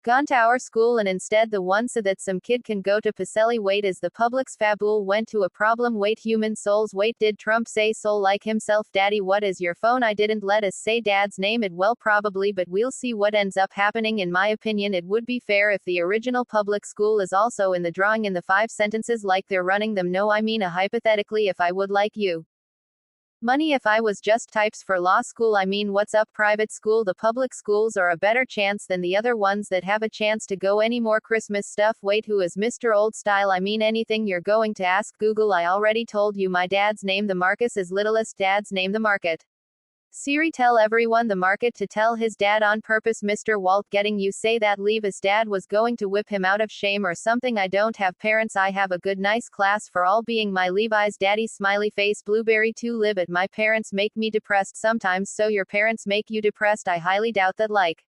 gone to our school and instead the one so that some kid can go to Pacelli. Wait, is the public's fabule went to a problem? Wait, human souls. Wait, did Trump say soul like himself? Daddy, what is your phone? I didn't let us say dad's name. It well probably, but we'll see what ends up happening. In my opinion, it would be fair if the original public school is also in the drawing in the 5 sentences like they're running them. No, I mean a hypothetically, if I would like you money if I was just types for law school. I mean, what's up, private school? The public schools are a better chance than the other ones that have a chance to go. Any more Christmas stuff? Wait, who is Mr. Old Style? I mean, anything you're going to ask Google. I already told you my dad's name. The Marcus is littlest dad's name. The market. Siri, tell everyone the market to tell his dad on purpose. Mr. Walt, getting you say that leave his dad was going to whip him out of shame or something. I don't have parents. I have a good nice class for all being my Levi's daddy. Smiley face. Blueberry to live at. My parents make me depressed sometimes. So your parents make you depressed? I highly doubt that. Like,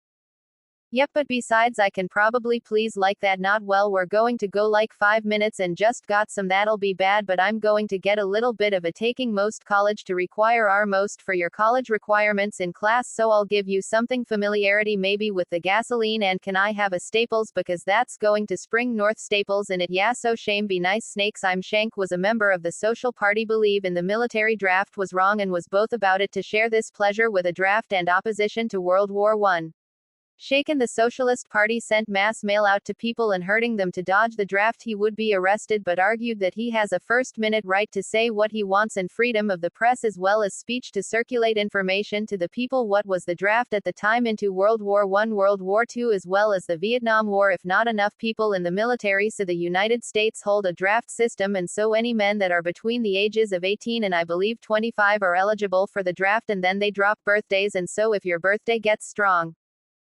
yep, but besides I can probably please like that. Not well, we're going to go like 5 minutes and just got some. That'll be bad, but I'm going to get a little bit of a taking most college to require our most for your college requirements in class, so I'll give you something familiarity maybe with the gasoline. And can I have a Staples because that's going to Spring North Staples in it? Yeah, so shame be nice snakes. I'm Shank, was a member of the Social Party, believe in the military draft, was wrong and was both about it to share this pleasure with a draft and opposition to World War I. Shaken, the Socialist Party sent mass mail out to people and hurting them to dodge the draft. He would be arrested but argued that he has a first-minute right to say what he wants and freedom of the press as well as speech to circulate information to the people. What was the draft at the time? Into World War I, World War II as well as the Vietnam War. If not enough people in the military, so the United States hold a draft system, and so any men that are between the ages of 18 and I believe 25 are eligible for the draft, and then they drop birthdays, and so if your birthday gets strong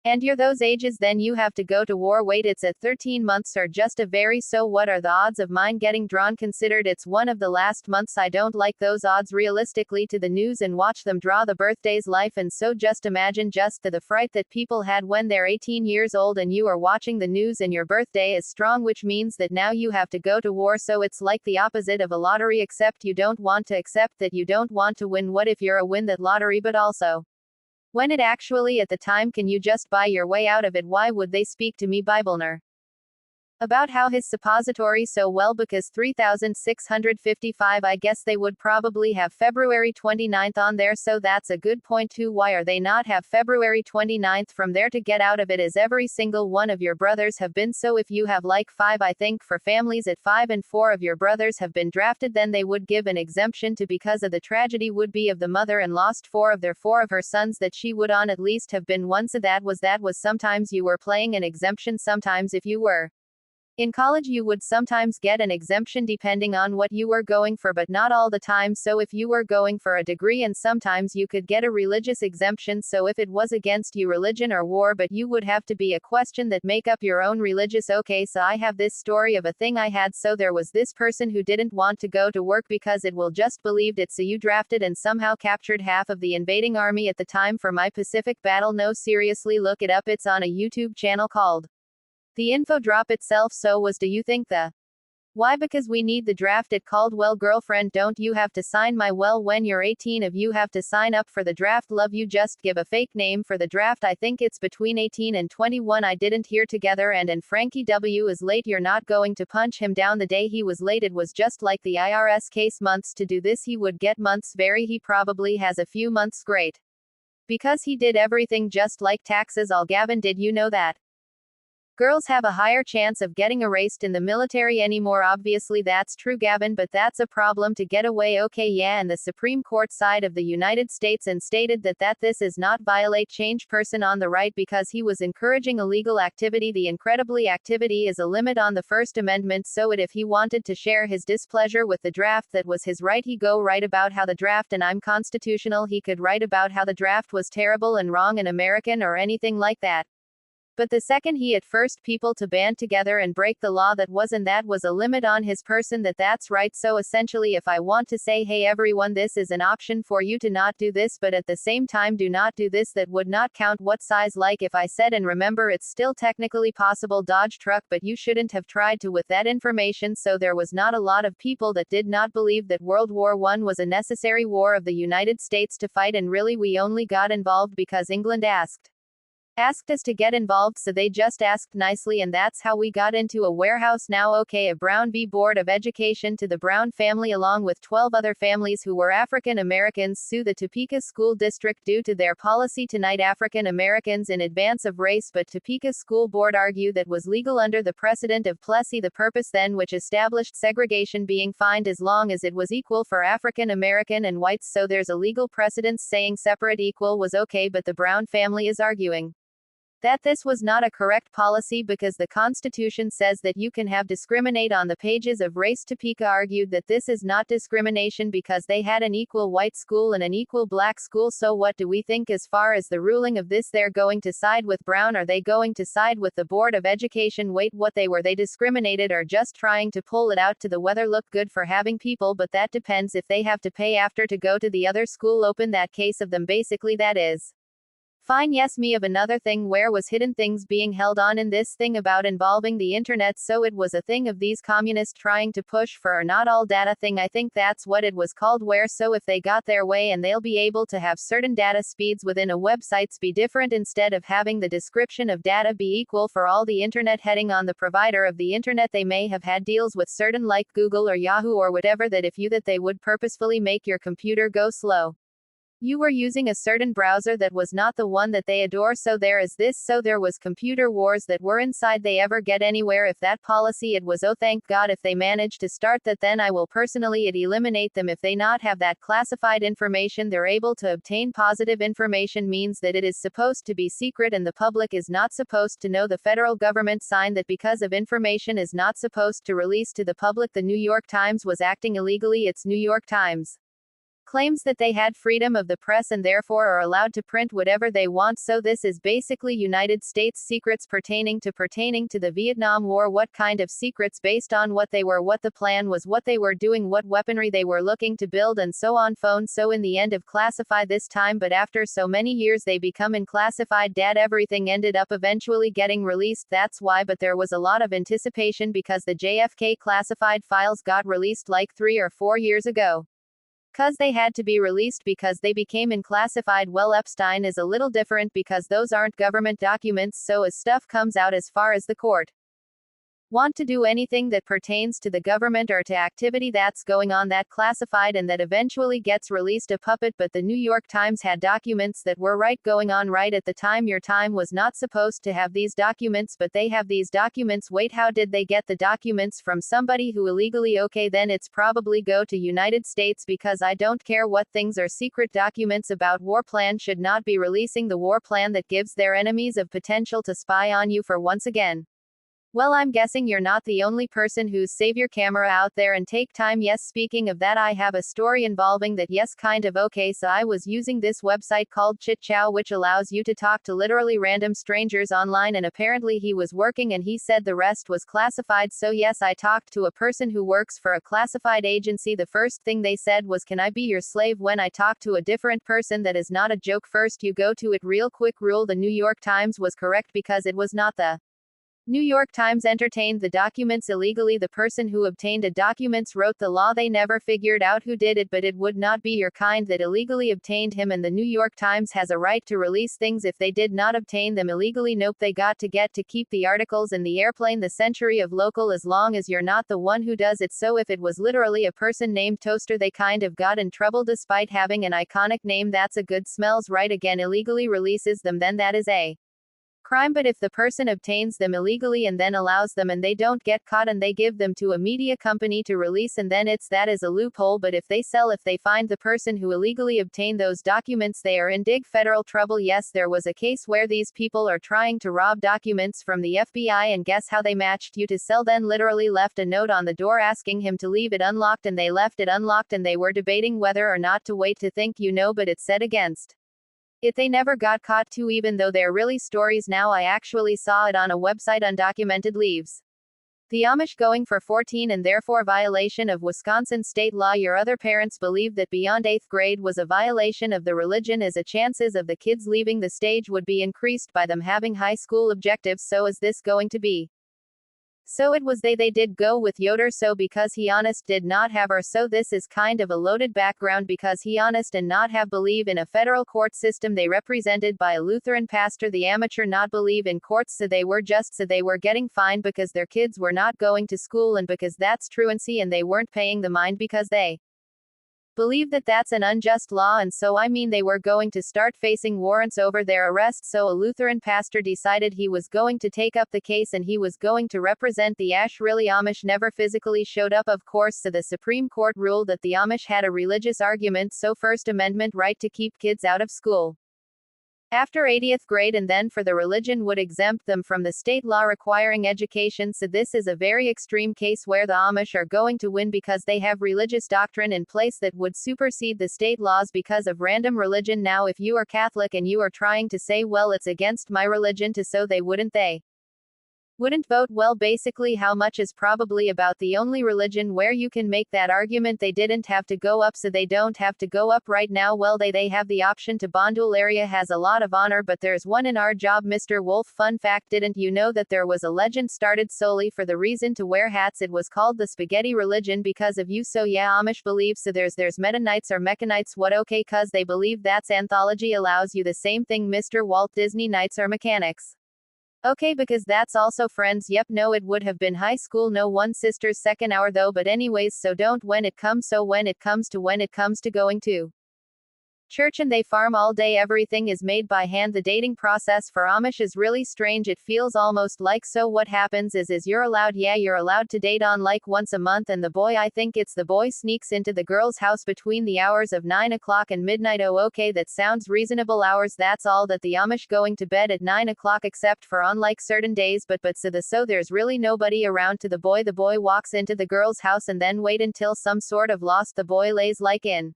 and you're those ages, then you have to go to war. Wait, it's at 13 months or just a very. So what are the odds of mine getting drawn? Considered it's one of the last months. I don't like those odds realistically to the news and watch them draw the birthdays life, and so just imagine just the fright that people had when they're 18 years old and you are watching the news and your birthday is strong, which means that now you have to go to war. So it's like the opposite of a lottery, except you don't want to accept that you don't want to win. What if you're a win that lottery but also when it actually at the time can you just buy your way out of it? Why would they speak to me Biblener about how his suppository so well? Because 3655, I guess they would probably have February 29th on there, so that's a good point too. Why are they not have February 29th from there to get out of it, as every single one of your brothers have been? So if you have like 5, I think for families at 5 and 4 of your brothers have been drafted, then they would give an exemption to, because of the tragedy would be of the mother and lost 4 of her sons, that she would on at least have been one. So that was sometimes you were playing an exemption. Sometimes if you were in college you would sometimes get an exemption depending on what you were going for, but not all the time. So if you were going for a degree, and sometimes you could get a religious exemption, so if it was against you religion or war, but you would have to be a question that make up your own religious. Okay, so I have this story of a thing I had. So there was this person who didn't want to go to work because it will just believed it, so you drafted and somehow captured half of the invading army at the time for my Pacific battle. No, seriously, look it up. It's on a YouTube channel called The Info Drop itself. So do you think the why? Because we need the draft. It called, well, girlfriend, don't you have to sign my well when you're 18 of you have to sign up for the draft? Love you, just give a fake name for the draft. I think it's between 18 and 21. I didn't hear together. And Frankie W is late. You're not going to punch him down the day he was late. It was just like the IRS case, months to do this. He would get months. He probably has a few months. Great, because he did everything just like taxes. All Gavin, did you know that girls have a higher chance of getting erased in the military anymore? Obviously that's true, Gavin, but that's a problem to get away. Okay, yeah, and the Supreme Court side of the United States and stated that this is not violate change person on the right because he was encouraging illegal activity. The incredibly activity is a limit on the First Amendment, so if he wanted to share his displeasure with the draft, that was his right. He go write about how the draft and I'm constitutional. He could write about how the draft was terrible and wrong and American or anything like that. But the second he at first people to band together and break the law, that was a limit on his person. That's right. So essentially, if I want to say, hey everyone, this is an option for you to not do this, but at the same time do not do this, that would not count. What size? Like if I said, and remember it's still technically possible, Dodge truck, but you shouldn't have tried to with that information. So there was not a lot of people that did not believe that World War I was a necessary war of the United States to fight, and really we only got involved because England asked. asked us to get involved, so they just asked nicely, and that's how we got into a warehouse now. Okay, a Brown v. Board of Education to the Brown family along with 12 other families who were African Americans sue the Topeka School District due to their policy to knight African Americans in advance of race, but Topeka School Board argue that was legal under the precedent of Plessy, the purpose then which established segregation being fined as long as it was equal for African American and whites, so there's a legal precedence saying separate equal was okay, but the Brown family is arguing that this was not a correct policy because the Constitution says that you can have discriminate on the pages of race. Topeka argued that this is not discrimination because they had an equal white school and an equal black school. So what do we think as far as the ruling of this? They're going to side with Brown? Are they going to side with the Board of Education? Wait, what, were they discriminated or just trying to pull it out to the weather? Look good for having people, but that depends if they have to pay after to go to the other school. Open that case of them, basically that is fine. Yes, me of another thing, where was hidden things being held on in this thing about involving the internet? So it was a thing of these communists trying to push for a not all data thing. I think that's what it was called, where so if they got their way and they'll be able to have certain data speeds within a websites be different instead of having the description of data be equal for all the internet heading on the provider of the internet. They may have had deals with certain like Google or Yahoo or whatever that if you that they would purposefully make your computer go slow. You were using a certain browser that was not the one that they adore. So there is this. So there was computer wars that were inside. They ever get anywhere if that policy it was? Oh, thank God if they manage to start that, then I will personally eliminate them. If they not have that classified information, they're able to obtain positive information means that it is supposed to be secret and the public is not supposed to know. The federal government signed that because of information is not supposed to release to the public. The New York Times was acting illegally. It's New York Times claims that they had freedom of the press and therefore are allowed to print whatever they want. So this is basically United States secrets pertaining to the Vietnam War. What kind of secrets? Based on what they were, what the plan was, what they were doing, what weaponry they were looking to build, and so on. Phone. So in the end of classify this time, but after so many years they become unclassified. Dad, everything ended up eventually getting released. That's why. But there was a lot of anticipation because the JFK classified files got released like 3 or 4 years ago. Cause they had to be released because they became unclassified. Well, Epstein is a little different because those aren't government documents, so as stuff comes out as far as the court want to do anything that pertains to the government or to activity that's going on that classified and that eventually gets released, a puppet. But the New York Times had documents that were going on right at the time. Your time was not supposed to have these documents, but they have these documents. Wait, how did they get the documents? From somebody who illegally? Okay, then it's probably go to United States, because I don't care what things are secret documents about war plan should not be releasing the war plan that gives their enemies of potential to spy on you. For once again, well, I'm guessing you're not the only person who's save your camera out there and take time. Yes, speaking of that, I have a story involving that. Yes, kind of. Okay, so I was using this website called ChitChow, which allows you to talk to literally random strangers online, and apparently he was working and he said the rest was classified. So yes, I talked to a person who works for a classified agency. The first thing they said was, "Can I be your slave?" When I talked to a different person, that is not a joke. First you go to it real quick. Rule: the New York Times was correct because it was not the New York Times entertained the documents illegally. The person who obtained the documents wrote the law. They never figured out who did it, but it would not be your kind that illegally obtained him, and the New York Times has a right to release things if they did not obtain them illegally. Nope, they got to keep the articles in the airplane. The century of local, as long as you're not the one who does it. So if it was literally a person named Toaster, they kind of got in trouble despite having an iconic name. That's a good smells right. Again, illegally releases them, then that is a crime. But if the person obtains them illegally and then allows them and they don't get caught and they give them to a media company to release, and then that is a loophole. But if they find the person who illegally obtained those documents, they are in big federal trouble. Yes, there was a case where these people are trying to rob documents from the FBI, and guess how they matched you to sell? Then literally left a note on the door asking him to leave it unlocked, and they left it unlocked, and they were debating whether or not to wait to think, but it said against it. They never got caught too, even though they're really stories now. I actually saw it on a website. Undocumented leaves the Amish going for 14 and therefore violation of Wisconsin state law. Your other parents believed that beyond 8th grade was a violation of the religion, as the chances of the kids leaving the stage would be increased by them having high school objectives. So is this going to be So it was they did go with Yoder, so because he honest did not have her, so this is kind of a loaded background because he honest and not have believe in a federal court system they represented by a Lutheran pastor, the amateur not believe in courts, so they were getting fined because their kids were not going to school and because that's truancy and they weren't paying the mind because they believe that that's an unjust law, and so they were going to start facing warrants over their arrest, so a Lutheran pastor decided he was going to take up the case and he was going to represent the Amish never physically showed up, of course, so the Supreme Court ruled that the Amish had a religious argument, so First Amendment right to keep kids out of school after 80th grade and then for the religion would exempt them from the state law requiring education, so this is a very extreme case where the Amish are going to win because they have religious doctrine in place that would supersede the state laws because of random religion. Now if you are Catholic and you are trying to say, well, it's against my religion to, so they wouldn't vote. Well, basically how much is probably about the only religion where you can make that argument. They didn't have to go up, so they don't have to go up right now. Well, they have the option to. Bondul area has a lot of honor, but there's one in our job, Mr. Wolf. Fun fact, didn't you know that there was a legend started solely for the reason to wear hats? It was called the spaghetti religion because of you. So yeah, Amish believe, so there's Mennonites or Mechanites. What? Okay, cuz they believe that's anthology allows you the same thing, Mr. Walt Disney Knights or mechanics. Okay, because that's also Friends. Yep, no, it would have been High School. No, one sister's second hour though, but anyways, so don't when it comes to going to church and they farm all day, everything is made by hand. The dating process for Amish is really strange. It feels almost like, so what happens is you're allowed to date on like once a month, and I think it's the boy sneaks into the girl's house between the hours of 9 o'clock and midnight. Oh, okay, that sounds reasonable hours. That's all that the Amish going to bed at 9 o'clock except for on like certain days, but so there's really nobody around to the boy walks into the girl's house and then wait until some sort of lost the boy lays like in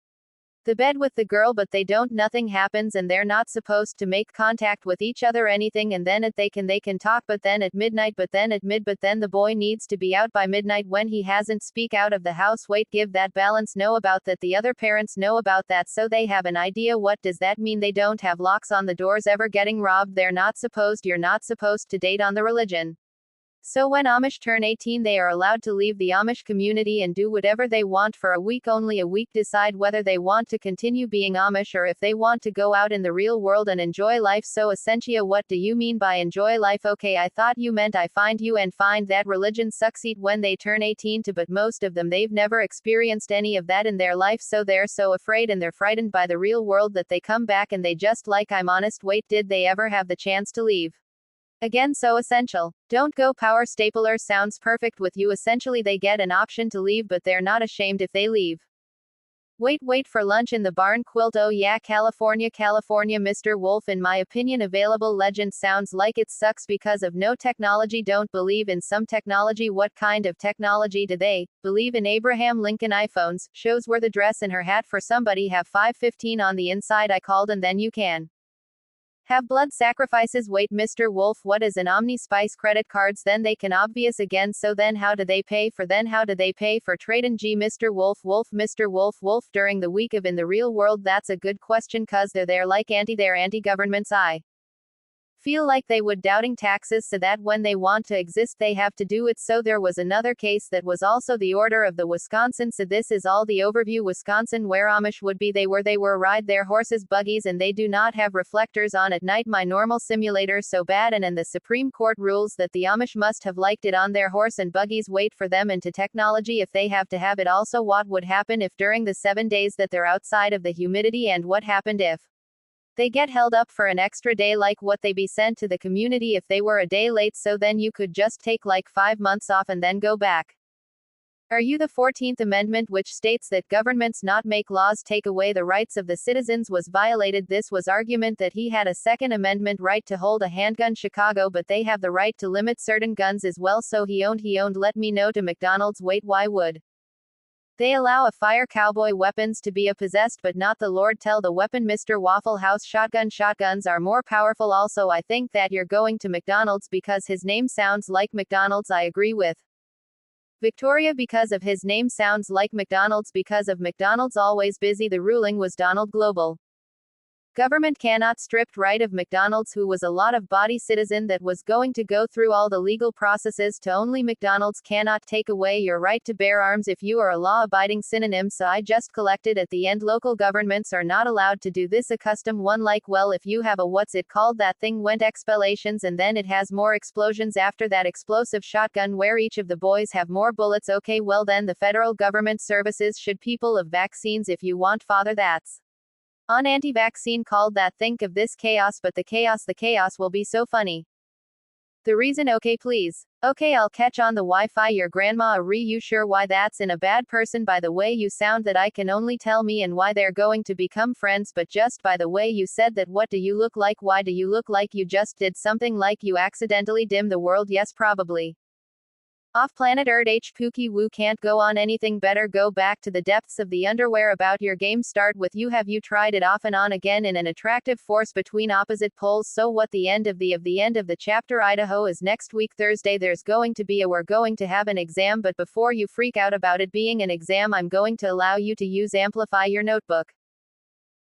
the bed with the girl, but nothing happens and they're not supposed to make contact with each other anything, and then they can talk, but then at midnight, but then the boy needs to be out by midnight when he hasn't speak out of the house. Wait, give that balance know about that, the other parents know about that, so they have an idea. What does that mean? They don't have locks on the doors ever getting robbed. You're not supposed to date on the religion. So when Amish turn 18, they are allowed to leave the Amish community and do whatever they want for a week, only a week, decide whether they want to continue being Amish or if they want to go out in the real world and enjoy life. So Essentia, what do you mean by enjoy life? Okay, I thought you meant I find you and find that religion succeed when they turn 18 to, but most of them, they've never experienced any of that in their life, so they're so afraid and they're frightened by the real world that they come back and they just like, I'm honest. Wait, did they ever have the chance to leave? Again, so essential. Don't go. Power stapler sounds perfect with you. Essentially, they get an option to leave, but they're not ashamed if they leave. Wait for lunch in the barn quilt. Oh yeah, California, Mr. Wolf. In my opinion, available legend sounds like it sucks because of no technology. Don't believe in some technology. What kind of technology do they believe in? Abraham Lincoln iPhones. Shows where the dress and her hat for somebody have 515 on the inside. I called and then you can have blood sacrifices. Wait, Mr. Wolf, what is an OmniSpice credit cards? Then they can obvious again, so then how do they pay for trade-in? Gee, Mr. Wolf, during the week of in the real world, that's a good question, cuz they're like anti-governments. I feel like they would doubting taxes so that when they want to exist they have to do it. So there was another case that was also the order of the Wisconsin, so this is all the overview. Wisconsin, where Amish would be, they were ride their horses, buggies, and they do not have reflectors on at night. My normal simulator so bad, and the Supreme Court rules that the Amish must have liked it on their horse and buggies. Wait for them into technology if they have to have it. Also, what would happen if during the 7 days that they're outside of the humidity, and what happened if they get held up for an extra day? Like, what they be sent to the community if they were a day late, so then you could just take like 5 months off and then go back. Are you the 14th Amendment, which states that governments not make laws take away the rights of the citizens, was violated? This was argument that he had a Second Amendment right to hold a handgun. Chicago, but they have the right to limit certain guns as well, so he owned let me know to McDonald's. Wait, why would they allow a fire cowboy weapons to be possessed but not the Lord? Tell the weapon, Mr. Waffle House. Shotguns are more powerful. Also, I think that you're going to McDonald's because his name sounds like McDonald's. I agree with Victoria because of his name sounds like McDonald's because of McDonald's always busy. The ruling was Donald Global. Government cannot stripped right of McDonald's, who was a lot of body citizen that was going to go through all the legal processes to only McDonald's cannot take away your right to bear arms if you are a law-abiding synonym. So I just collected at the end, local governments are not allowed to do this. A custom one, like, well, if you have a what's it called, that thing went explosions and then it has more explosions after that, explosive shotgun where each of the boys have more bullets. Okay, well then the federal government services should people of vaccines if you want, father. That's on anti-vaccine called that. Think of this chaos, but the chaos will be so funny. The reason, okay please. Okay, I'll catch on the Wi-Fi. Your grandma, you sure? Why, that's in a bad person by the way you sound. That I can only tell me and why they're going to become friends, but just by the way you said that. What do you look like? Why do you look like you just did something, like you accidentally dimmed the world? Yes, probably. Off planet Earth. Pookie woo, can't go on anything better. Go back to the depths of the underwear about your game. Start with you. Have you tried it off and on again in an attractive force between opposite poles? So what? The end of the chapter. Idaho is next week Thursday. There's going to be we're going to have an exam, but before you freak out about it being an exam, I'm going to allow you to use Amplify your notebook.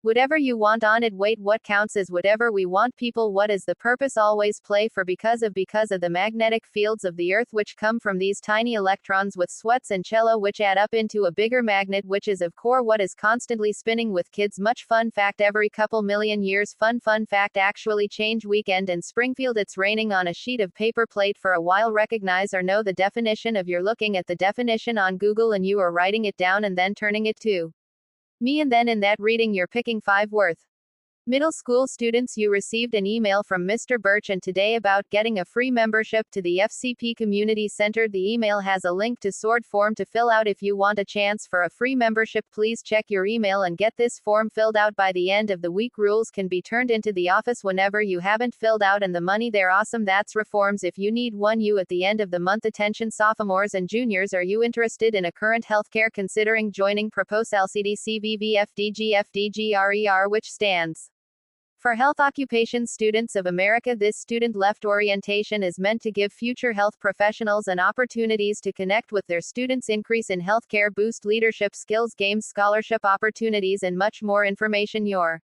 Whatever you want on it. Wait, what counts is whatever we want, people. What is the purpose? Always play for because of the magnetic fields of the earth, which come from these tiny electrons with sweats and cello, which add up into a bigger magnet, which is of core what is constantly spinning with kids. Much fun fact every couple million years. Fun fact actually change. Weekend in Springfield. It's raining on a sheet of paper plate for a while. Recognize or know the definition of. You're looking at the definition on Google and you are writing it down and then turning it to me, and then in that reading you're picking 5 worth. Middle school students, you received an email from Mr. Birch and today about getting a free membership to the FCP Community Center. The email has a link to SWORD form to fill out. If you want a chance for a free membership, please check your email and get this form filled out by the end of the week. Rules can be turned into the office whenever you haven't filled out, and the money they're awesome. That's reforms if you need one. You at the end of the month. Attention sophomores and juniors, are you interested in a current healthcare considering joining Propose LCD-CVV-FDG-FDGRER, which stands for Health Occupations Students of America. This student-left orientation is meant to give future health professionals an opportunities to connect with their students, increase in healthcare, boost leadership skills, games, scholarship opportunities, and much more information. Your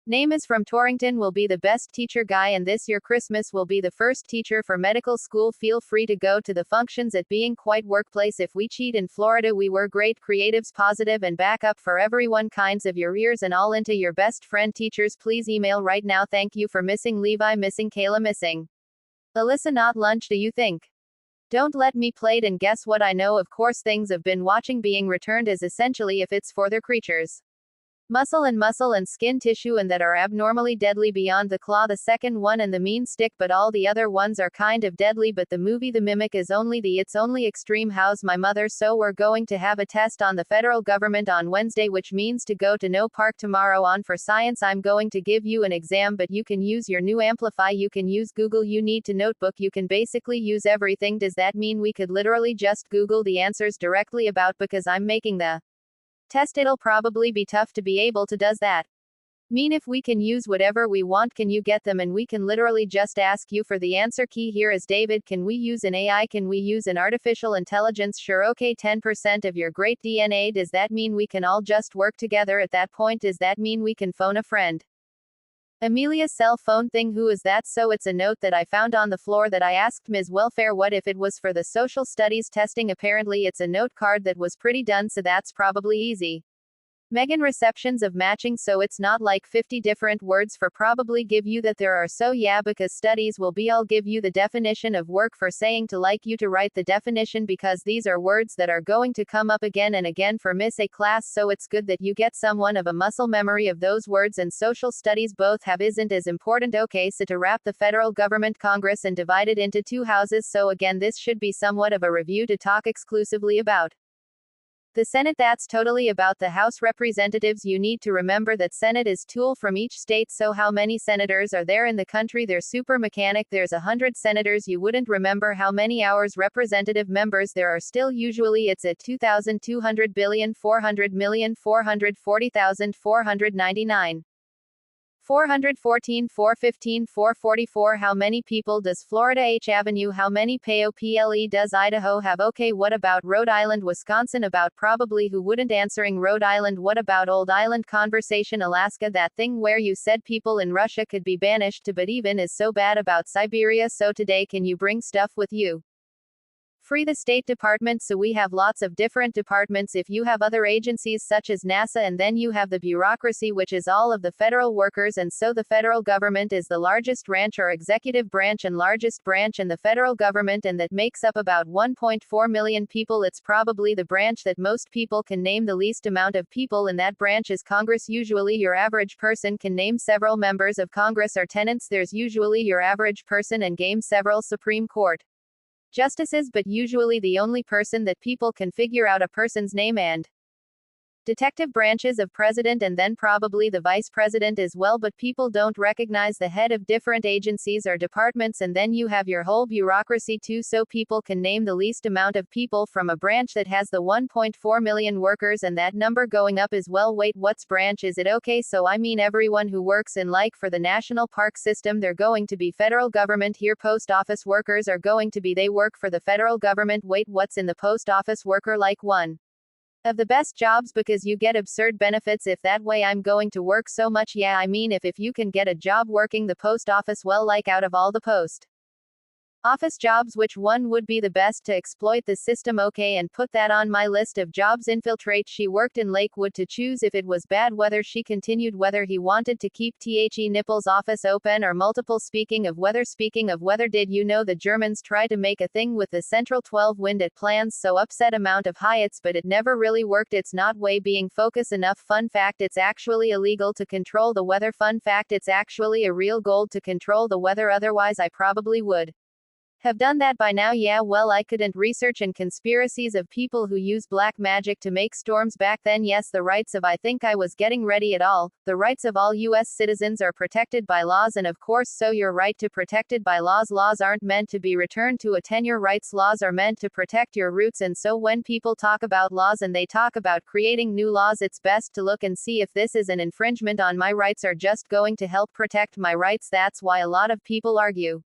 name is from Torrington will be the best teacher guy, and this year Christmas will be the first teacher for medical school. Feel free to go to the functions at Being Quite Workplace. If we cheat in Florida, we were great. Creatives, positive and backup for everyone. Kinds of your ears and all into your best friend. Teachers, please email right now. Thank you for missing Levi, missing Kayla, missing Alyssa. Not lunch, do you think? Don't let me played, and guess what? I know, of course, things I've been watching being returned is essentially if it's for their creatures. Muscle and skin tissue, and that are abnormally deadly beyond the claw. The second one and the mean stick, but all the other ones are kind of deadly. But the movie The Mimic is only it's only extreme. How's my mother? So we're going to have a test on the federal government on Wednesday, which means to go to no park tomorrow. On for science, I'm going to give you an exam, but you can use your new Amplify, you can use Google, you need to notebook, you can basically use everything. Does that mean we could literally just Google the answers directly? About because I'm making the test, it'll probably be tough to be able to. Does that mean if we can use whatever we want, can you get them and we can literally just ask you for the answer? Key here is David, can we use an AI? Can we use an artificial intelligence? Sure. Okay, 10% of your great DNA. Does that mean we can all just work together at that point? Does that mean we can phone a friend? Amelia's cell phone thing. Who is that? So it's a note that I found on the floor that I asked Ms. Welfare what if it was for the social studies testing. Apparently it's a note card that was pretty done, so that's probably easy. Megan, receptions of matching, so it's not like 50 different words for probably give you that there are. So yeah, because studies will be. I'll give you the definition of work for saying to like you to write the definition, because these are words that are going to come up again and again for Miss A class, so it's good that you get someone of a muscle memory of those words, and social studies both have isn't as important. Okay, so to wrap the federal government, Congress, and divide it into 2 houses, so again this should be somewhat of a review to talk exclusively about the Senate. That's totally about the House Representatives. You need to remember that Senate is tool from each state. So how many senators are there in the country? They're super mechanic. There's 100 senators. You wouldn't remember how many hours representative members there are. Still, usually it's at 2,200,400,440,499. 414 415 444 How many people does Florida H Avenue? How many POPLE does Idaho have? Okay, what about Rhode Island? Wisconsin? About probably who wouldn't answering Rhode Island? What about Old Island conversation? Alaska? That thing where you said people in Russia could be banished to, but even is so bad about Siberia. So today, can you bring stuff with you? Free the State Department. So we have lots of different departments. If you have other agencies such as NASA, and then you have the bureaucracy, which is all of the federal workers, and so the federal government is the largest branch or executive branch and largest branch in the federal government, and that makes up about 1.4 million people. It's probably the branch that most people can name. The least amount of people in that branch is Congress. Usually your average person can name several members of Congress or tenants. There's usually your average person and name several Supreme Court justices, but usually the only person that people can figure out a person's name and detective branches of president, and then probably the vice president as well, but people don't recognize the head of different agencies or departments, and then you have your whole bureaucracy too, so people can name the least amount of people from a branch that has the 1.4 million workers, and that number going up as well. Wait, what's branch is it? Okay, so I mean everyone who works in, like, for the national park system, they're going to be federal government. Here post office workers are going to be, they work for the federal government. Wait, what's in the post office worker? Like one of the best jobs, because you get absurd benefits. If that way I'm going to work so much, yeah, I mean if you can get a job working the post office, well, like out of all the post office jobs, which one would be the best to exploit the system? Okay, and put that on my list of jobs. Infiltrate. She worked in Lakewood to choose if it was bad weather. She continued whether he wanted to keep the nipples office open or multiple. Speaking of weather, did you know the Germans try to make a thing with the Central 12 wind at plans so upset amount of Hyats, but it never really worked. It's not way being focus enough. Fun fact, it's actually illegal to control the weather. Fun fact, it's actually a real goal to control the weather, otherwise I probably would have done that by now. Yeah, well, I couldn't. Research and conspiracies of people who use black magic to make storms back then. Yes, the rights of, I think I was getting ready at all. The rights of all U.S. citizens are protected by laws, and of course, so your right to protected by laws. Laws aren't meant to be returned to a tenure. Rights laws are meant to protect your roots, and so when people talk about laws and they talk about creating new laws, it's best to look and see if this is an infringement on my rights or just going to help protect my rights. That's why a lot of people argue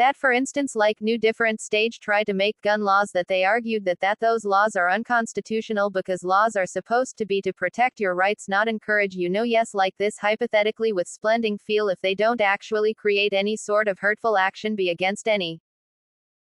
that, for instance, like new different stage try to make gun laws, that they argued that those laws are unconstitutional because laws are supposed to be to protect your rights, not encourage you. No, yes, like this hypothetically with splending feel, if they don't actually create any sort of hurtful action, be against any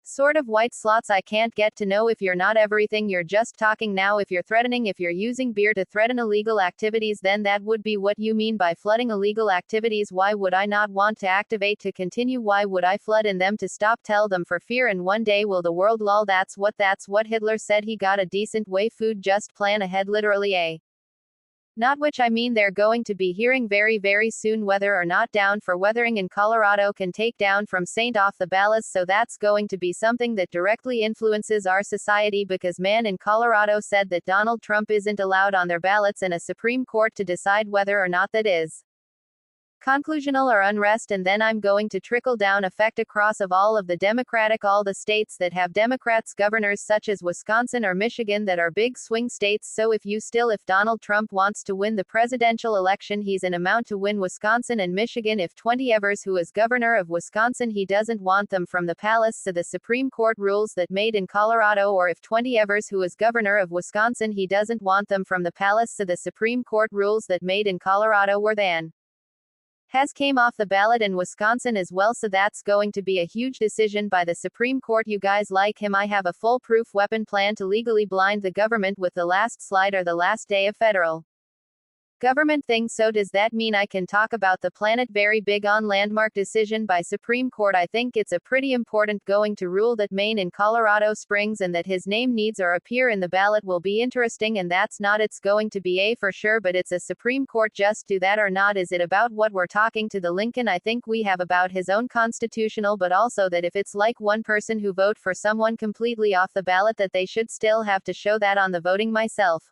sort of white slots. I can't get to know if you're not everything, you're just talking. Now if you're threatening, if you're using beer to threaten illegal activities, then that would be what you mean by flooding illegal activities. Why would I not want to activate to continue? Why would I flood in them to stop? Tell them for fear, and one day will the world lol. That's what Hitler said. He got a decent way food, just plan ahead. Literally a not which I mean they're going to be hearing very very soon whether or not down for weathering in Colorado can take down from Saint off the ballots. So that's going to be something that directly influences our society, because man in Colorado said that Donald Trump isn't allowed on their ballots and a Supreme Court to decide whether or not that is conclusional or unrest, and then I'm going to trickle down effect across of all of the Democratic, all the states that have Democrats governors such as Wisconsin or Michigan that are big swing states. So if Donald Trump wants to win the presidential election, he's an amount to win Wisconsin and Michigan. If 20 Evers, who is governor of Wisconsin, he doesn't want them from the palace, so the Supreme Court rules that made in Colorado, or if 20 Evers, who is governor of Wisconsin, he doesn't want them from the palace, so the Supreme Court rules that made in Colorado were then has came off the ballot in Wisconsin as well. So that's going to be a huge decision by the Supreme Court. You guys like him? I have a foolproof weapon plan to legally blind the government with the last slide or the last day of federal government thing. So does that mean I can talk about the planet? Very big on landmark decision by Supreme Court. I think it's a pretty important going to rule that Maine in Colorado Springs and that his name needs or appear in the ballot will be interesting, and that's not it's going to be a for sure, but it's a Supreme Court just do that or not. Is it about what we're talking to the Lincoln? I think we have about his own constitutional, but also that if it's like one person who vote for someone completely off the ballot, that they should still have to show that on the voting myself.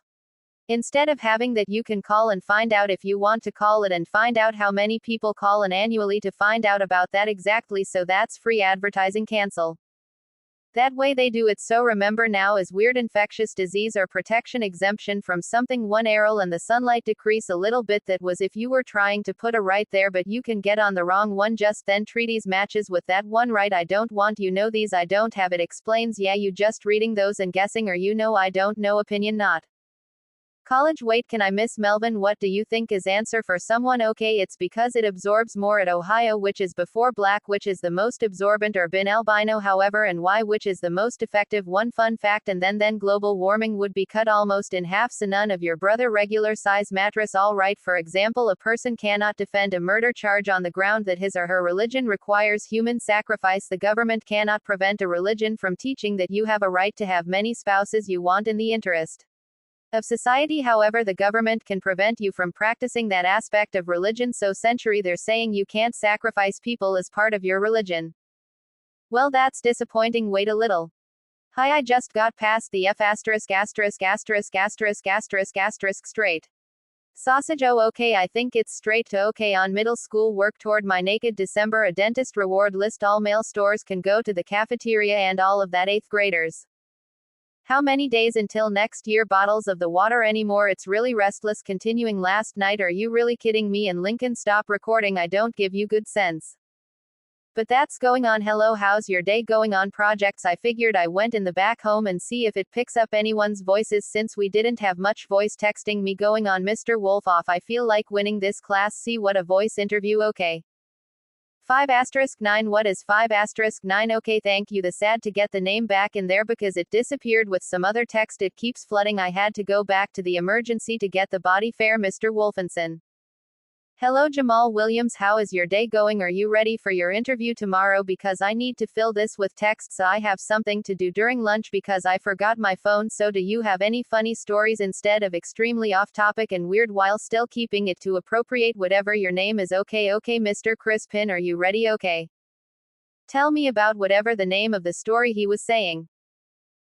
Instead of having that you can call and find out if you want to call it and find out how many people call in annually to find out about that exactly. So that's free advertising. Cancel That way they do it. So remember now is weird infectious disease or protection exemption from something one arrow and the sunlight decrease a little bit. That was if you were trying to put a right there, but you can get on the wrong one just then. Treaties matches with that one right. I don't want you know these. I don't have it. Explains yeah you just reading those and guessing, or you know I don't know. Opinion not. College. Wait, can I miss Melvin? What do you think is answer for someone? Okay, it's because it absorbs more at Ohio, which is before black, which is the most absorbent, or been albino, however, and why, which is the most effective. One fun fact, and then global warming would be cut almost in half. So none of your brother regular size mattress. All right, for example, a person cannot defend a murder charge on the ground that his or her religion requires human sacrifice. The government cannot prevent a religion from teaching that you have a right to have many spouses you want in the interest of society. However, the government can prevent you from practicing that aspect of religion. So century they're saying you can't sacrifice people as part of your religion. Well, that's disappointing. Wait a little. Hi, I just got past the F asterisk asterisk asterisk asterisk asterisk asterisk straight. Sausage. Oh, okay, I think it's straight to okay. On middle school work toward my naked December. A dentist reward list. All male stores can go to the cafeteria and all of that. 8th graders. How many days until next year? Bottles of the water anymore? It's really restless. Continuing last night. Are you really kidding me? And Lincoln, stop recording. I don't give you good sense. But that's going on. Hello, how's your day going on? Projects. I figured I went in the back home and see if it picks up anyone's voices since we didn't have much voice texting me going on. Mr. Wolf off. I feel like winning this class. See what a voice interview. Okay. 5*9. What is 5*9? Okay, thank you. The sad to get the name back in there because it disappeared with some other text. It keeps flooding. I had to go back to the emergency to get the body fair. Mr. Wolfenson. Hello, Jamal Williams. How is your day going? Are you ready for your interview tomorrow? Because I need to fill this with texts. I have something to do during lunch because I forgot my phone. So do you have any funny stories instead of extremely off topic and weird while still keeping it to appropriate? Whatever your name is. Okay, Mr. Crispin, are you ready? Okay. Tell me about whatever the name of the story he was saying.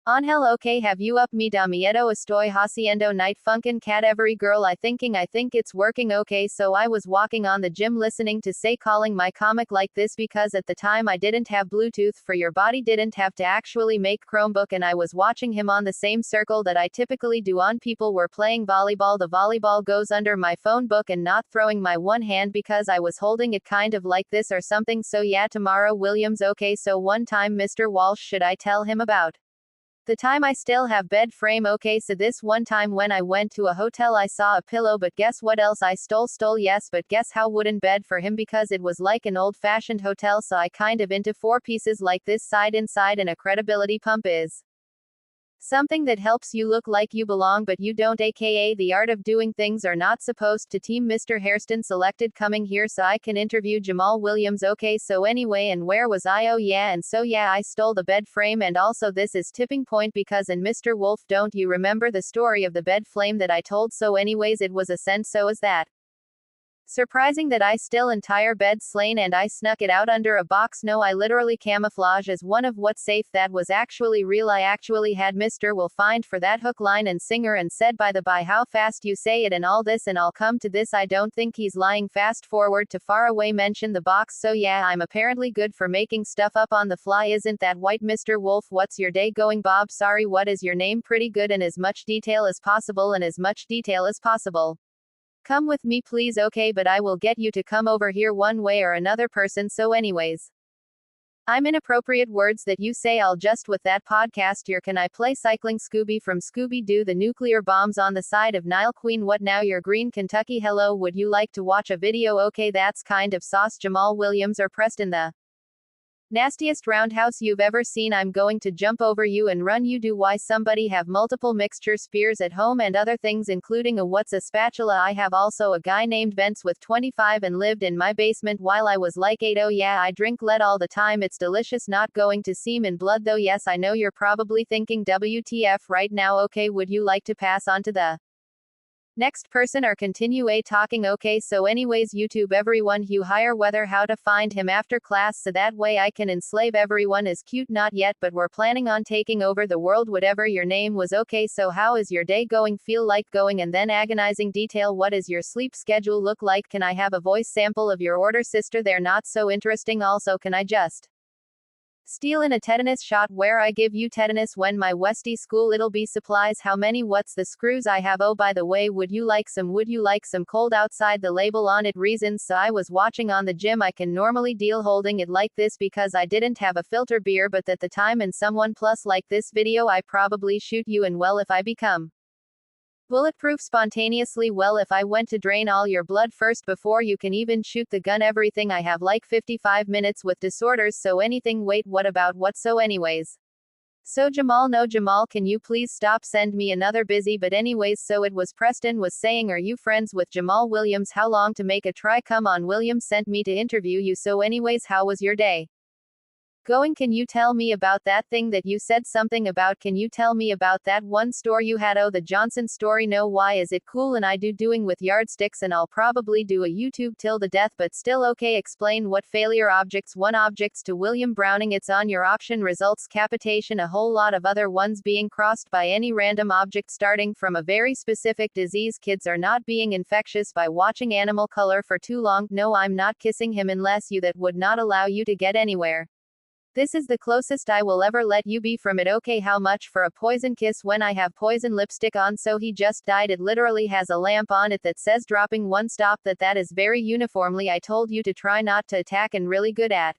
Angel. Okay, have you up me da miedo estoy haciendo night funkin' cat every girl I think it's working. Okay, so I was walking on the gym listening to say calling my comic like this because at the time I didn't have Bluetooth for your body, didn't have to actually make Chromebook, and I was watching him on the same circle that I typically do on. People were playing volleyball. The volleyball goes under my phone book and not throwing my one hand because I was holding it kind of like this or something. So yeah, tomorrow Williams. Okay, so one time Mr. Walsh, should I tell him about the time I still have bed frame? Okay, so this one time when I went to a hotel I saw a pillow, but guess what else I stole? Yes, but guess how? Wooden bed for him because it was like an old-fashioned hotel, so I kind of into 4 pieces like this side inside, and a credibility pump is something that helps you look like you belong but you don't, aka the art of doing things are not supposed to. Team Mr. Hairston selected coming here so I can interview Jamal Williams. Okay, so anyway, and where was I? Oh yeah, and so yeah, I stole the bed frame, and also this is tipping point because, and Mr. Wolf, don't you remember the story of the bed flame that I told? So anyways, it was a scent. So is that surprising that I still entire bed slain and I snuck it out under a box? No, I literally camouflage as one of what safe that was actually real. I actually had Mr. Will find for that hook, line and singer and said, by the by, how fast you say it and all this, and I'll come to this. I don't think he's lying. Fast forward to far away, mention the box. So yeah, I'm apparently good for making stuff up on the fly. Isn't that white? Mr. Wolf, what's your day going? Bob, sorry, what is your name? Pretty good, in as much detail as possible, and as much detail as possible. Come with me please. Okay, but I will get you to come over here one way or another person. So anyways, I'm inappropriate words that you say. I'll just with that podcast here. Can I play Cycling Scooby from Scooby-Doo? The nuclear bombs on the side of Nile Queen. What now? You're green Kentucky. Hello, would you like to watch a video? Okay, that's kind of sauce. Jamal Williams or Preston, the nastiest roundhouse you've ever seen. I'm going to jump over you and run you. Do why? Somebody have multiple mixture spears at home and other things including a what's a spatula? I have also a guy named Vince with 25 and lived in my basement while I was like 8. Oh yeah, I drink lead all the time. It's delicious. Not going to seem in blood though. Yes, I know you're probably thinking WTF right now. Okay, would you like to pass on to the next person or continue a talking? Okay, so anyways, YouTube everyone you hire whether how to find him after class so that way I can enslave everyone is cute. Not yet, but we're planning on taking over the world. Whatever your name was. Okay, so how is your day going? Feel like going? And then agonizing detail, what is your sleep schedule look like? Can I have a voice sample of your order? Sister, they're not so interesting. Also, can I just Steal in a tetanus shot where I give you tetanus when my Westie school it'll be supplies how many what's the screws I have oh by the way would you like some cold outside the label on it reasons so I was watching on the gym I can normally deal holding it like this because I didn't have a filter beer but at the time and someone plus like this video I probably shoot you and well if I become bulletproof spontaneously well if I went to drain all your blood first before you can even shoot the gun everything I have like 55 minutes with disorders so anything wait what about what so anyways. So Jamal no Jamal can you please stop send me another busy but anyways so it was Preston was saying are you friends with Jamal Williams how long to make a try come on Williams sent me to interview you so anyways how was your day going can you tell me about that thing that you said something about can you tell me about that one store you had oh the Johnson story no why is it cool and I do doing with yardsticks and I'll probably do a YouTube till the death but still okay explain what failure objects one objects to William Browning it's on your option results capitation a whole lot of other ones being crossed by any random object starting from a very specific disease kids are not being infectious by watching animal color for too long no I'm not kissing him unless you that would not allow you to get anywhere. This is the closest I will ever let you be from it okay how much for a poison kiss when I have poison lipstick on so he just died it literally has a lamp on it that says dropping one stop that is very uniformly I told you to try not to attack and really good at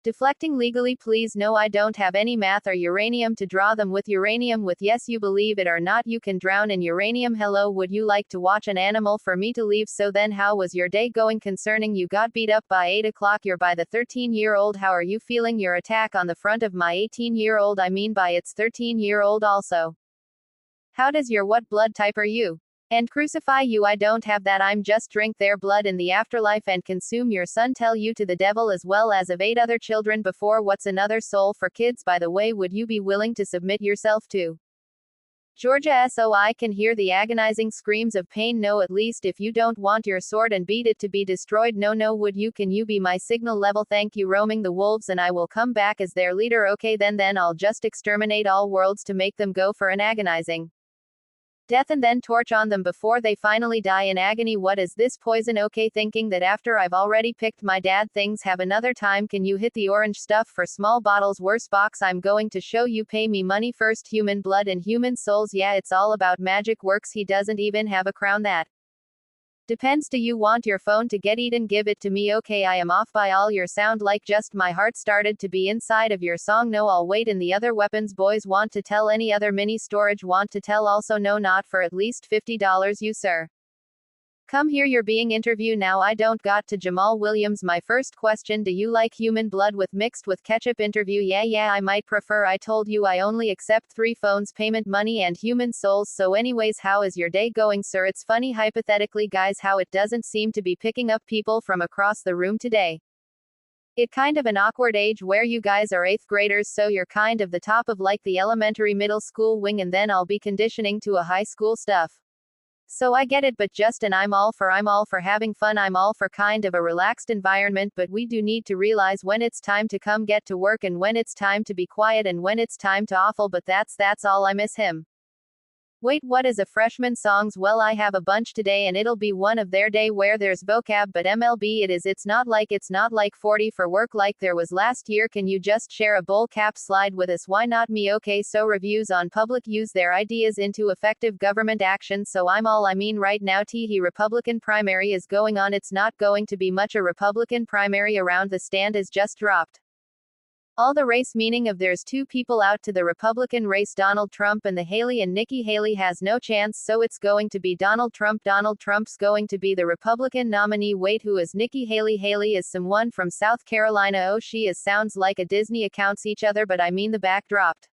deflecting legally please no I don't have any math or uranium to draw them with uranium with yes you believe it or not you can drown in uranium hello would you like to watch an animal for me to leave so then how was your day going concerning you got beat up by 8 o'clock you're by the 13-year-old how are you feeling your attack on the front of my 18-year-old I mean by its 13-year-old also how does your what blood type are you and crucify you I don't have that I'm just drink their blood in the afterlife and consume your son tell you to the devil as well as of 8 other children before what's another soul for kids by the way would you be willing to submit yourself to Georgia so I can hear the agonizing screams of pain no at least if you don't want your sword and beat it to be destroyed no would you can you be my signal level thank you roaming the wolves and I will come back as their leader okay then I'll just exterminate all worlds to make them go for an agonizing death and then torch on them before they finally die in agony what is this poison okay thinking that after I've already picked my dad things have another time can you hit the orange stuff for small bottles worse box I'm going to show you pay me money first human blood and human souls yeah it's all about magic works he doesn't even have a crown that depends do you want your phone to get eaten give it to me okay I am off by all your sound like just my heart started to be inside of your song no I'll wait in the other weapons boys want to tell any other mini storage want to tell also no not for at least $50 you sir come here you're being interviewed now I don't got to Jamal Williams my first question do you like human blood with mixed with ketchup interview yeah I might prefer I told you I only accept 3 phones payment money and human souls so anyways how is your day going sir it's funny hypothetically guys how it doesn't seem to be picking up people from across the room today it kind of an awkward age where you guys are 8th graders so you're kind of the top of like the elementary middle school wing and then I'll be conditioning to a high school stuff. So I get it but just and I'm all for having fun I'm all for kind of a relaxed environment but we do need to realize when it's time to come get to work and when it's time to be quiet and when it's time to awful but that's all I miss him. Wait what is a freshman songs well I have a bunch today and it'll be one of their day where there's vocab but MLB it's not like 40 for work like there was last year can you just share a bowl cap slide with us why not me okay so reviews on public use their ideas into effective government action so I'm all I mean right now he Republican primary is going on it's not going to be much a Republican primary around the stand is just dropped. All the race meaning of there's 2 people out to the Republican race Donald Trump and the Haley and Nikki Haley has no chance so it's going to be Donald Trump Donald Trump's going to be the Republican nominee wait who is Nikki Haley Haley is someone from South Carolina oh she is sounds like a Disney accounts each other but I mean the back dropped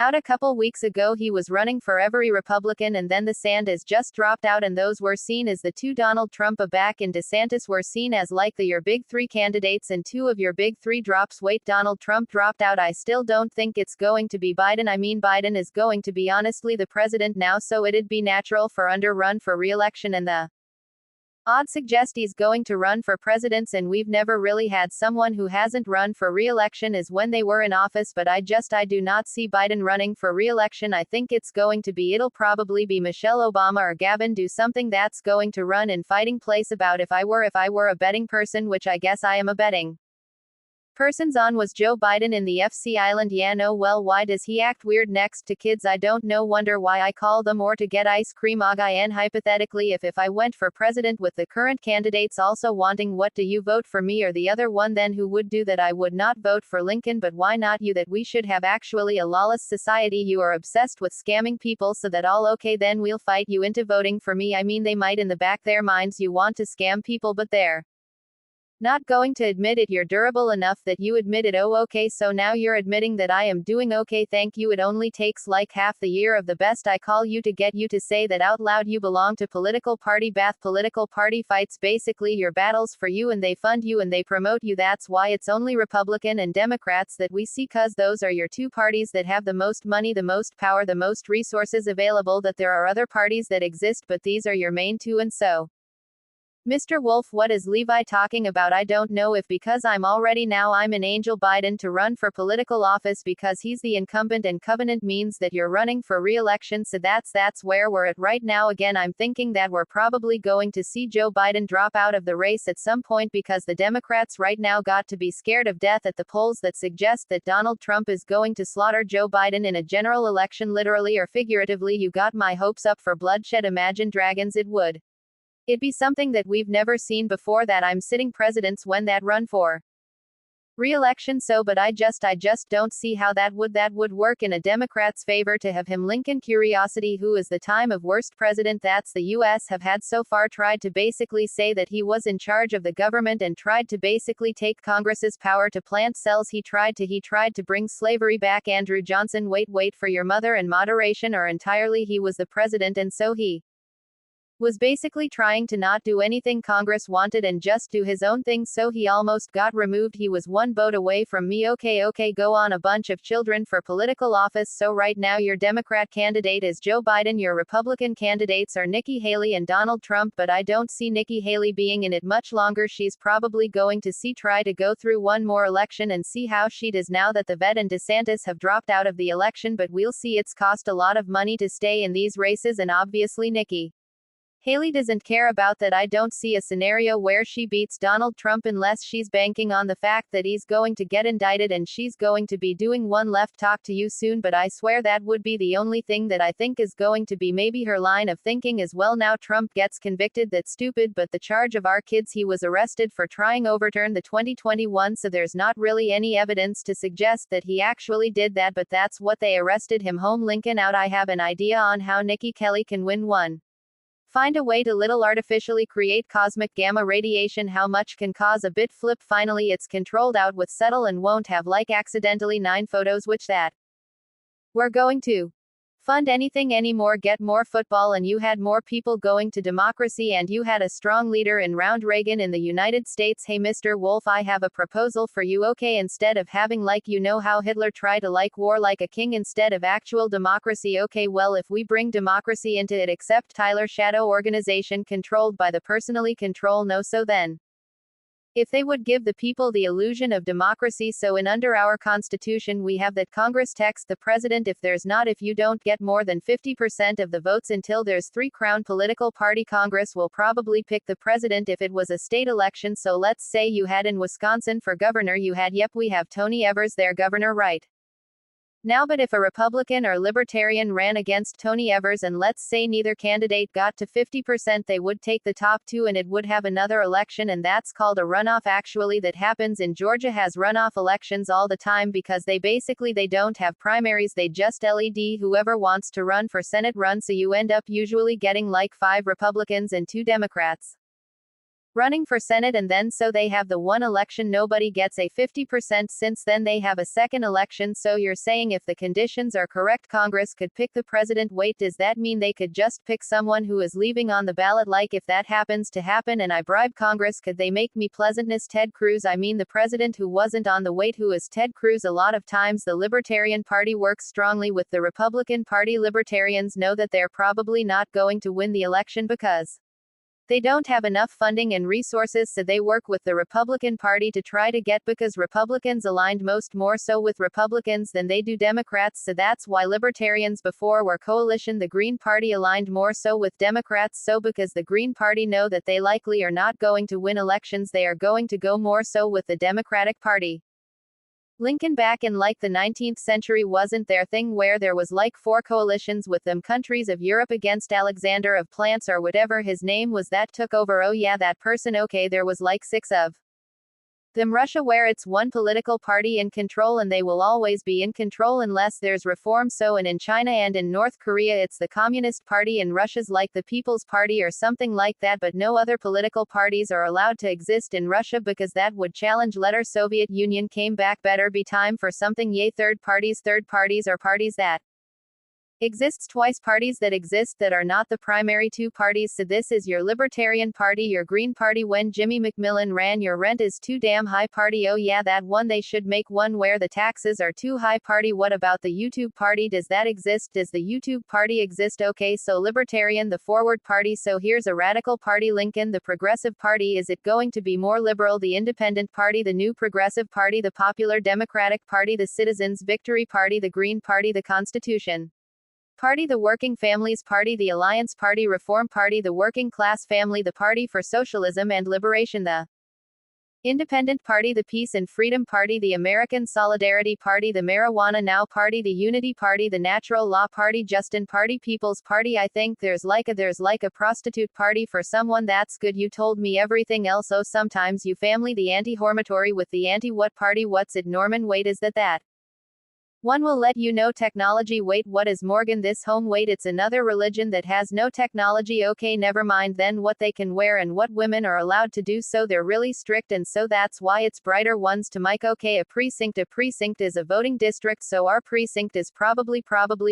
out a couple weeks ago he was running for every Republican and then the sand is just dropped out and those were seen as the 2 Donald Trump back and DeSantis were seen as like your big 3 candidates and 2 of your big 3 drops wait Donald Trump dropped out I still don't think it's going to be Biden I mean Biden is going to be honestly the president now so it'd be natural for run for re-election and the odds suggest he's going to run for presidents and we've never really had someone who hasn't run for re-election as when they were in office but I do not see Biden running for re-election I think it'll probably be Michelle Obama or Gavin do something that's going to run in fighting place about if I were a betting person which I guess I am a betting Persons on was Joe Biden in the FC Island. Yeah, no, well, why does he act weird next to kids? I don't know, wonder why I call them or to get ice cream. Again, hypothetically, if I went for president with the current candidates also wanting what do you vote for me or the other one, then who would do that? I would not vote for Lincoln, but why not you? That we should have actually a lawless society. You are obsessed with scamming people, so that all okay, then we'll fight you into voting for me. I mean, they might in the back their minds you want to scam people, but they're not going to admit it. You're durable enough that you admit it. Oh, okay, so now you're admitting that I am doing okay, thank you. It only takes like half the year of the best I call you to get you to say that out loud. You belong to political party bath. Political party fights basically your battles for you, and they fund you and they promote you. That's why it's only Republican and Democrats that we see, cause those are your two parties that have the most money, the most power, the most resources available. That there are other parties that exist, but these are your main two. And so, Mr. Wolf, what is Levi talking about? I don't know if because I'm an Angel Biden to run for political office because he's the incumbent and covenant means that you're running for re-election, so that's where we're at right now. Again, I'm thinking that we're probably going to see Joe Biden drop out of the race at some point because the Democrats right now got to be scared of death at the polls that suggest that Donald Trump is going to slaughter Joe Biden in a general election, literally or figuratively. You got my hopes up for bloodshed. Imagine dragons. It'd be something that we've never seen before, that I'm sitting presidents when that run for re-election. So, but I just don't see how that would work in a Democrat's favor to have him. Lincoln Curiosity, who is the time of worst president that's the US have had so far, tried to basically say that he was in charge of the government and tried to basically take Congress's power to plant cells. He tried to bring slavery back. Andrew Johnson, wait for your mother, and moderation or entirely he was the president, and so he was basically trying to not do anything Congress wanted and just do his own thing, so he almost got removed. He was one vote away from me. Okay, go on. A bunch of children for political office. So right now your Democrat candidate is Joe Biden, your Republican candidates are Nikki Haley and Donald Trump, but I don't see Nikki Haley being in it much longer. She's probably going to try to go through one more election and see how she does now that the vet and DeSantis have dropped out of the election, but we'll see. It's cost a lot of money to stay in these races, and obviously Nikki Haley doesn't care about that. I don't see a scenario where she beats Donald Trump unless she's banking on the fact that he's going to get indicted and she's going to be doing one left talk to you soon, but I swear that would be the only thing that I think is going to be maybe her line of thinking as well. Now Trump gets convicted, that's stupid, but the charge of our kids, he was arrested for trying overturn the 2021, so there's not really any evidence to suggest that he actually did that, but that's what they arrested him. Home Lincoln out. I have an idea on how Nikki Kelly can win one. Find a way to little artificially create cosmic gamma radiation. How much can cause a bit flip? Finally it's controlled out with subtle and won't have like accidentally 9 photos which that we're going to fund anything anymore. Get more football, and you had more people going to democracy, and you had a strong leader in Round Reagan in the United States. Hey Mr. Wolf, I have a proposal for you. Okay, instead of having how Hitler tried to war like a king instead of actual democracy. Okay, well, if we bring democracy into it, except Tyler shadow organization controlled by the personally control. No, so then if they would give the people the illusion of democracy. So in under our constitution we have that Congress texts the president if you don't get more than 50% of the votes until there's 3 crown political party, Congress will probably pick the president if it was a state election. So let's say you had in Wisconsin for governor, we have Tony Evers, their governor right now, but if a Republican or Libertarian ran against Tony Evers and let's say neither candidate got to 50%, they would take the top 2 and it would have another election, and that's called a runoff. Actually that happens in Georgia, has runoff elections all the time because they don't have primaries, they just LED whoever wants to run for Senate run, so you end up usually getting 5 Republicans and 2 Democrats running for Senate, and then so they have the one election nobody gets a 50%, since then they have a second election. So you're saying if the conditions are correct Congress could pick the president. Wait, does that mean they could just pick someone who is leaving on the ballot? If that happens to happen and I bribe Congress, could they make me pleasantness Ted Cruz? I mean the president who wasn't on the wait, who is Ted Cruz? A lot of times the Libertarian Party works strongly with the Republican Party. Libertarians know that they're probably not going to win the election because they don't have enough funding and resources, so they work with the Republican Party to try to get, because Republicans aligned more so with Republicans than they do Democrats, so that's why Libertarians before were coalition. The Green Party aligned more so with Democrats, so because the Green Party know that they likely are not going to win elections, they are going to go more so with the Democratic Party. Lincoln back in like the 19th century wasn't their thing where there was like 4 coalitions with them countries of Europe against Alexander of Plants or whatever his name was that took over. Oh yeah, that person. Okay, there was like 6 of them. Russia where it's one political party in control and they will always be in control unless there's reform. So and in China and in North Korea it's the Communist Party and Russia's like the People's Party or something like that, but no other political parties are allowed to exist in Russia because that would challenge letter Soviet Union came back. Better be time for something. Yay, third parties are parties that exists twice, parties that exist that are not the primary 2 parties. So this is your Libertarian Party, your Green Party. When Jimmy McMillan ran, your rent is too damn high party. Oh yeah, that one. They should make one where the taxes are too high party. What about the YouTube Party? Does that exist? Does the YouTube Party exist? Okay, so Libertarian, the Forward Party. So here's a Radical Party. Lincoln, the Progressive Party. Is it going to be more liberal? The Independent Party, the New Progressive Party, the Popular Democratic Party, the Citizens Victory Party, the Green Party, the Constitution Party, the Working Families Party, the Alliance Party, Reform Party, the Working Class Family, the Party for Socialism and Liberation, the Independent Party, the Peace and Freedom Party, the American Solidarity Party, the Marijuana Now Party, the Unity Party, the Natural Law Party, Justin Party, People's Party. I think there's like a prostitute party for someone. That's good. You told me everything else. Oh, sometimes you family, the anti-hormatory with the anti-what party? What's it, Norman? Wait, is that one will let you know technology? Wait, what is Morgan? This home? Wait, it's another religion that has no technology. Okay, never mind then. What they can wear and what women are allowed to do, so they're really strict and so that's why it's brighter ones to Mike. Okay, a precinct is a voting district, so our precinct is probably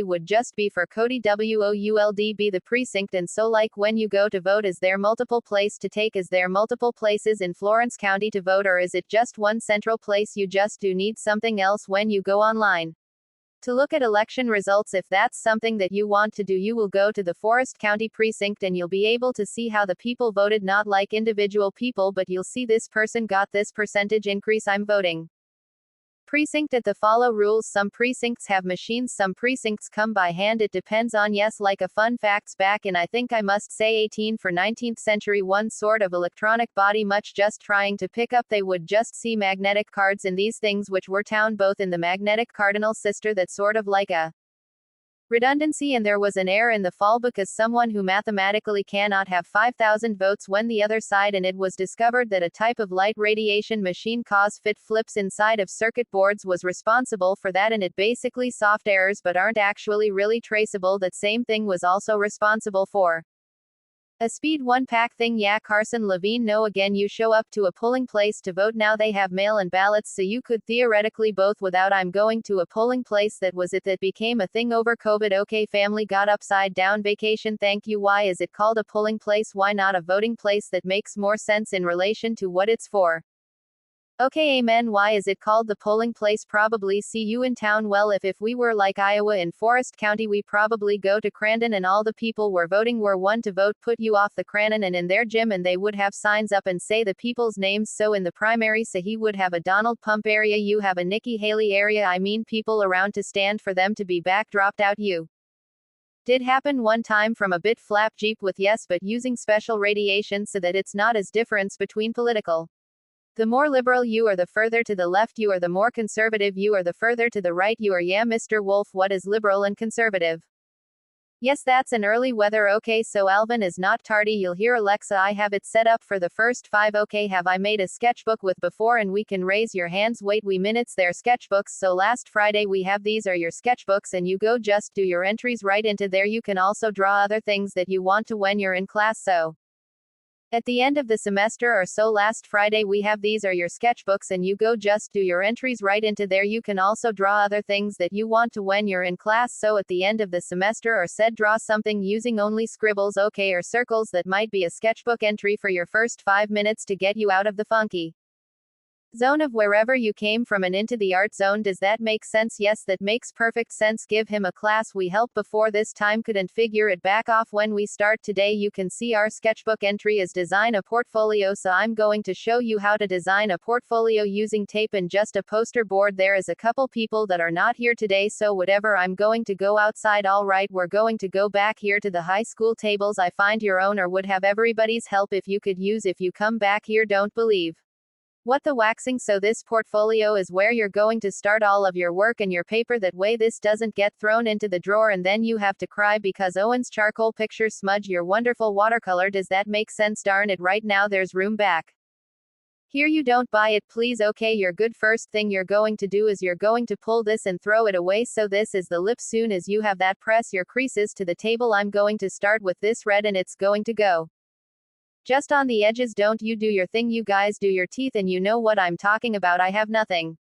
would just be for Cody. WOULD be the precinct, and so like when you go to vote, is there multiple place to take? Is there multiple places in Florence County to vote, or is it just one central place? You just do need something else when you go online to look at election results. If that's something that you want to do, you will go to the Forest County precinct and you'll be able to see how the people voted, not like individual people, but you'll see this person got this percentage increase. I'm voting precinct at the follow rules. Some precincts have machines, some precincts come by hand. It depends on. Yes, like a fun facts back in, I think I must say 18 for 19th century, one sort of electronic body much just trying to pick up, they would just see magnetic cards in these things which were town both in the magnetic cardinal sister, that sort of like a redundancy, and there was an error in the fall because someone who mathematically cannot have 5,000 votes when the other side, and it was discovered that a type of light radiation machine cause fit flips inside of circuit boards was responsible for that, and it basically soft errors but aren't actually really traceable. That same thing was also responsible for a speed 1-pack thing. Yeah, Carson Levine. No, again, you show up to a polling place to vote. Now they have mail-in ballots, so you could theoretically both without. I'm going to a polling place. That was it. That became a thing over COVID. Okay, family got upside down vacation. Thank you. Why is it called a polling place? Why not a voting place? That makes more sense in relation to what it's for. Okay, amen. Why is it called the polling place? Probably see you in town. Well, if we were like Iowa in Forest County, we probably go to Crandon and all the people were voting were one to vote, put you off the Crandon and in their gym, and they would have signs up and say the people's names. So in the primary, so he would have a Donald Pump area, you have a Nikki Haley area. I mean people around to stand for them to be back dropped out. You did happen one time from a bit flap Jeep with yes, but using special radiation so that it's not as difference between political. The more liberal you are, the further to the left you are. The more conservative you are, the further to the right you are. Yeah, Mr. Wolf, what is liberal and conservative? Yes, that's an early weather. Okay, so Alvin is not tardy. You'll hear Alexa, I have it set up for the first 5. Okay, have I made a sketchbook with before? And we can raise your hands. Wait, we minutes their sketchbooks. So last Friday we have these are your sketchbooks, and you go just do your entries right into there. You can also draw other things that you want to when you're in class. So at the end of the semester or so last Friday we have these are your sketchbooks, and you go just do your entries right into there. You can also draw other things that you want to when you're in class. So at the end of the semester or said draw something using only scribbles, okay, or circles. That might be a sketchbook entry for your first 5 minutes to get you out of the funky zone of wherever you came from and into the art zone. Does that make sense? Yes, that makes perfect sense. Give him a class we helped before this time couldn't figure it. Back off when we start today. You can see our sketchbook entry is design a portfolio, so I'm going to show you how to design a portfolio using tape and just a poster board. There is a couple people that are not here today, so whatever, I'm going to go outside. All right, we're going to go back here to the high school tables. I find your owner would have everybody's help if you could use if you come back here. Don't believe What the waxing? So this portfolio is where you're going to start all of your work and your paper, that way this doesn't get thrown into the drawer and then you have to cry because Owen's charcoal picture smudge your wonderful watercolor. Does that make sense? Darn it, right now there's room back here. You don't buy it, please. Okay, you're good. First thing you're going to do is you're going to pull this and throw it away. So this is the lip. Soon as you have that, press your creases to the table. I'm going to start with this red and it's going to go just on the edges. Don't you do your thing, you guys do your teeth, and you know what I'm talking about. I have nothing.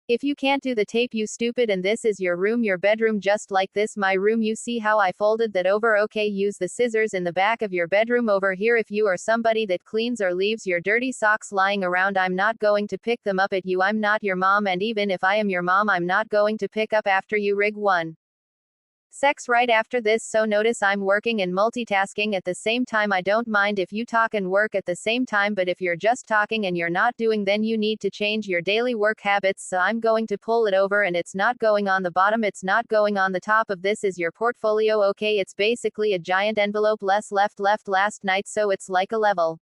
If you can't do the tape, you stupid. And this is your room, your bedroom, just like this, my room. You see how I folded that over? Okay, use the scissors in the back of your bedroom over here. If you are somebody that cleans or leaves your dirty socks lying around, I'm not going to pick them up at you. I'm not your mom, and even if I am your mom, I'm not going to pick up after you. Rig 1. Sex right after this. So notice I'm working and multitasking at the same time. I don't mind if you talk and work at the same time, but if you're just talking and you're not doing, then you need to change your daily work habits. So I'm going to pull it over and it's not going on the bottom, it's not going on the top of this is your portfolio. Okay, it's basically a giant envelope, left last night, so it's like a level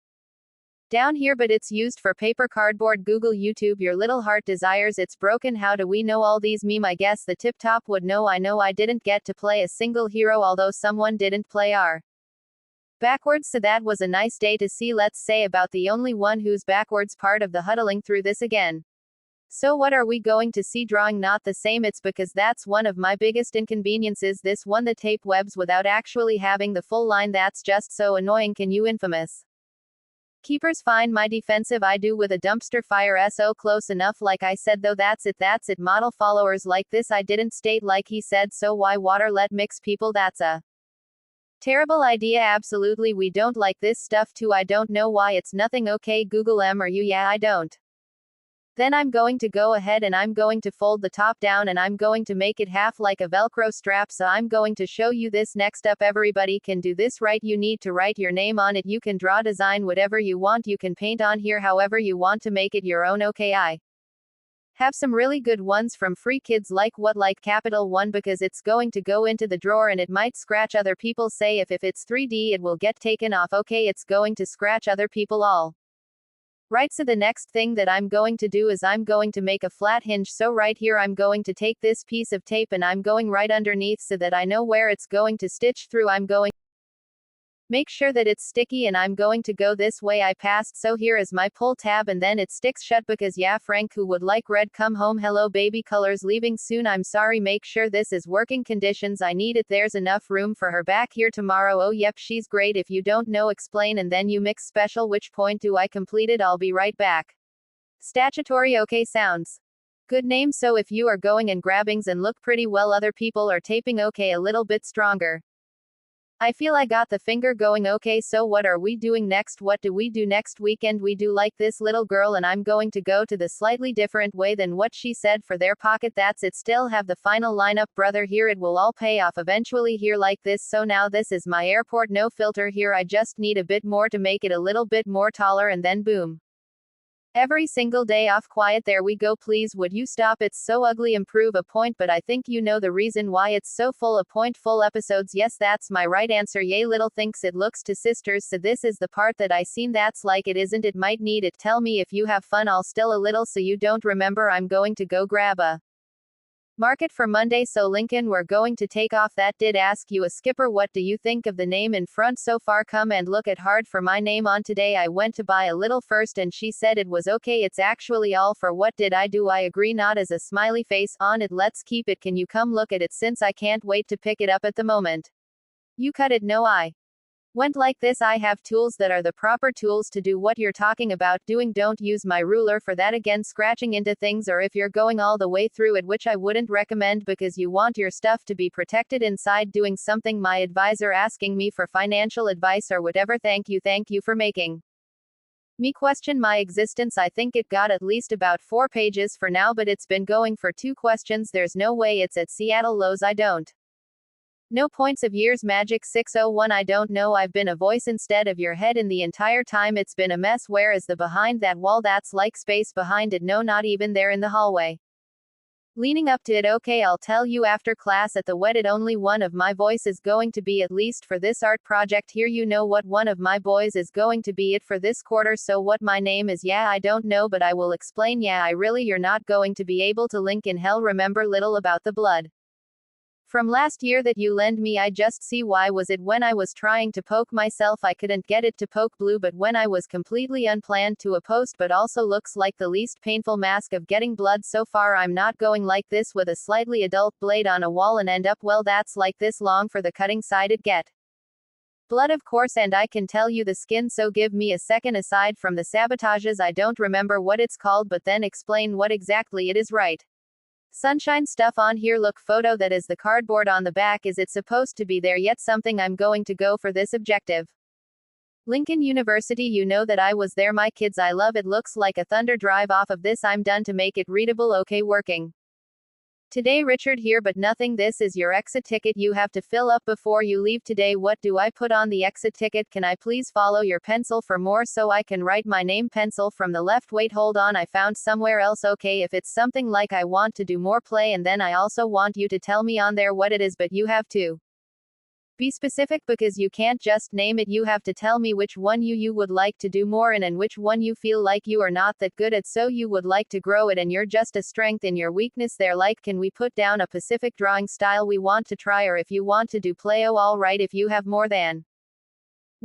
down here, but it's used for paper, cardboard. Google, YouTube, your little heart desires. It's broken. How do we know all these? Meme, I guess the tip top would know. I know I didn't get to play a single hero, although someone didn't play R backwards, so that was a nice day to see. Let's say about the only one who's backwards part of the huddling through this again. So what are we going to see? Drawing not the same. It's because that's one of my biggest inconveniences. This one, the tape webs without actually having the full line. That's just so annoying. Can you infamous keepers find my defensive? I do with a dumpster fire. So close enough. Like I said though, that's it. Model followers like this. I didn't state like he said, so why water? Let mix people. That's a terrible idea. Absolutely, we don't like this stuff too. I don't know why it's nothing. Okay, Google, are you? Yeah, I don't. Then I'm going to go ahead and I'm going to fold the top down and I'm going to make it half like a Velcro strap. So I'm going to show you this next up. Everybody can do this, right? You need to write your name on it. You can draw, design whatever you want. You can paint on here however you want to make it your own. Okay, I have some really good ones from Free Kids. Like what? Like Capital One, because it's going to go into the drawer and it might scratch other people. Say if it's 3D it will get taken off. Okay, it's going to scratch other people all right. So the next thing that I'm going to do is I'm going to make a flat hinge. So right here I'm going to take this piece of tape and I'm going right underneath so that I know where it's going to stitch through. I'm going make sure that it's sticky and I'm going to go this way. I passed, so here is my pull tab and then it sticks shut because yeah, Frank, who would like red, come home. Hello baby, colors leaving soon. I'm sorry. Make sure this is working conditions. I need it. There's enough room for her back here tomorrow. Oh yep, she's great. If you don't know, explain and then you mix special. Which point do I complete it? I'll be right back. Statutory. Okay, sounds good name. So if you are going and grabbings and look pretty well, other people are taping. Okay, a little bit stronger. I feel I got the finger going. Okay, so what are we doing next? What do we do next weekend? We do like this little girl and I'm going to go to the slightly different way than what she said for their pocket. That's it. Still have the final lineup, brother. Here it will all pay off eventually. Here like this. So now this is my airport. No filter here. I just need a bit more to make it a little bit more taller and then boom. Every single day off. Quiet, there we go. Please would you stop? It's so ugly. Improve a point, but I think you know the reason why it's so full. A point, full episodes. Yes, that's my right answer. Yay, little thinks it looks to sisters. So this is the part that I seen. That's like it isn't. It might need it. Tell me if you have fun. I'll still a little so you don't remember. I'm going to go grab a market for Monday. So Lincoln, we're going to take off. That did ask you a skipper. What do you think of the name in front so far? Come and look at hard for my name on today. I went to buy a little first and she said it was okay. It's actually all for what did I do? I agree. Not as a smiley face on it. Let's keep it. Can you come look at it since I can't wait to pick it up at the moment? You cut it. No, I went like this. I have tools that are the proper tools to do what you're talking about doing. Don't use my ruler for that. Again, scratching into things, or if you're going all the way through it, which I wouldn't recommend because you want your stuff to be protected inside. Doing something my advisor asking me for financial advice or whatever. Thank you for making me question my existence. I think it got at least about 4 pages for now, but it's been going for 2 questions. There's no way it's at Seattle Lows. I don't no points of years. Magic 601. I don't know. I've been a voice instead of your head in the entire time. It's been a mess. Where is the behind that wall? That's like space behind it. No, not even there in the hallway. Leaning up to it. Okay, I'll tell you after class at the wedded. Only one of my voice is going to be, at least for this art project here. You know what one of my boys is going to be it for this quarter. So what my name is? Yeah, I don't know, but I will explain. Yeah, I really, you're not going to be able to link in hell. Remember little about the blood from last year that you lend me. I just see why. Was it when I was trying to poke myself I couldn't get it to poke blue, but when I was completely unplanned to a post, but also looks like the least painful mask of getting blood so far. I'm not going like this with a slightly adult blade on a wall and end up, well, that's like this long for the cutting side it get blood, of course, and I can tell you the skin. So give me a second. Aside from the sabotages, I don't remember what it's called, but then explain what exactly it is. Right. Sunshine stuff on here. Look, photo, that is the cardboard on the back. Is it supposed to be there yet? Something I'm going to go for this objective. Lincoln University. You know that I was there. My kids, I love it. Looks like a thunder drive off of this. I'm done to make it readable. Okay, working today. Richard here, but nothing. This is your exit ticket. You have to fill up before you leave today. What do I put on the exit ticket? Can I please follow your pencil for more so I can write my name? Pencil from the left. Wait, hold on, I found somewhere else. Okay, if it's something like I want to do more play, and then I also want you to tell me on there what it is, but you have to be specific because you can't just name it. You have to tell me which one you would like to do more in and which one you feel like you are not that good at, so you would like to grow it and you're just a strength in your weakness there. Like, can we put down a specific drawing style we want to try, or if you want to do play? Oh, all right, if you have more than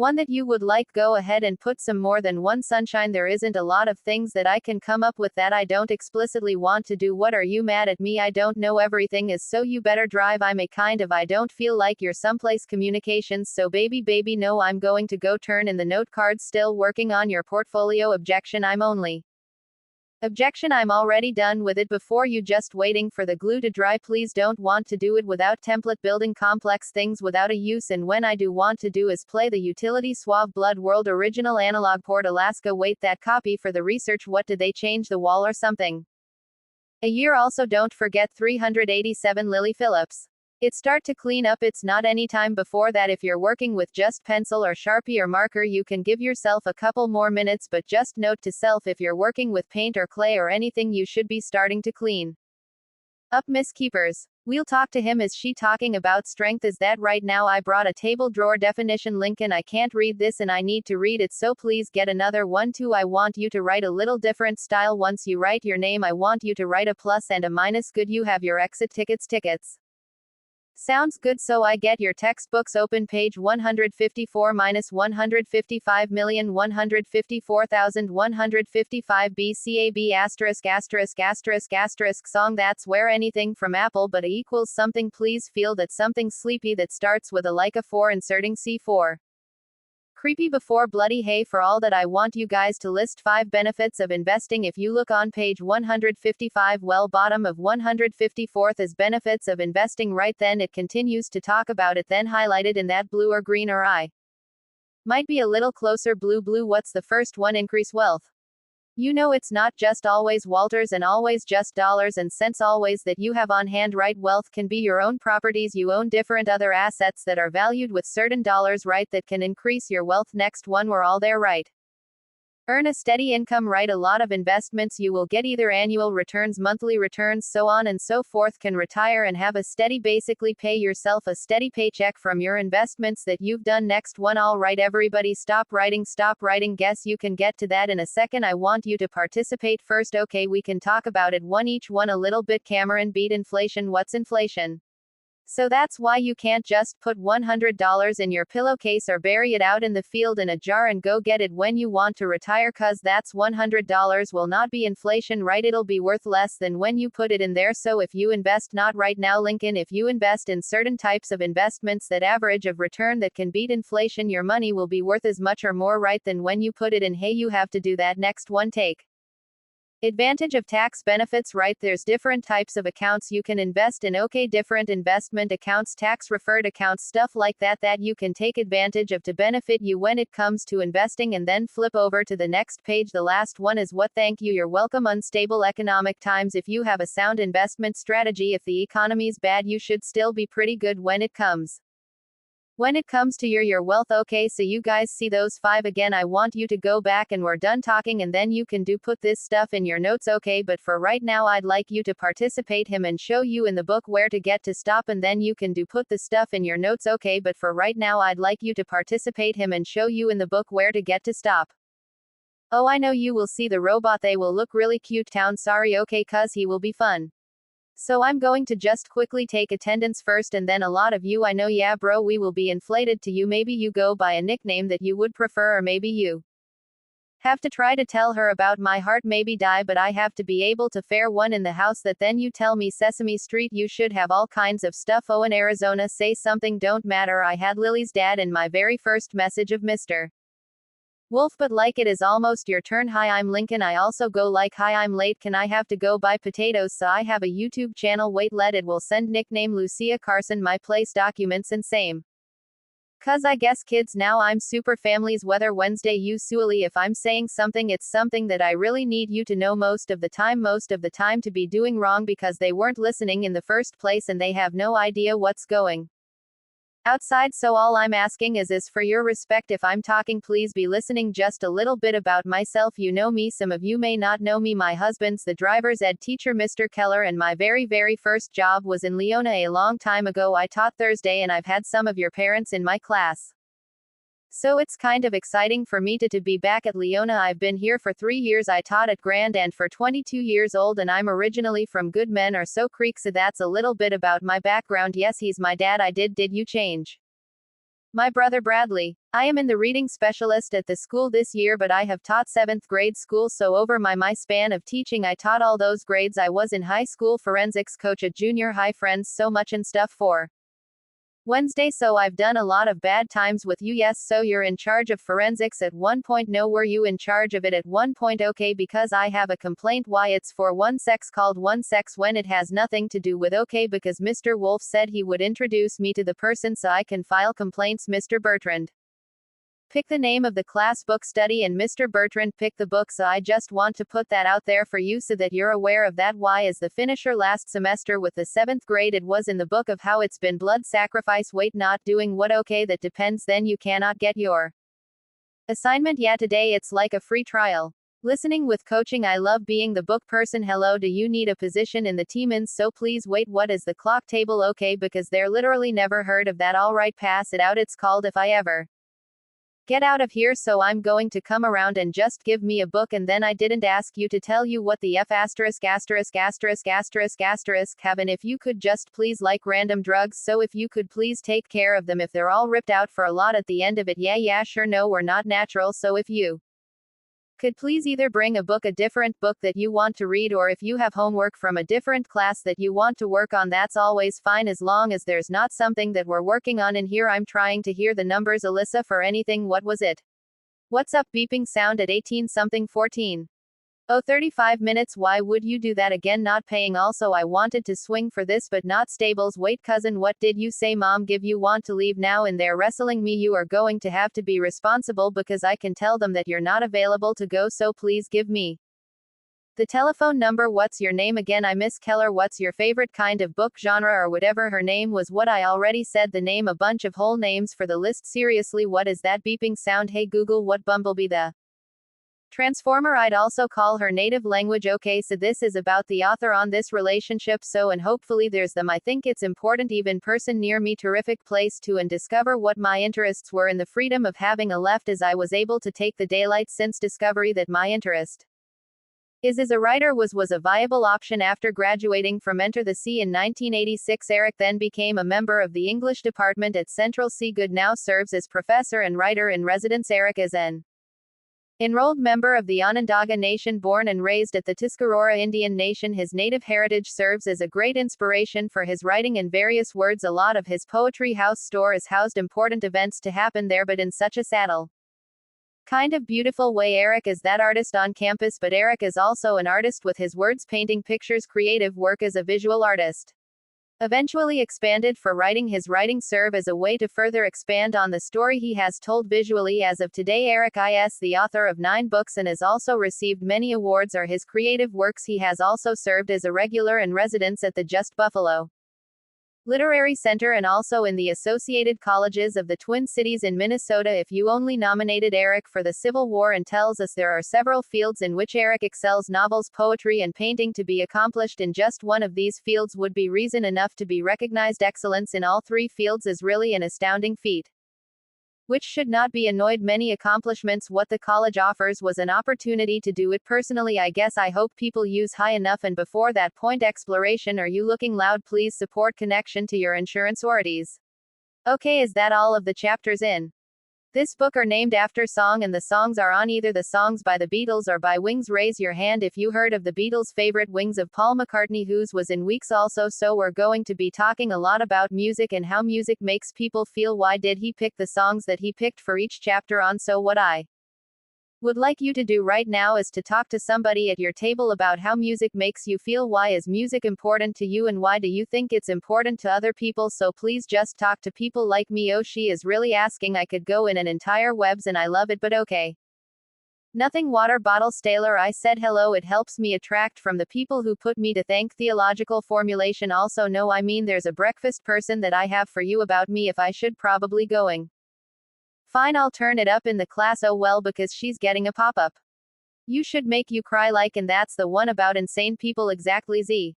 one that you would like, go ahead and put some more than one. Sunshine, there isn't a lot of things that I can come up with that I don't explicitly want to do. What, are you mad at me? I don't know. Everything is so you better drive. I'm a kind of, I don't feel like you're someplace communications. So baby no, I'm going to go turn in the note cards. Still working on your portfolio. Objection, I'm only objection, I'm already done with it before you, just waiting for the glue to dry. Please don't want to do it without template, building complex things without a use, and when I do want to do is play the utility. Suave Blood World original analog port Alaska. Wait, that copy for the research. What, did they change the wall or something? A year. Also don't forget 387 Lily Phillips. It start to clean up. It's not any time before that. If you're working with just pencil or Sharpie or marker, you can give yourself a couple more minutes, but just note to self, if you're working with paint or clay or anything, you should be starting to clean up. Miss Keepers. We'll talk to him. Is she talking about strength? Is that right? Now I brought a table drawer definition. Lincoln, I can't read this and I need to read it, so please get another one too. I want you to write a little different style. Once you write your name, I want you to write a plus and a minus. Good, you have your exit tickets. Sounds good. So I get your textbooks open. Page 154 minus 155,154,155 BCAB asterisk asterisk asterisk asterisk song. That's where anything from Apple but a equals something. Please feel that something sleepy that starts with a like a 4. Inserting C4. Creepy before bloody hay. For all that, I want you guys to list 5 benefits of investing. If you look on page 155, well, bottom of 154th is benefits of investing. Right then it continues to talk about it, then highlighted in that blue or green, or I might be a little closer. Blue. What's the first one? Increase wealth. You know, it's not just always Walters and always just dollars and cents always that you have on hand, right? Wealth can be your own properties. You own different other assets that are valued with certain dollars, right? That can increase your wealth. Next one, we're all there, right? Earn a steady income, right? A lot of investments you will get either annual returns, monthly returns, so on and so forth. Can retire and have a steady, basically pay yourself a steady paycheck from your investments that you've done. Next one, all right, everybody stop writing. Guess you can get to that in a second. I want you to participate first. Okay, we can talk about it one each one a little bit. Cameron, beat inflation. What's inflation? So that's why you can't just put $100 in your pillowcase or bury it out in the field in a jar and go get it when you want to retire, cause that's $100 will not be inflation, right? It'll be worth less than when you put it in there. So if you invest not right now, Lincoln, if you invest in certain types of investments that average of return that can beat inflation, your money will be worth as much or more, right, than when you put it in hay. You have to do that. Next one, take advantage of tax benefits, right? There's different types of accounts you can invest in. Okay, different investment accounts, tax referred accounts, stuff like that you can take advantage of to benefit you when it comes to investing. And then flip over to the next page. The last one is what? Thank you, you're welcome. Unstable economic times. If you have a sound investment strategy, if the economy's bad, you should still be pretty good when it comes When it comes to your wealth, okay, so you guys see those 5 again. I want you to go back and we're done talking and then you can put this stuff in your notes, okay, but for right now I'd like you to participate him and show you in the book where to get to stop and then you can put the stuff in your notes, okay, but for right now I'd like you to participate him and show you in the book where to get to stop. Oh, I know you will see the robot, they will look really cute town, sorry, okay, cuz he will be fun. So I'm going to just quickly take attendance first and then a lot of you I know, yeah bro, we will be inflated to you, maybe you go by a nickname that you would prefer or maybe you have to try to tell her about my heart, maybe die, but I have to be able to fare one in the house that then you tell me Sesame Street, you should have all kinds of stuff. Oh, in Arizona, say something, don't matter, I had Lily's dad in my very first message of Mr. Wolf, but like it is almost your turn. Hi, I'm Lincoln. I also go like, hi, I'm late. Can I have to go buy potatoes? So I have a YouTube channel. Wait, let it will send nickname Lucia Carson my place documents and same. Cuz I guess kids now I'm super families weather Wednesday usually if I'm saying something it's something that I really need you to know most of the time to be doing wrong because they weren't listening in the first place and they have no idea what's going outside, so all I'm asking is for your respect. If I'm talking, please be listening. Just a little bit about myself. You know me, some of you may not know me. My husband's the driver's ed teacher, Mr. Keller, and my very first job was in Leona a long time ago. I taught Thursday and I've had some of your parents in my class. So it's kind of exciting for me to be back at Leona. I've been here for 3 years. I taught at Grand and for 22 years old and I'm originally from Good Men or So Creek, so that's a little bit about my background. Yes, he's my dad. Did you change? My brother Bradley. I am in the reading specialist at the school this year, but I have taught 7th grade school, so over my span of teaching I taught all those grades. I was in high school forensics coach at junior high, friends so much and stuff for Wednesday, so I've done a lot of bad times with you. Yes, so you're in charge of forensics at one point. No, were you in charge of it at one point? Okay, because I have a complaint. Why? It's for one sex, called one sex, when it has nothing to do with okay, because Mr. Wolf said he would introduce me to the person so I can file complaints. Mr. Bertrand pick the name of the class book study and Mr. Bertrand picked the book, so I just want to put that out there for you so that you're aware of that. Why is the finisher last semester with the 7th grade? It was in the book of how it's been blood sacrifice. Wait, not doing what? Okay, that depends, then you cannot get your assignment. Yeah, today it's like a free trial. Listening with coaching. I love being the book person. Hello, do you need a position in the teamins? So please wait, what is the clock table? Okay, because they're literally never heard of that. Alright, pass it out. It's called If I Ever Get Out of Here, so I'm going to come around and just give me a book and then I didn't ask you to tell you what the F asterisk asterisk asterisk asterisk asterisk have, and if you could just please like random drugs, so if you could please take care of them if they're all ripped out for a lot at the end of it. Yeah sure, no, we're not natural, so if you could please either bring a book, a different book that you want to read, or if you have homework from a different class that you want to work on, that's always fine as long as there's not something that we're working on in here. I'm trying to hear the numbers, Alyssa, for anything. What was it? What's up? Beeping sound at 18 something 14. Oh, 35 minutes. Why would you do that again? Not paying. Also, I wanted to swing for this but not stables. Wait, cousin, what did you say? Mom give you want to leave now and they're wrestling me. You are going to have to be responsible because I can tell them that you're not available to go, so please give me the telephone number. What's your name again? I Miss Keller. What's your favorite kind of book, genre, or whatever her name was? What? I already said the name. A bunch of whole names for the list. Seriously, what is that beeping sound? Hey Google, what Bumblebee the Transformer? I'd also call her native language. Okay, so this is about the author on this relationship, so and hopefully there's them. I think it's important. Even person near me. Terrific place to and discover what my interests were in the freedom of having a left as I was able to take the daylight since discovery that my interest is as a writer was a viable option. After graduating from Enter the Sea in 1986, Eric then became a member of the English department at Central C. Good now serves as professor and writer in residence. Eric is an enrolled member of the Onondaga Nation, born and raised at the Tuscarora Indian Nation. His native heritage serves as a great inspiration for his writing in various words. A lot of his poetry house store is housed important events to happen there, but in such a saddle kind of beautiful way. Eric is that artist on campus, but Eric is also an artist with his words, painting pictures, creative work as a visual artist. Eventually expanded for writing. His writing serve as a way to further expand on the story he has told visually. As of today, Eric is the author of 9 books and has also received many awards are his creative works. He has also served as a regular in residence at the Just Buffalo Literary Center and also in the associated colleges of the Twin Cities in Minnesota. If you only nominated Eric for the Civil War and tells us there are several fields in which Eric excels, novels, poetry, and painting, to be accomplished in just one of these fields would be reason enough to be recognized. Excellence in all three fields is really an astounding feat, which should not be annoyed. Many accomplishments. What the college offers was an opportunity to do it personally. I guess I hope people use high enough, and before that point, exploration. Are you looking loud? Please support connection to your insurance authorities. Okay, is that all of the chapters in this book are named after song, and the songs are on either the songs by the Beatles or by Wings? Raise your hand if you heard of the Beatles' favorite Wings of Paul McCartney, whose was in weeks also. So we're going to be talking a lot about music and how music makes people feel. Why did he pick the songs that he picked for each chapter on? So what I would like you to do right now is to talk to somebody at your table about how music makes you feel. Why is music important to you, and why do you think it's important to other people? So please just talk to people like me. Oh, she is really asking. I could go in an entire webs and I love it, but okay. Nothing water bottle staler. I said hello. It helps me attract from the people who put me to thank. Theological formulation. Also no, I mean there's a breakfast person that I have for you about me if I should probably going. Fine, I'll turn it up in the class. Oh well, because she's getting a pop-up. You should make you cry like, and that's the one about insane people. Exactly. Z.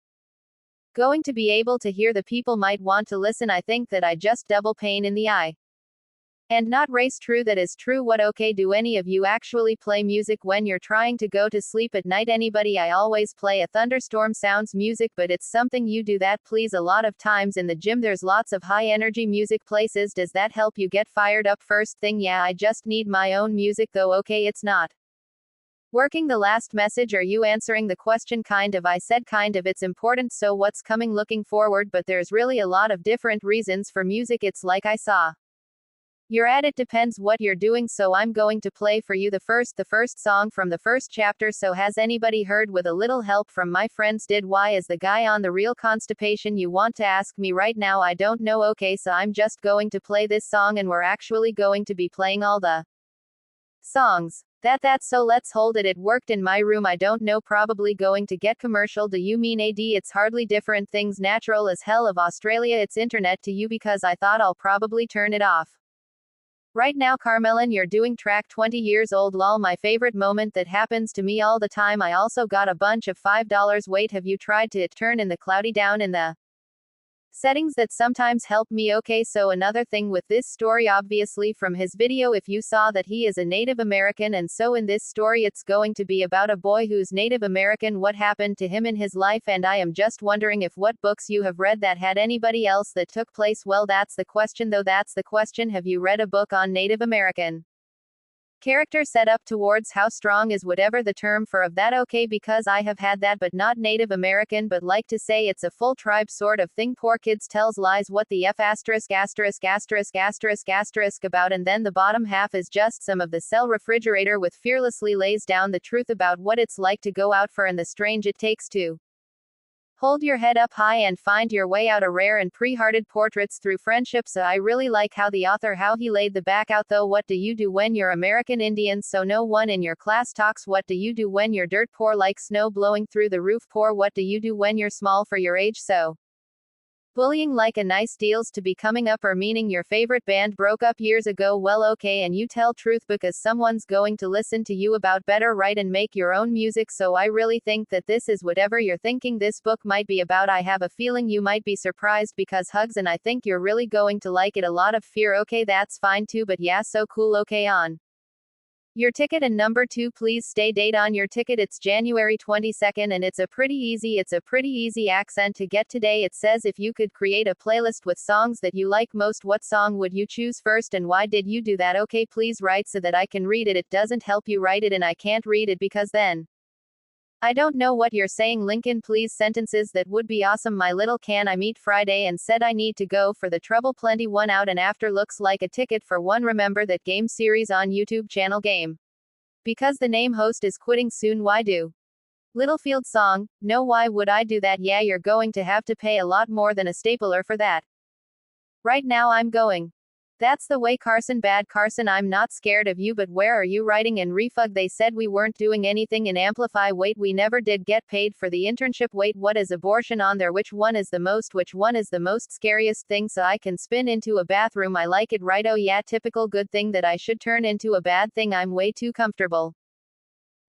Going to be able to hear the people might want to listen. I think that I just double pain in the eye. And not race. True, that is true. What? Okay, do any of you actually play music when you're trying to go to sleep at night? Anybody? I always play a thunderstorm sounds music, but it's something you do that, please. A lot of times in the gym there's lots of high energy music places. Does that help you get fired up first thing? Yeah, I just need my own music though. Okay, it's not working. The last message. Are you answering the question? Kind of. I said kind of. It's important. So what's coming? Looking forward, but there's really a lot of different reasons for music. It's like I saw you're at. It depends what you're doing, so I'm going to play for you the first song from the first chapter. So has anybody heard? With a little help from my friends did. Why is the guy on the real constipation? You want to ask me right now? I don't know. Okay, so I'm just going to play this song, and we're actually going to be playing all the songs. That's so let's hold it. It worked in my room. I don't know, probably going to get commercial. Do you mean AD? It's hardly different things. Natural as hell of Australia. It's internet to you because I thought I'll probably turn it off right now. Carmelin, you're doing track 20 years old. Lol, my favorite moment that happens to me all the time. I also got a bunch of $5. Wait, have you tried to turn in the cloudy down in the settings? That sometimes help me. Okay, so another thing with this story, obviously from his video, if you saw that he is a Native American, and so in this story it's going to be about a boy who's Native American, what happened to him in his life, and I am just wondering if what books you have read that had anybody else that took place. Well, that's the question though. That's the question. Have you read a book on Native American character set up towards how strong is whatever the term for of that? Okay, because I have had that, but not Native American, but like to say it's a full tribe sort of thing. Poor kids tells lies. What the F asterisk asterisk asterisk asterisk asterisk about? And then the bottom half is just some of the cell refrigerator with fearlessly lays down the truth about what it's like to go out for and the strange it takes to hold your head up high and find your way out. A rare and pre-hearted portraits through friendship. So I really like how the author, how he laid the back out though. What do you do when you're American Indian? So no one in your class talks. What do you do when you're dirt poor like snow blowing through the roof poor? What do you do when you're small for your age? So bullying like a nice deals to be coming up, or meaning your favorite band broke up years ago. Well, okay, and you tell truth because someone's going to listen to you about better write and make your own music. So I really think that this is whatever you're thinking this book might be about. I have a feeling you might be surprised because hugs, and I think you're really going to like it. A lot of fear. Okay, that's fine too, but yeah, so cool. Okay, on your ticket. And number 2, please stay date on your ticket. It's January 22nd, and it's a pretty easy accent to get today. It says, if you could create a playlist with songs that you like most, what song would you choose first, and why did you do that? Okay, please write so that I can read it. It doesn't help you write it and I can't read it because then I don't know what you're saying. Lincoln, please sentences that would be awesome. My little can I meet Friday and said I need to go for the trouble. Plenty. 1 out and after looks like a ticket for 1. Remember that game series on YouTube channel Game? Because the name host is quitting soon. Why do? Littlefield song. No, why would I do that? Yeah, you're going to have to pay a lot more than a stapler for that. Right now I'm going. That's the way Carson. Bad Carson, I'm not scared of you, but where are you writing in refug? They said we weren't doing anything in Amplify. Wait, we never did get paid for the internship. Wait, what is abortion on there? Which one is the most? Which one is the most scariest thing so I can spin into a bathroom? I like it right. Oh yeah, typical good thing that I should turn into a bad thing. I'm way too comfortable.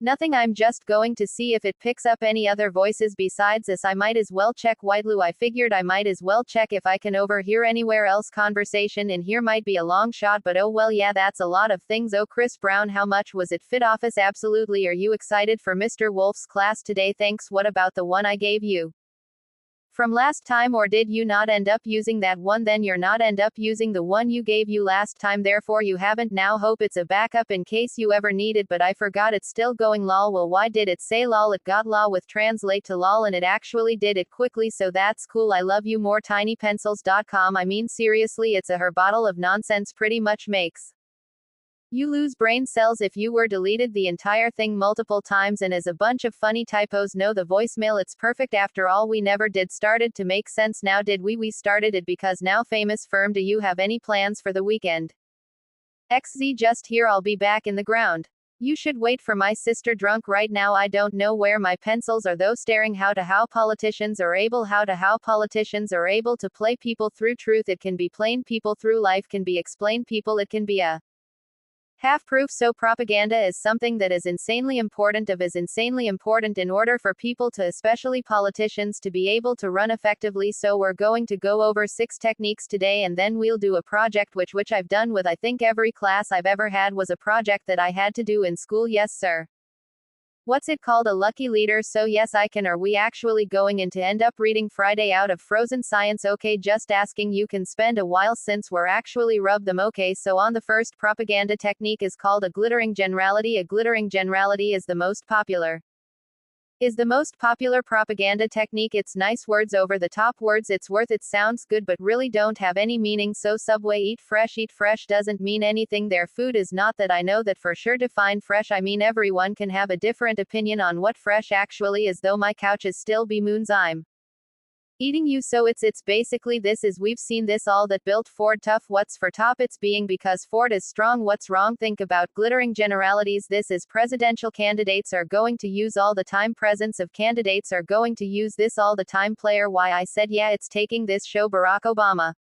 Nothing, I'm just going to see if it picks up any other voices besides this. I might as well check Whiteloo. I figured I might as well check if I can overhear anywhere else. Conversation in here might be a long shot, but oh well, yeah, that's a lot of things. Oh, Chris Brown, how much was it? Fit Office, absolutely. Are you excited for Mr. Wolf's class today? Thanks. What about the one I gave you from last time, or did you not end up using that one? Then you're not end up using the one you gave you last time, therefore you haven't. Now hope it's a backup in case you ever need it, but I forgot it's still going. Lol. Well, why did it say lol? It got law with translate to lol, and it actually did it quickly, so that's cool. I love you more. tinypencils.com. I mean seriously, it's a her bottle of nonsense. Pretty much makes you lose brain cells if you were deleted the entire thing multiple times and as a bunch of funny typos. No, the voicemail, it's perfect. After all, we never did started to make sense now, did we? We started it because now famous firm. Do you have any plans for the weekend? XZ just here, I'll be back in the ground. You should wait for my sister drunk right now. I don't know where my pencils are though. Staring how politicians are able to play people through truth. It can be plain people through life, can be explained people, it can be a half-proof. So propaganda is something that is insanely important in order for people to, especially politicians, to be able to run effectively. So we're going to go over 6 techniques today, and then we'll do a project which I've done with I think every class I've ever had was a project that I had to do in school. Yes sir. What's it called? A lucky leader. So yes, I can. Are we actually going in to end up reading Friday out of Frozen Science? Okay, just asking. You can spend a while since we're actually rub them. Okay, so on the first propaganda technique is called a glittering generality. A glittering generality is the most popular propaganda technique. It's nice words, over the top words, it's worth it, sounds good but really don't have any meaning. So Subway eat fresh doesn't mean anything. Their food is not that I know that for sure. Define fresh. I mean everyone can have a different opinion on what fresh actually is, though my couch is still be moons I'm eating you. So it's basically this is we've seen this all that built Ford tough. What's for top? It's being because Ford is strong. What's wrong? Think about glittering generalities. This is presidential candidates are going to use all the time. Presence of candidates are going to use this all the time. Player, why I said yeah, it's taking this show. Barack Obama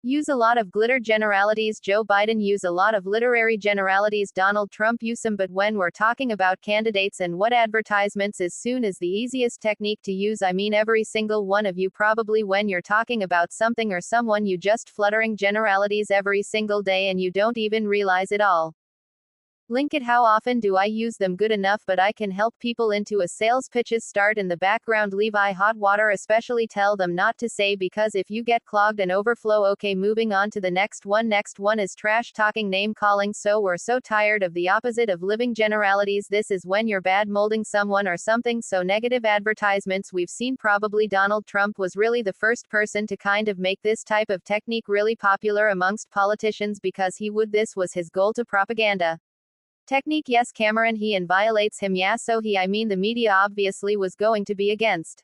use a lot of glitter generalities. Joe Biden use a lot of literary generalities. Donald Trump use them. But when we're talking about candidates and what advertisements is soon as the easiest technique to use. I mean every single one of you probably when you're talking about something or someone you just fluttering generalities every single day and you don't even realize it all. Link it. How often do I use them? Good enough, but I can help people into a sales pitches. Start in the background. Levi hot water, especially tell them not to say because if you get clogged and overflow. Okay, moving on to the next one. Next one is trash talking, name calling. So we're so tired of the opposite of living generalities. This is when you're bad molding someone or something. So negative advertisements we've seen. Probably Donald Trump was really the first person to kind of make this type of technique really popular amongst politicians because this was his goal to propaganda technique. Yes, Cameron, he and violates him. Yeah, so I mean the media obviously was going to be against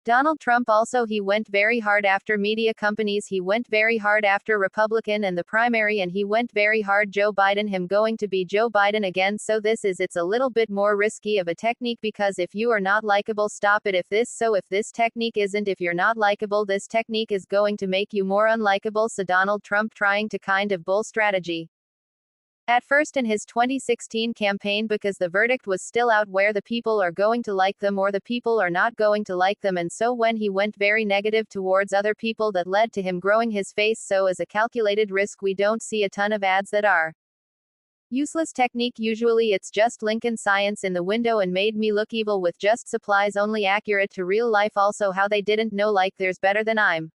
Donald Trump. Also he went very hard after media companies, he went very hard after Republican and the primary, and he went very hard Joe Biden, him going to be Joe Biden again. So it's a little bit more risky of a technique because if you are not likable, stop it. If this technique isn't, if you're not likable, this technique is going to make you more unlikable. So Donald Trump trying to kind of bull strategy at first in his 2016 campaign because the verdict was still out where the people are going to like them or the people are not going to like them, and so when he went very negative towards other people that led to him growing his face. So as a calculated risk, we don't see a ton of ads that are useless technique. Usually it's just Lincoln Science in the window and made me look evil with just supplies only accurate to real life. Also how they didn't know like there's better than I'm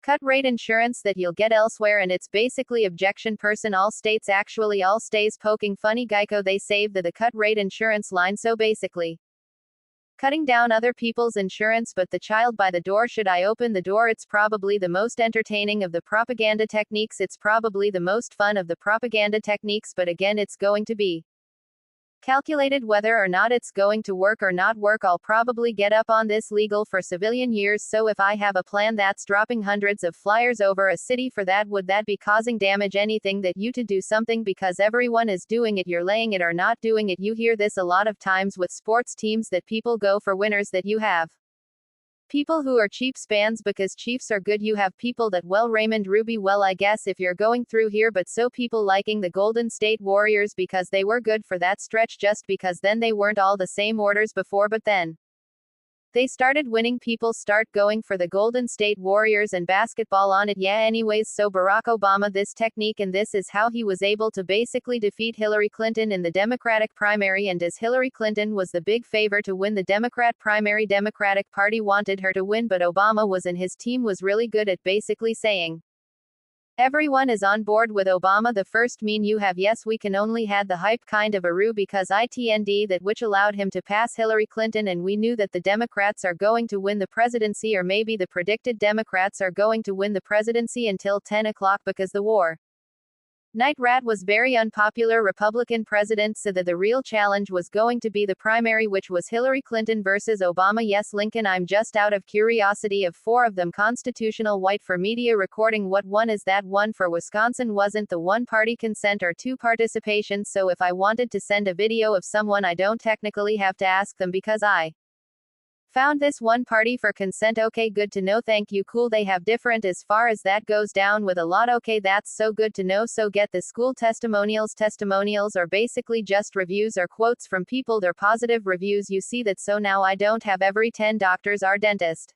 cut rate insurance that you'll get elsewhere, and it's basically objection person. All states actually all stays poking funny. Geico, they save the cut rate insurance line. So basically cutting down other people's insurance. But the child by the door, should I open the door? It's probably the most entertaining of the propaganda techniques. It's probably the most fun of the propaganda techniques, but again it's going to be calculated whether or not it's going to work or not work. I'll probably get up on this legal for civilian years, so if I have a plan that's dropping hundreds of flyers over a city for that, would that be causing damage? Anything that you to do something because everyone is doing it, you're laying it or not doing it. You hear this a lot of times with sports teams, that people go for winners, that you have people who are Chiefs fans because Chiefs are good. You have people that, well, Raymond Ruby, well, I guess if you're going through here, but so people liking the Golden State Warriors because they were good for that stretch, just because then they weren't all the same orders before, but then they started winning, people start going for the Golden State Warriors and basketball on it. Yeah, anyways, so Barack Obama, this technique, and this is how he was able to basically defeat Hillary Clinton in the Democratic primary. And as Hillary Clinton was the big favor to win the Democrat primary, Democratic Party wanted her to win, but Obama was, and his team was really good at basically saying everyone is on board with Obama. The first mean you have, yes, we can only had the hype kind of a rue because itnd that, which allowed him to pass Hillary Clinton, and we knew that the Democrats are going to win the presidency, or maybe the predicted Democrats are going to win the presidency until 10 o'clock because the war Night Rat was very unpopular Republican president, so that the real challenge was going to be the primary, which was Hillary Clinton versus Obama. Yes, Lincoln, I'm just out of curiosity, of four of them constitutional white for media recording, what one is that? One for Wisconsin wasn't the one party consent or two participation, so if I wanted to send a video of someone, I don't technically have to ask them because I found this one party for consent. Okay, good to know, thank you. Cool, they have different as far as that goes down with a lot. Okay, that's so good to know. So get the school testimonials. Testimonials are basically just reviews or quotes from people, they're positive reviews. You see that? So now I don't have every 10 doctors or dentist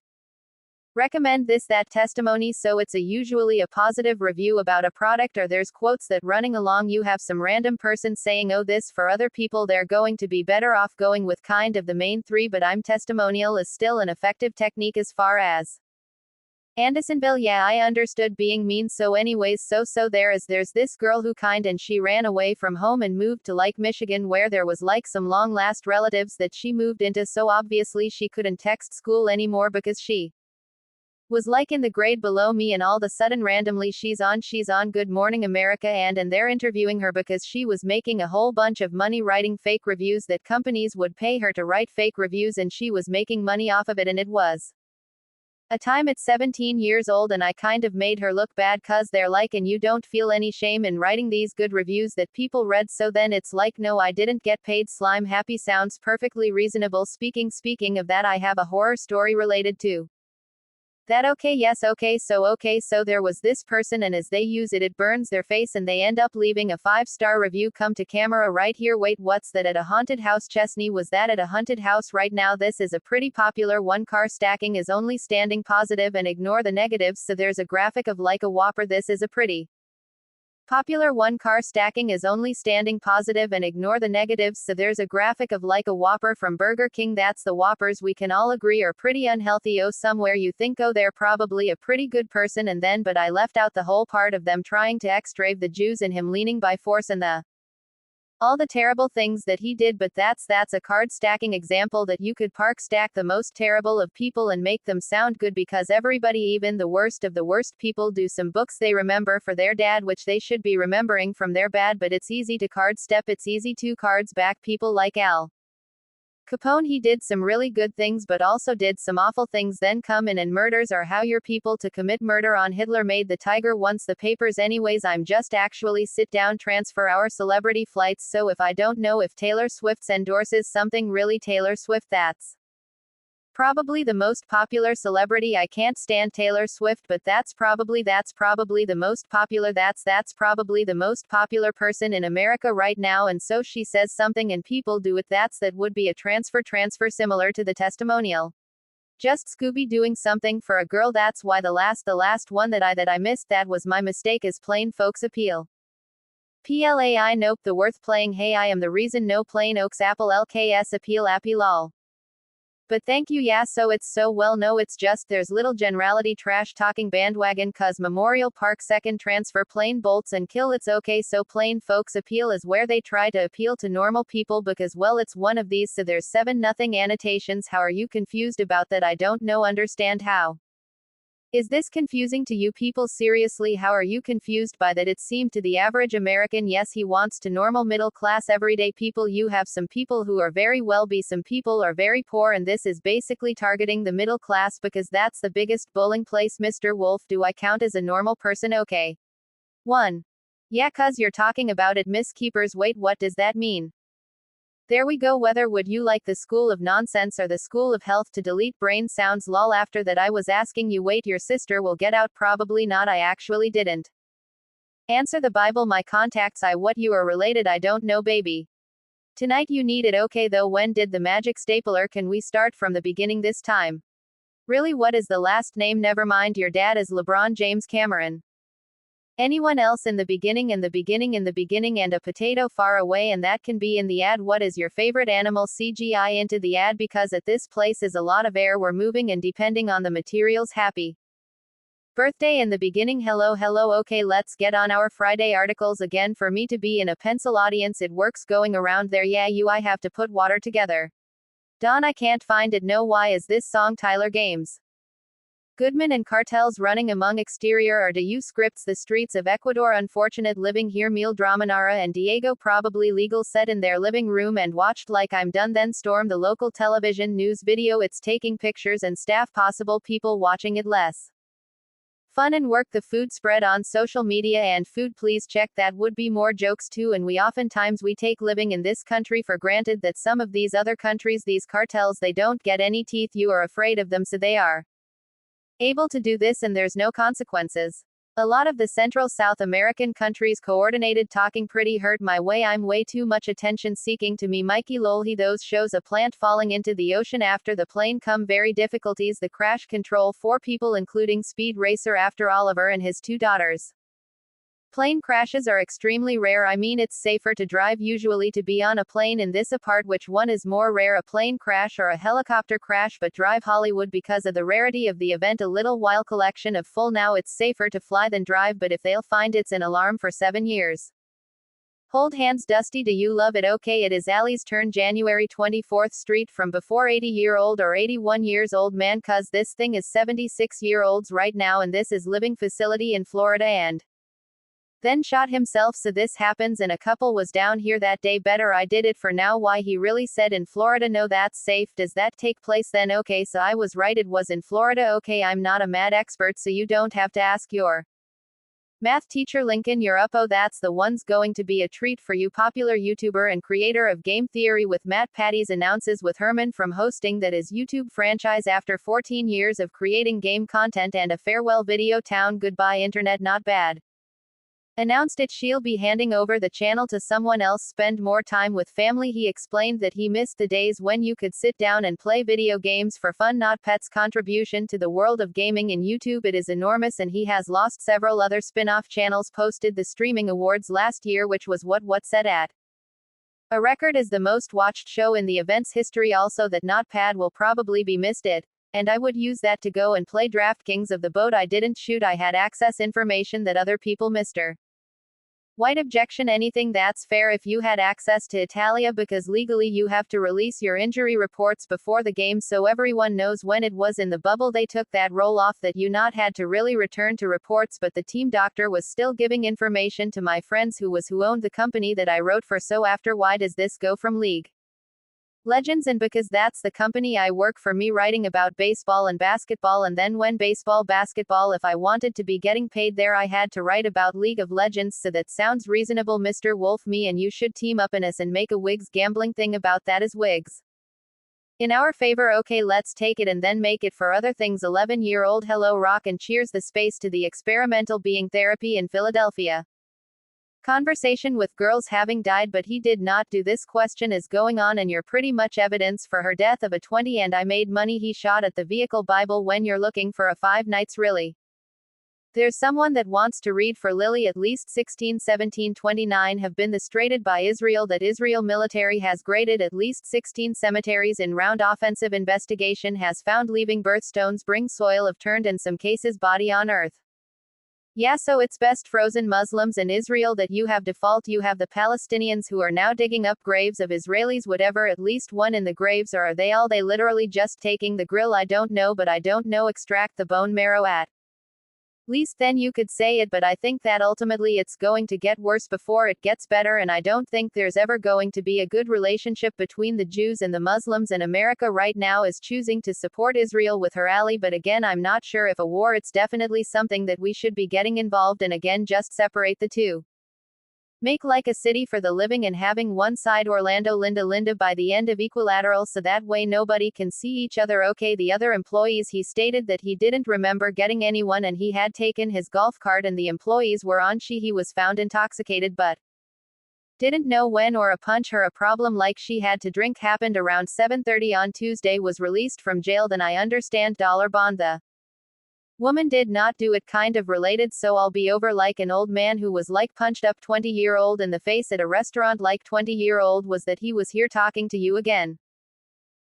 recommend this, that testimony, so it's usually a positive review about a product, or there's quotes that running along you have some random person saying, oh, this for other people, they're going to be better off going with kind of the main three. But testimonial is still an effective technique as far as Andersonville. Yeah, I understood being mean. So anyways, so there's this girl who and she ran away from home and moved to like Michigan, where there was like some long last relatives that she moved into, so obviously she couldn't text school anymore because she was like in the grade below me, and all of a sudden randomly she's on Good Morning America, and they're interviewing her because she was making a whole bunch of money writing fake reviews, that companies would pay her to write fake reviews, and she was making money off of it. And it was a time at 17 years old, and I kind of made her look bad cause they're like, and you don't feel any shame in writing these good reviews that people read. So then it's like, no, I didn't get paid. Slime happy sounds perfectly reasonable. Speaking of that, I have a horror story related to that. Okay, yes, okay, so there was this person, and as they use it, it burns their face, and they end up leaving a 5-star review. Come to camera right here. Wait, what's that? At a haunted house. Chesney, was that at a haunted house? Right now this is a pretty popular one. Car stacking is only standing positive and ignore the negatives, so there's a graphic of like a Whopper. This is a pretty popular one. Car stacking is only standing positive and ignore the negatives, so there's a graphic of like a Whopper from Burger King. That's the Whoppers we can all agree are pretty unhealthy. Oh, somewhere you think, oh, they're probably a pretty good person, and then but I left out the whole part of them trying to extrave the Jews and him leaning by force and all the terrible things that he did. But that's a card stacking example that you could park stack the most terrible of people and make them sound good, because everybody, even the worst of the worst people, do some books they remember for their dad, which they should be remembering from their bad. But it's easy to card step, it's easy to cards back people like Al Capone. He did some really good things but also did some awful things, then come in and murders or how your people to commit murder on. Hitler made the tiger once the papers. Anyways, I'm just actually sit down transfer our celebrity flights, so if I don't know if Taylor Swift's endorses something, really Taylor Swift, that's probably the most popular celebrity. I can't stand Taylor Swift, but that's probably the most popular. That's probably the most popular person in America right now, and so she says something and people do it. That would be a transfer similar to the testimonial. Just Scooby doing something for a girl. That's why the last one that I missed, that was my mistake, is plain folks appeal. PLAI nope, the worth playing. Hey, I am the reason. No plain oaks apple LKS appeal appy lol. But thank you. Yeah, so it's so well, no, it's just there's little generality trash talking bandwagon cuz Memorial Park second transfer plain bolts and kill. It's okay, so plain folks appeal is where they try to appeal to normal people because, well, it's one of these, so there's 7-0 annotations. How are you confused about that? I don't know, understand how Is this confusing to you people? Seriously, how are you confused by that? It seemed to the average American, yes, he wants to normal middle class everyday people. You have some people who are very wealthy, some people are very poor, and this is basically targeting the middle class because that's the biggest bullying place. Mr. Wolf, do I count as a normal person? Okay. 1. Yeah, cuz you're talking about it, Miss Keepers. Wait, what does that mean? There we go. Whether would you like the school of nonsense or the school of health to delete brain sounds? Lol. After that I was asking you, wait, your sister will get out? Probably not. I actually didn't. Answer the Bible. My contacts. What, you are related? I don't know, baby. Tonight you need it. Okay though, when did the magic stapler? Can we start from the beginning this time? Really, what is the last name? Never mind, your dad is LeBron James Cameron. Anyone else? In the beginning, in the beginning, in the beginning, and a potato far away, and that can be in the ad. What is your favorite animal? CGI into the ad because at this place is a lot of air we're moving and depending on the materials. Happy birthday in the beginning. Hello, hello. Okay, let's get on our Friday articles again. For me to be in a pencil audience, it works going around there. Yeah, I have to put water together. Don, I can't find it. No, why is this song Tyler Games? Goodman and cartels running among exterior or do you scripts the streets of Ecuador? Unfortunate living here. Meal Dramanara and Diego probably legal set in their living room and watched like I'm done, then storm the local television news video. It's taking pictures and staff possible people watching it less fun and work. The food spread on social media and food, please check that. Would be more jokes too, and we oftentimes we take living in this country for granted that some of these other countries, these cartels, they don't get any teeth. You are afraid of them, so they are able to do this and there's no consequences. A lot of the Central South American countries coordinated talking pretty hurt my way. I'm way too much attention seeking to me. Mikey lol. He those shows a plant falling into the ocean after the plane come very difficulties. The crash control 4 people including speed racer after Oliver and his 2 daughters. Plane crashes are extremely rare. I mean, it's safer to drive usually to be on a plane in this apart. Which one is more rare, a plane crash or a helicopter crash? But drive Hollywood because of the rarity of the event. A little while collection of full. Now it's safer to fly than drive, but if they'll find it's an alarm for 7 years. Hold hands. Dusty, do you love it? Okay, it is Allie's turn. January 24th Street from before 80-year-old or 81 years old man, cuz this thing is 76-year-olds right now and this is living facility in Florida and then shot himself. So this happens and a couple was down here that day. Better I did it for now. Why, he really said in Florida. No, that's safe. Does that take place then? Okay, so I was right, it was in Florida. Okay, I'm not a mad expert, so you don't have to ask your math teacher. Lincoln, you're up. Oh, that's the one's going to be a treat for you. Popular YouTuber and creator of Game Theory with Matt Patties announces with Herman from hosting that his YouTube franchise after 14 years of creating game content and a farewell video. Town goodbye internet, not bad. Announced it. She'll be handing over the channel to someone else, spend more time with family. He explained that he missed the days when you could sit down and play video games for fun, not pets. Contribution to the world of gaming in YouTube, it is enormous, and he has lost several other spin-off channels. Posted the streaming awards last year, which was what set at a record as the most watched show in the event's history. Also that Notepad will probably be missed it. And I would use that to go and play DraftKings of the boat I didn't shoot. I had access information that other people missed. White objection. Anything that's fair if you had access to Italia, because legally you have to release your injury reports before the game so everyone knows when it was in the bubble they took that roll off that you not had to really return to reports, but the team doctor was still giving information to my friends who owned the company that I wrote for. So after, why does this go from League Legends and because that's the company I work for, me writing about baseball and basketball, and then when baseball basketball, if I wanted to be getting paid there I had to write about League of Legends. So that sounds reasonable, Mr. Wolf. Me and you should team up in us and make a wigs gambling thing about that as wigs in our favor. Okay, let's take it and then make it for other things. 11-year-old hello rock and cheers the space to the experimental being therapy in Philadelphia. Conversation with girls having died, but he did not do. This question is going on and you're pretty much evidence for her death of a 20 and I made money he shot at the vehicle. Bible, when you're looking for a 5 nights, really there's someone that wants to read for Lily. At least 16 17 29 have been destrated by Israel. That Israel military has graded at least 16 cemeteries in round. Offensive investigation has found leaving birthstones bring soil of turned in some cases body on earth. Yeah, so it's best frozen Muslims and Israel that you have default. You have the Palestinians who are now digging up graves of Israelis, whatever, at least one in the graves, or are they all they literally just taking the grill? I don't know, but I don't know. Extract the bone marrow at Least then you could say it, but I think that ultimately it's going to get worse before it gets better, and I don't think there's ever going to be a good relationship between the Jews and the Muslims, and America right now is choosing to support Israel with her ally, but again I'm not sure if a war, it's definitely something that we should be getting involved in. Again, just separate the two. Make like a city for the living and having one side Orlando Linda by the end of equilateral, so that way nobody can see each other. Okay, the other employees, he stated that he didn't remember getting anyone and he had taken his golf cart and the employees were on he was found intoxicated but didn't know when or a punch her. A problem like she had to drink happened around 7:30 on Tuesday, was released from jail. Then I understand $bond the woman did not do it, kind of related, so I'll be over like an old man who was like punched up 20-year-old in the face at a restaurant like 20-year-old was that he was here talking to you again.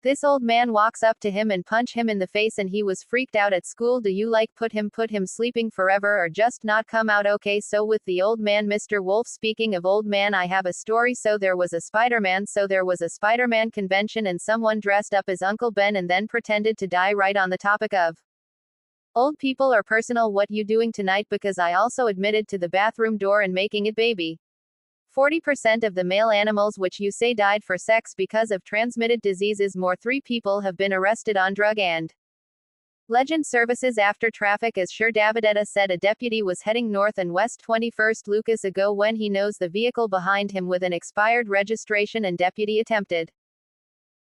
This old man walks up to him and punch him in the face and he was freaked out at school. Do you like put him sleeping forever or just not come out? Okay, so with the old man, Mr. Wolf, speaking of old man, I have a story. So there was a Spider-Man convention and someone dressed up as Uncle Ben and then pretended to die. Right on the topic of old people or personal, what you doing tonight? Because I also admitted to the bathroom door and making it baby. 40% of the male animals which you say died for sex because of transmitted diseases. More 3 people have been arrested on drug and legend services after traffic. As Sher Davidetta said, a deputy was heading north and west 21st Lucas ago when he knows the vehicle behind him with an expired registration, and deputy attempted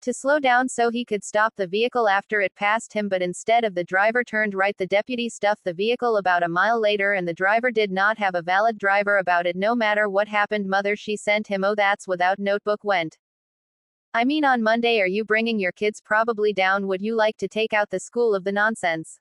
to slow down so he could stop the vehicle after it passed him, but instead of the driver turned right. The deputy stuffed the vehicle about a mile later and the driver did not have a valid driver about it. No matter what happened, mother, she sent him. Oh, that's without notebook went. I mean, on Monday are you bringing your kids? Probably down. Would you like to take out the school of the nonsense?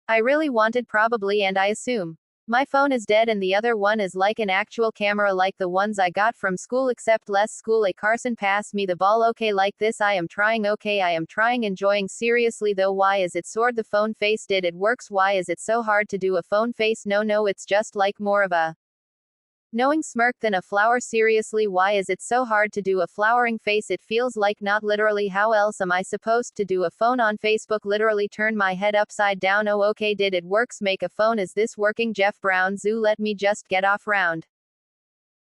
I really wanted probably, and I assume my phone is dead and the other one is like an actual camera like the ones I got from school except less school. A Carson, pass me the ball. Okay, like this. I am trying. Okay, I am trying. Enjoying. Seriously though, why is it sword? The phone face did it works. Why is it so hard to do a phone face? No, it's just like more of a knowing smirk than a flower. Seriously, why is it so hard to do a flowering face? It feels like not literally. How else am I supposed to do a phone on Facebook? Literally turn my head upside down. Oh, okay, did it works? Make a phone. Is this working? Jeff Brown Zoo, let me just get off round.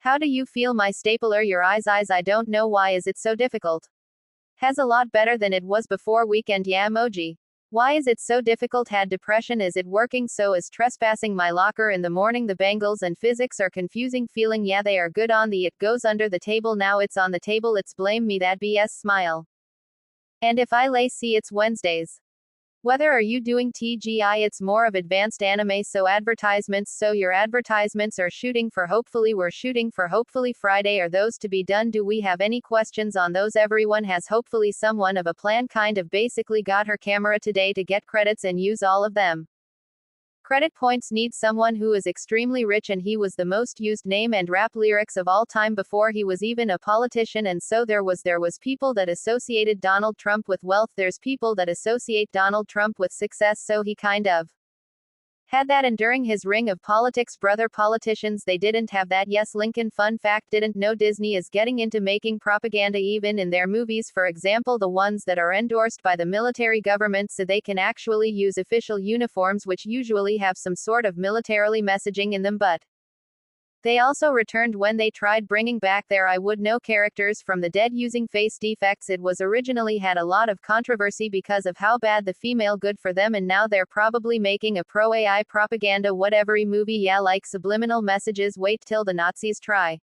How do you feel? My stapler, your eyes. I don't know, why is it so difficult? Has a lot better than it was before. Weekend, yeah emoji. Why is it so difficult? Had depression. Is it working? So is trespassing my locker in the morning. The Bengals and physics are confusing. Feeling, yeah they are good on the it goes under the table. Now it's on the table. It's blame me that BS smile. And if I lay, see it's Wednesdays. Whether are you doing TGI? It's more of advanced anime. So advertisements. So your advertisements are shooting for hopefully. We're shooting for hopefully Friday. Are those to be done? Do we have any questions on those? Everyone has hopefully someone of a plan. Kind of basically got her camera today to get credits and use all of them. Credit points. Need someone who is extremely rich, and he was the most used name and rap lyrics of all time before he was even a politician. And so there was people that associated Donald Trump with wealth. There's people that associate Donald Trump with success. So he kind of had that, and during his ring of politics, brother politicians, they didn't have that. Yes, Lincoln. Fun fact, didn't know Disney is getting into making propaganda even in their movies. For example, the ones that are endorsed by the military government, so they can actually use official uniforms which usually have some sort of militarily messaging in them. But they also returned when they tried bringing back their I would know characters from the dead using face defects. It was originally had a lot of controversy because of how bad the female. Good for them, and now they're probably making a pro AI propaganda whatever movie, yeah, like subliminal messages. Wait till the Nazis try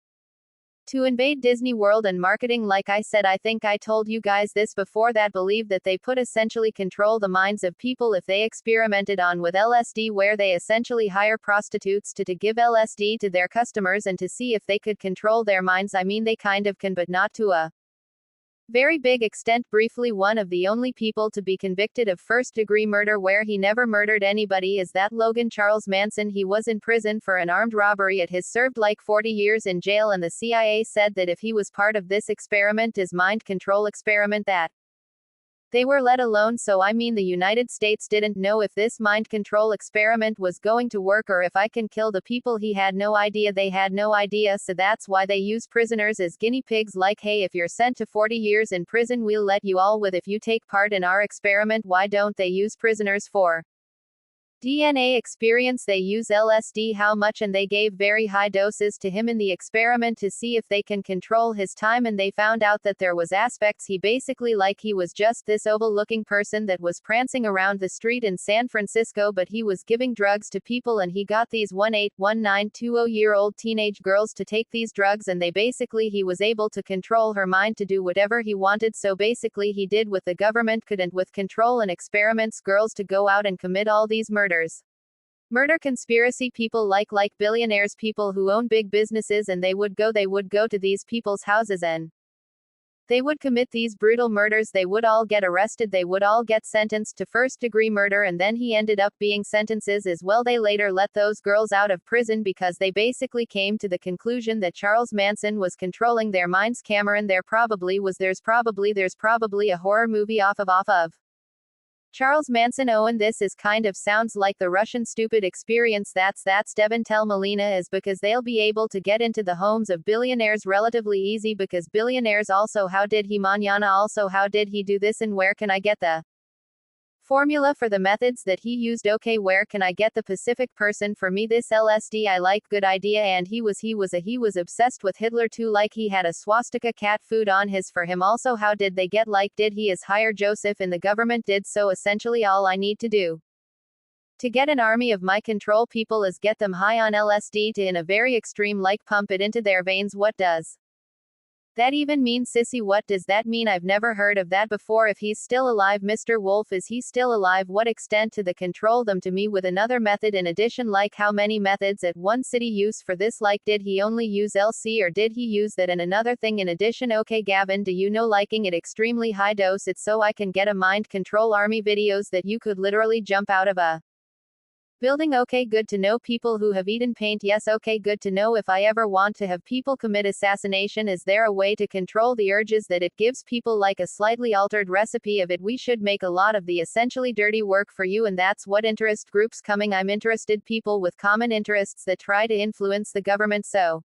to invade Disney World and marketing. Like I said, I think I told you guys this before, that believe that they put essentially control the minds of people if they experimented on with LSD, where they essentially hire prostitutes to give LSD to their customers and to see if they could control their minds. I mean, they kind of can, but not to a very big extent. Briefly, one of the only people to be convicted of first-degree murder where he never murdered anybody is that Logan Charles Manson. He was in prison for an armed robbery. It has served like 40 years in jail, and the CIA said that if he was part of this experiment, is mind control experiment, that they were let alone. So I mean, the United States didn't know if this mind control experiment was going to work or if I can kill the people. He had no idea. They had no idea. So that's why they use prisoners as guinea pigs. Like, hey, if you're sent to 40 years in prison, we'll let you all with if you take part in our experiment. Why don't they use prisoners for DNA experience. They use LSD how much, and they gave very high doses to him in the experiment to see if they can control his time, and they found out that there was aspects he basically like he was just this oval looking person that was prancing around the street in San Francisco, but he was giving drugs to people, and he got these 1920-year-old teenage girls to take these drugs, and he was able to control her mind to do whatever he wanted. So basically he did what the government couldn't with control and experiments, girls to go out and commit all these murders. Murder conspiracy. People like billionaires, people who own big businesses, and they would go to these people's houses and they would commit these brutal murders. They would all get arrested, they would all get sentenced to first-degree murder, and then he ended up being sentences as well. They later let those girls out of prison because they basically came to the conclusion that Charles Manson was controlling their minds. Cameron, there's probably a horror movie off of Charles Manson. Owen, this is kind of sounds like the Russian stupid experience. That's Devin tell Melina is because they'll be able to get into the homes of billionaires relatively easy, because billionaires also how did he mañana also how did he do this, and where can I get the formula for the methods that he used? Okay, where can I get the Pacific person for me this LSD? I like, good idea. And he was obsessed with Hitler too, like he had a swastika cat food on his for him also. How did they get, like, did he is hire Joseph in the government did? So essentially all I need to do to get an army of my control people is get them high on LSD to in a very extreme, like pump it into their veins. What does that even mean, sissy? What does that mean? I've never heard of that before. If he's still alive, Mr. Wolf, is he still alive? What extent to the control them to me with another method in addition? Like how many methods at one city use for this? Like did he only use LC or did he use that and another thing in addition? Okay, Gavin, do you know liking it extremely high dose it so I can get a mind control army videos that you could literally jump out of a building? Okay, good to know. People who have eaten paint. Yes, okay, good to know. If I ever want to have people commit assassination, is there a way to control the urges that it gives people, like a slightly altered recipe of it? We should make a lot of the essentially dirty work for you, and that's what interest groups coming. I'm interested, people with common interests that try to influence the government. So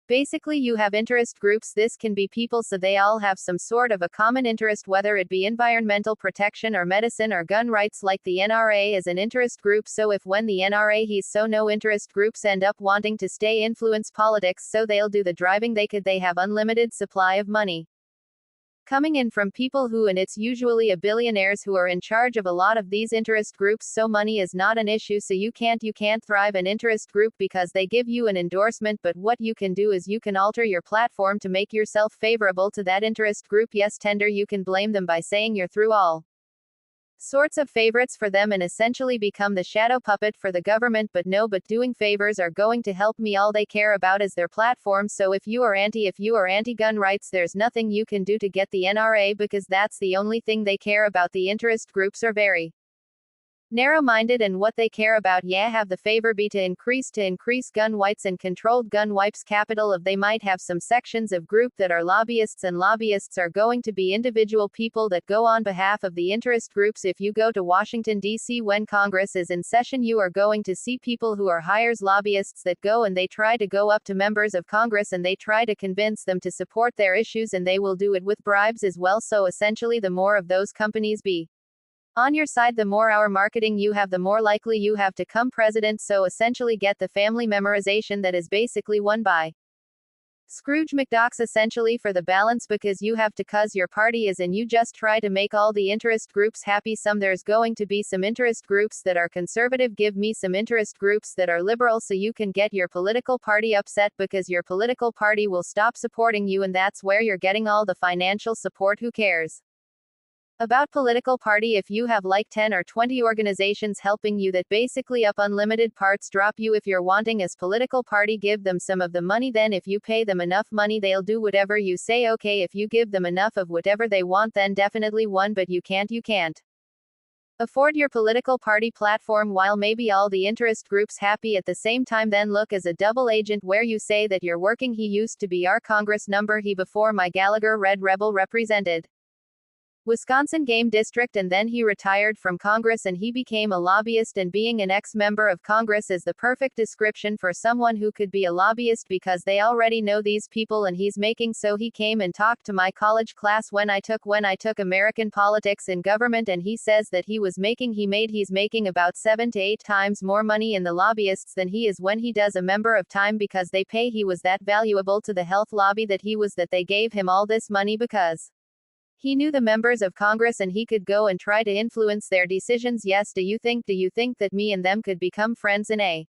basically you have interest groups. This can be people so they all have some sort of a common interest, whether it be environmental protection or medicine or gun rights. Like the NRA is an interest group, so if when the NRA he's so no interest groups end up wanting to stay influence politics, so they'll do the driving. They have unlimited supply of money coming in from people who, and it's usually a billionaires who are in charge of a lot of these interest groups. So money is not an issue, so you can't thrive an interest group because they give you an endorsement. But what you can do is you can alter your platform to make yourself favorable to that interest group. Yes, tender, you can blame them by saying you're through all sorts of favorites for them and essentially become the shadow puppet for the government. But doing favors are going to help me. All they care about is their platform. So if you are anti-gun rights, there's nothing you can do to get the NRA, because that's the only thing they care about. The interest groups are very narrow-minded, and what they care about have the favor be to increase gun rights and controlled gun wipes. Capital of they might have some sections of group that are lobbyists, and lobbyists are going to be individual people that go on behalf of the interest groups. If you go to Washington D.C. when Congress is in session, you are going to see people who are hires lobbyists that go and they try to go up to members of Congress and they try to convince them to support their issues, and they will do it with bribes as well. So essentially the more of those companies be on your side, the more our marketing you have, the more likely you have to come president. So essentially get the family memorization that is basically won by Scrooge McDuck's essentially for the balance, because you have to cause your party is, and you just try to make all the interest groups happy. There's going to be some interest groups that are conservative, give me some interest groups that are liberal, so you can get your political party upset because your political party will stop supporting you, and that's where you're getting all the financial support. Who cares about political party if you have like 10 or 20 organizations helping you that basically up unlimited parts drop you? If you're wanting as political party, give them some of the money. Then if you pay them enough money, they'll do whatever you say. Okay, if you give them enough of whatever they want, then definitely one. But you can't afford your political party platform while maybe all the interest groups happy at the same time. Then look as a double agent where you say that you're working. He used to be our Congress number, he before my Gallagher Red Rebel represented Wisconsin Game District, and then he retired from Congress and he became a lobbyist, and being an ex-member of Congress is the perfect description for someone who could be a lobbyist because they already know these people and he's making. So he came and talked to my college class when I took American politics in government, and he says that he's making about 7 to 8 times more money in the lobbyists than he is when he does a member of time because they pay. He was that valuable to the health lobby that they gave him all this money because he knew the members of Congress and he could go and try to influence their decisions. Yes, do you think that me and them could become friends in a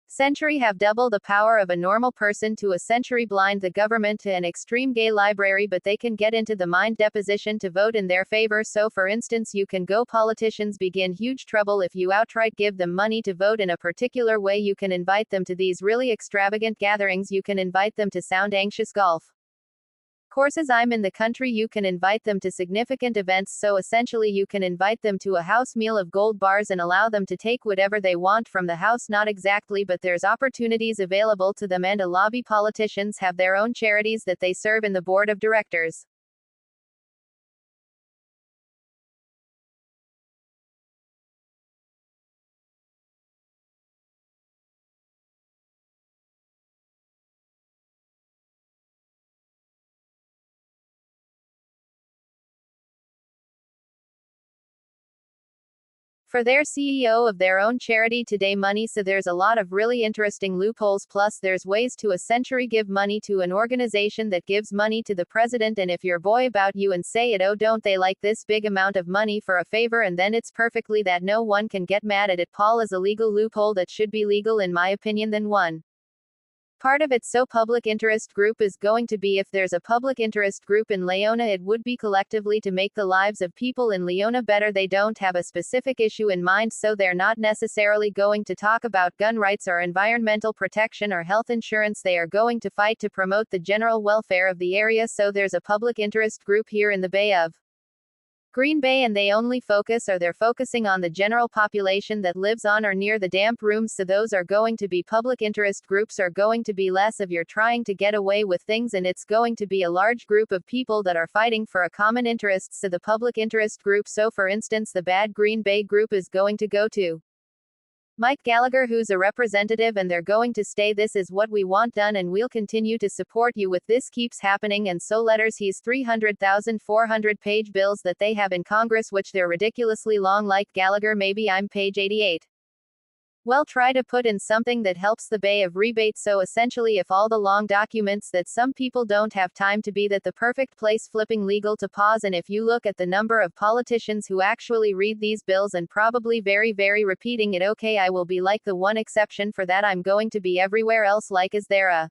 century, have double the power of a normal person to a century, blind the government to an extreme gay library, but they can get into the mind deposition to vote in their favor? So for instance, you can go, politicians begin huge trouble if you outright give them money to vote in a particular way. You can invite them to these really extravagant gatherings, you can invite them to sound anxious golf courses I'm in the country, you can invite them to significant events. So essentially you can invite them to a house meal of gold bars and allow them to take whatever they want from the house. Not exactly, but there's opportunities available to them. And a lobby, politicians have their own charities that they serve in the board of directors. For their CEO of their own charity today money. So there's a lot of really interesting loopholes. Plus there's ways to essentially give money to an organization that gives money to the president, and if you're boy about you and say it, oh don't they like this big amount of money for a favor, and then it's perfectly that no one can get mad at it. Paul is a legal loophole that should be legal in my opinion. Then one part of it. So public interest group is going to be, if there's a public interest group in Leona, it would be collectively to make the lives of people in Leona better. They don't have a specific issue in mind, so they're not necessarily going to talk about gun rights or environmental protection or health insurance. They are going to fight to promote the general welfare of the area. So there's a public interest group here in the Bay of Green Bay, and they're focusing on the general population that lives on or near the damp rooms. So those are going to be public interest groups, are going to be less of you're trying to get away with things, and it's going to be a large group of people that are fighting for a common interest. So the public interest group, so for instance the bad Green Bay group is going to go to Mike Gallagher, who's a representative, and they're going to say this is what we want done and we'll continue to support you with this keeps happening. And so letters, he's 300,000 400-page bills that they have in Congress, which they're ridiculously long. Like Gallagher, maybe I'm page 88. Well, try to put in something that helps the Bay of rebate. So essentially, if all the long documents that some people don't have time to be, that the perfect place, flipping legal to pause. And if you look at the number of politicians who actually read these bills and probably very repeating it, okay, I will be like the one exception for that. I'm going to be everywhere else. Like, is there a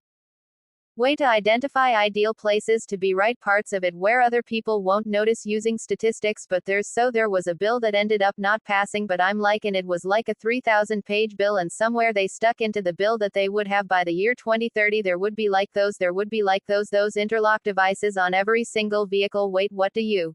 way to identify ideal places to be, right parts of it where other people won't notice, using statistics? But there was a bill that ended up not passing, but I'm like, and it was like a 3,000-page bill, and somewhere they stuck into the bill that they would have by the year 2030 there would be like those interlock devices on every single vehicle. Wait, what do you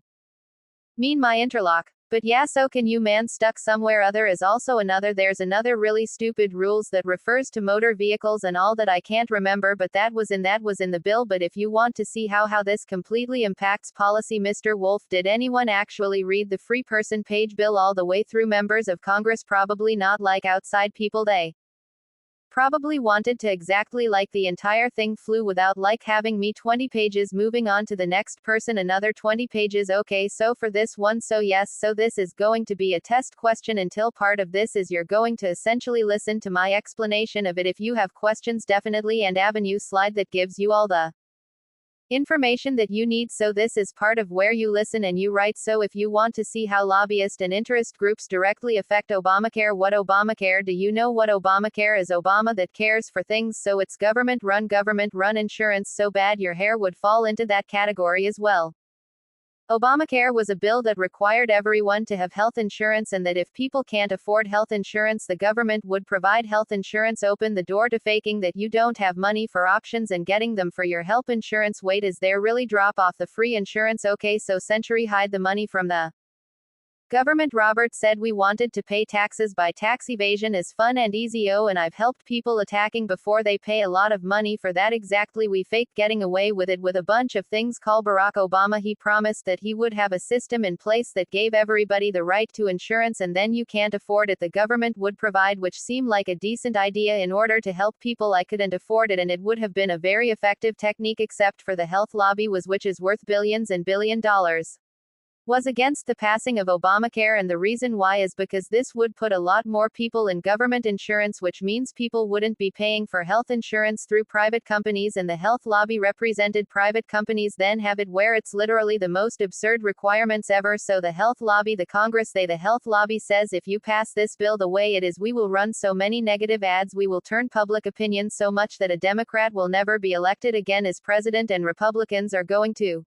mean my interlock? But yeah, so can you, man, stuck somewhere other is also another. There's another really stupid rules that refers to motor vehicles and all that I can't remember, but that was in the bill. But if you want to see how this completely impacts policy, Mr. Wolf, did anyone actually read the free person page bill all the way through? Members of Congress probably not. Like outside people, they probably wanted to exactly like the entire thing flew without like having me 20 pages. Moving on to the next person, another 20 pages. Okay, so for this one, so yes, so this is going to be a test question. Until part of this is you're going to essentially listen to my explanation of it. If you have questions, definitely, and avenue slide that gives you all the information that you need. So this is part of where you listen and you write. So if you want to see how lobbyist and interest groups directly affect Obamacare, what Obamacare, do you know what Obamacare is? Obama that cares for things, so it's government run insurance so bad your hair would fall into that category as well. Obamacare was a bill that required everyone to have health insurance, and that if people can't afford health insurance, the government would provide health insurance. Open the door to faking that you don't have money for options and getting them for your health insurance. Wait, is there really? Drop off the free insurance. Okay, so Century hide the money from the Government Robert said we wanted to pay taxes by tax evasion is fun and easy and I've helped people attacking before they pay a lot of money for that exactly we faked getting away with it with a bunch of things call Barack Obama he promised that he would have a system in place that gave everybody the right to insurance and then you can't afford it the government would provide which seemed like a decent idea in order to help people I couldn't afford it and it would have been a very effective technique except for the health lobby was which is worth billions and billion dollars. Was against the passing of Obamacare and the reason why is because this would put a lot more people in government insurance which means people wouldn't be paying for health insurance through private companies and the health lobby represented private companies then have it where it's literally the most absurd requirements ever so the health lobby the Congress the health lobby says if you pass this bill the way it is we will run so many negative ads we will turn public opinion so much that a Democrat will never be elected again as president and Republicans are going to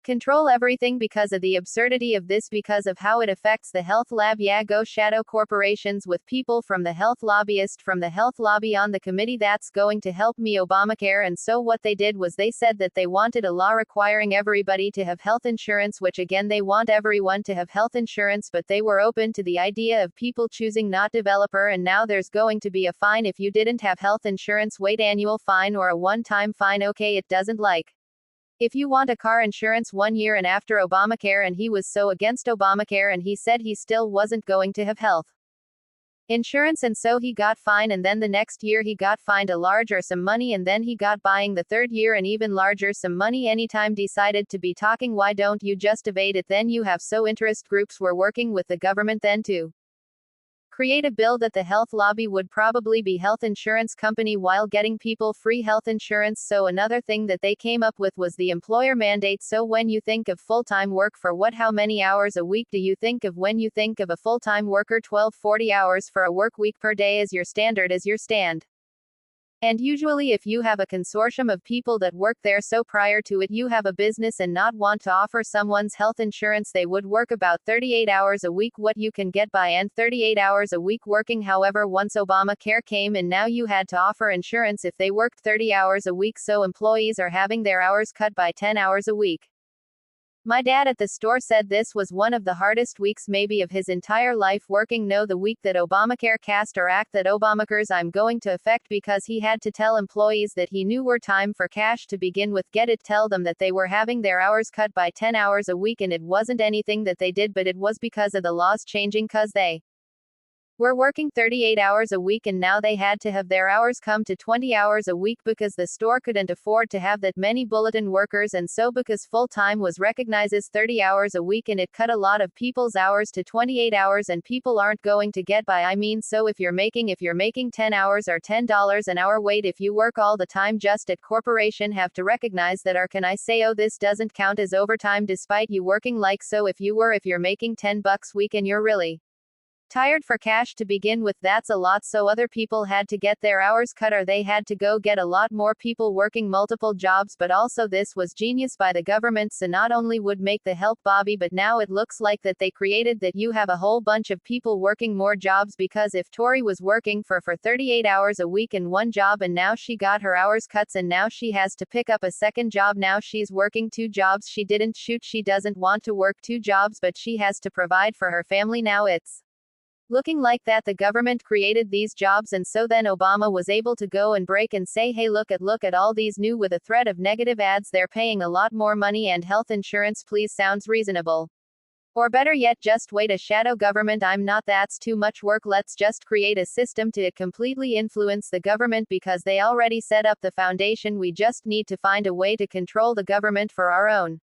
control everything because of the absurdity of this because of how it affects the health lab yeah go shadow corporations with people from the health lobbyist from the health lobby on the committee that's going to help me Obamacare and so what they did was they said that they wanted a law requiring everybody to have health insurance which again they want everyone to have health insurance but they were open to the idea of people choosing not developer and now there's going to be a fine if you didn't have health insurance wait annual fine or a one-time fine okay it doesn't like if you want a car insurance 1 year and after Obamacare and he was so against Obamacare and he said he still wasn't going to have health insurance and so he got fined and then the next year he got fined a larger sum money and then he got buying the third year an even larger sum money anytime decided to be talking why don't you just evade it then you have so interest groups were working with the government then to create a bill that the health lobby would probably be health insurance company while getting people free health insurance so another thing that they came up with was the employer mandate so when you think of full-time work for what how many hours a week do you think of when you think of a full-time worker 12-40 hours for a work week per day as your standard as your stand and usually if you have a consortium of people that work there so prior to it you have a business and not want to offer someone's health insurance they would work about 38 hours a week what you can get by and 38 hours a week working however once Obamacare came in now you had to offer insurance if they worked 30 hours a week so employees are having their hours cut by 10 hours a week. My dad at the store said this was one of the hardest weeks maybe of his entire life working no the week that Obamacare cast or act that Obamacare's I'm going to affect because he had to tell employees that he knew were time for cash to begin with get it tell them that they were having their hours cut by 10 hours a week and it wasn't anything that they did but it was because of the laws changing cause they were working 38 hours a week and now they had to have their hours come to 20 hours a week because the store couldn't afford to have that many bulletin workers and so because full-time was recognized as 30 hours a week and it cut a lot of people's hours to 28 hours and people aren't going to get by I mean so if you're making 10 hours or $10 an hour wait if you work all the time just at corporation have to recognize that or can I say oh this doesn't count as overtime despite you working like so if you're making $10 week and you're really tired for cash to begin with that's a lot so other people had to get their hours cut or they had to go get a lot more people working multiple jobs but also this was genius by the government so not only would make the help Bobby but now it looks like that they created that you have a whole bunch of people working more jobs because if Tori was working for 38 hours a week in one job and now she got her hours cuts and now she has to pick up a second job now she's working 2 jobs she doesn't want to work 2 jobs but she has to provide for her family now it's looking like that the government created these jobs and so then Obama was able to go and break and say hey look at all these new with a threat of negative ads they're paying a lot more money and health insurance please sounds reasonable. Or better yet just wait a shadow government I'm not that's too much work let's just create a system to completely influence the government because they already set up the foundation we just need to find a way to control the government for our own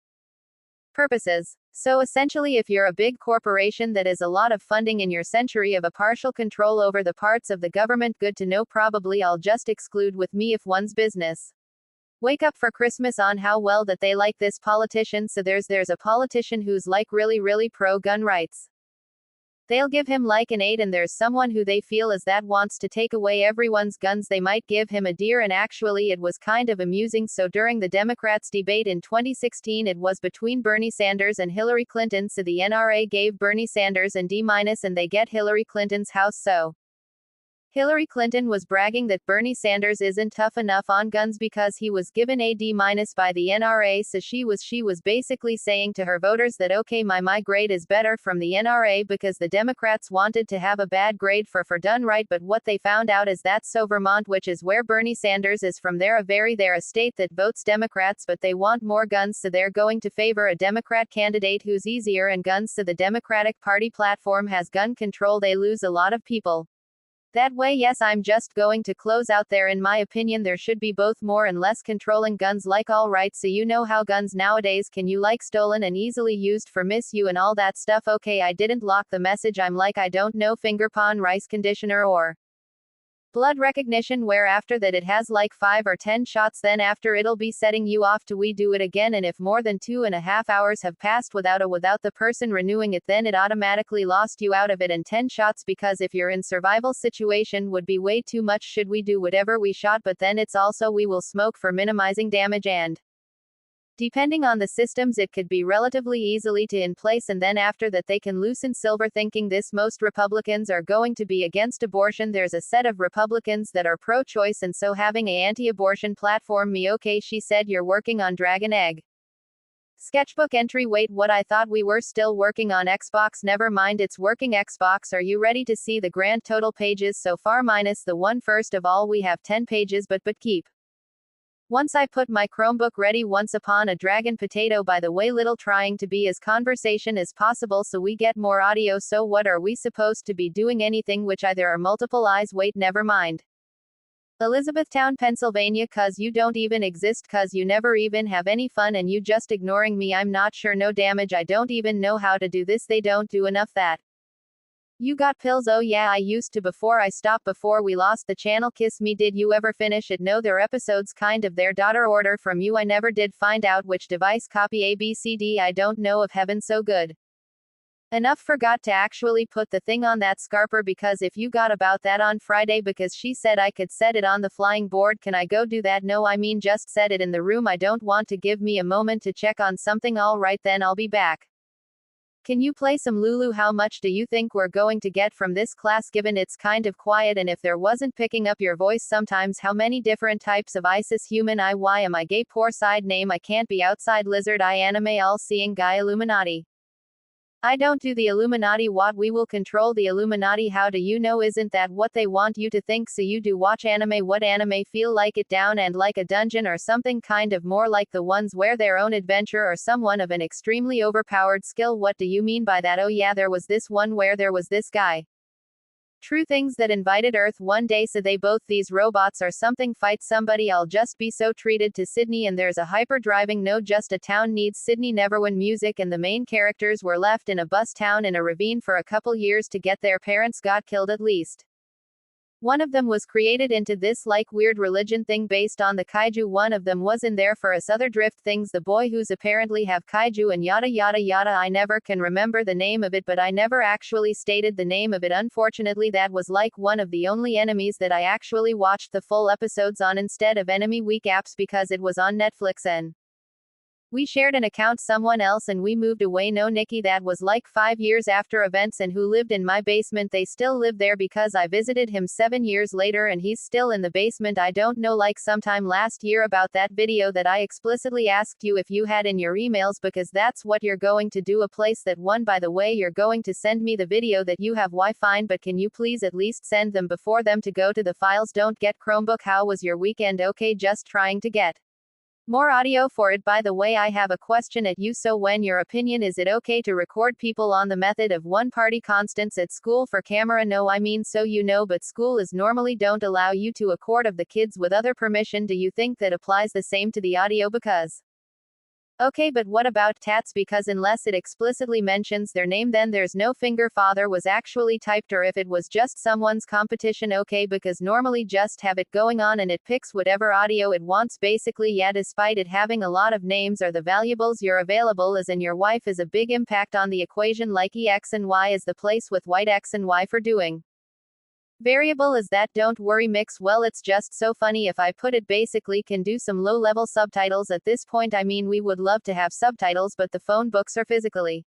purposes. So essentially if you're a big corporation that is a lot of funding in your century of a partial control over the parts of the government good to know probably I'll just exclude with me if one's business wake up for Christmas on how well that they like this politician so there's a politician who's like really pro gun rights. They'll give him like an 8 and there's someone who they feel is that wants to take away everyone's guns they might give him a deer and actually it was kind of amusing so during the Democrats debate in 2016 it was between Bernie Sanders and Hillary Clinton so the NRA gave Bernie Sanders an D- and they get Hillary Clinton's house so Hillary Clinton was bragging that Bernie Sanders isn't tough enough on guns because he was given a D- by the NRA, so she was basically saying to her voters that okay, my grade is better from the NRA because the Democrats wanted to have a bad grade for done right, but what they found out is that so Vermont, which is where Bernie Sanders is from, they're a state that votes Democrats, but they want more guns, so they're going to favor a Democrat candidate who's easier on guns, so the Democratic Party platform has gun control. They lose a lot of people that way. Yes, I'm just going to close out there. In my opinion, there should be both more and less controlling guns. Like, alright, so you know how guns nowadays can you like stolen and easily used for misuse and all that stuff. Okay, I didn't lock the message. I'm like, I don't know, finger pawn, rice conditioner, or blood recognition, where after that it has like 5 or 10 shots, then after it'll be setting you off to we do it again, and if more than 2.5 hours have passed without the person renewing it, then it automatically lost you out of it, and 10 shots, because if you're in survival situation would be way too much. Should we do whatever we shot, but then it's also we will smoke for minimizing damage, and depending on the systems it could be relatively easily to in place, and then after that they can loosen silver thinking this. Most Republicans are going to be against abortion. There's a set of Republicans that are pro-choice and so having a anti-abortion platform. Me okay, she said, you're working on Dragon Egg sketchbook entry. Wait, what? I thought we were still working on Xbox. Never mind, it's working. Xbox, are you ready to see the grand total pages so far minus the one? First of all, we have 10 pages, but keep. Once I put my Chromebook ready, once upon a dragon potato, by the way, little trying to be as conversation as possible so we get more audio. So what are we supposed to be doing? Anything which either are multiple eyes. Wait, never mind. Elizabethtown, Pennsylvania, cuz you don't even exist, cuz you never even have any fun and you just ignoring me. I'm not sure, no damage, I don't even know how to do this. They don't do enough that. You got pills? Oh yeah, I used to before I stopped before we lost the channel. Kiss me, did you ever finish it? No, their episodes kind of their daughter order from you. I never did find out which device copy ABCD. I don't know of heaven so good enough. Forgot to actually put the thing on that scarper, because if you got about that on Friday, because she said I could set it on the flying board. Can I go do that? No, I mean just set it in the room. I don't want to. Give me a moment to check on something. All right, then I'll be back. Can you play some Lulu? How much do you think we're going to get from this class, given it's kind of quiet, and if there wasn't picking up your voice sometimes? How many different types of ISIS? Human I. Why am I gay? Poor side name. I can't be outside. Lizard I. Anime all-seeing guy. Illuminati. I don't do the Illuminati. What? We will control the Illuminati. How do you know? Isn't that what they want you to think? So you do watch anime. What anime? Feel like it down and like a dungeon or something, kind of more like the ones where their own adventure or someone of an extremely overpowered skill. What do you mean by that? Oh yeah, there was this one where there was this guy. True things that invited Earth one day, so they both these robots or something fight somebody. I'll just be so treated to Sydney, and there's a hyper driving no just a town needs Sydney never win music, and the main characters were left in a bus town in a ravine for a couple years to get their parents got killed. At least one of them was created into this like weird religion thing based on the kaiju. One of them was in there for us other drift things, the boy who's apparently have kaiju and yada yada yada. I never can remember the name of it, but I never actually stated the name of it. Unfortunately, that was like one of the only enemies that I actually watched the full episodes on instead of Enemy Week apps, because it was on Netflix and we shared an account someone else and we moved away. No, Nikki, that was like 5 years after events, and who lived in my basement? They still live there because I visited him 7 years later and he's still in the basement. I don't know, like sometime last year about that video that I explicitly asked you if you had in your emails, because that's what you're going to do. A place that one, by the way, you're going to send me the video that you have. Why? Fine, but can you please at least send them before them to go to the files? Don't get Chromebook. How was your weekend? Okay, just trying to get more audio for it. By the way, I have a question at you. So when your opinion, is it okay to record people on the method of one party constants at school for camera? No, I mean, so you know, but school is normally don't allow you to record of the kids with other permission. Do you think that applies the same to the audio? Because okay, but what about tats? Because unless it explicitly mentions their name, then there's no finger father was actually typed, or if it was just someone's competition. Okay, because normally just have it going on and it picks whatever audio it wants basically. Yeah, despite it having a lot of names, or the variables you're available as and your wife is a big impact on the equation, like X and Y is the place with white X and Y for doing variable is that. Don't worry, mix. Well, it's just so funny. If I put it basically can do some low level subtitles at this point. I mean, we would love to have subtitles, but the phone books are physically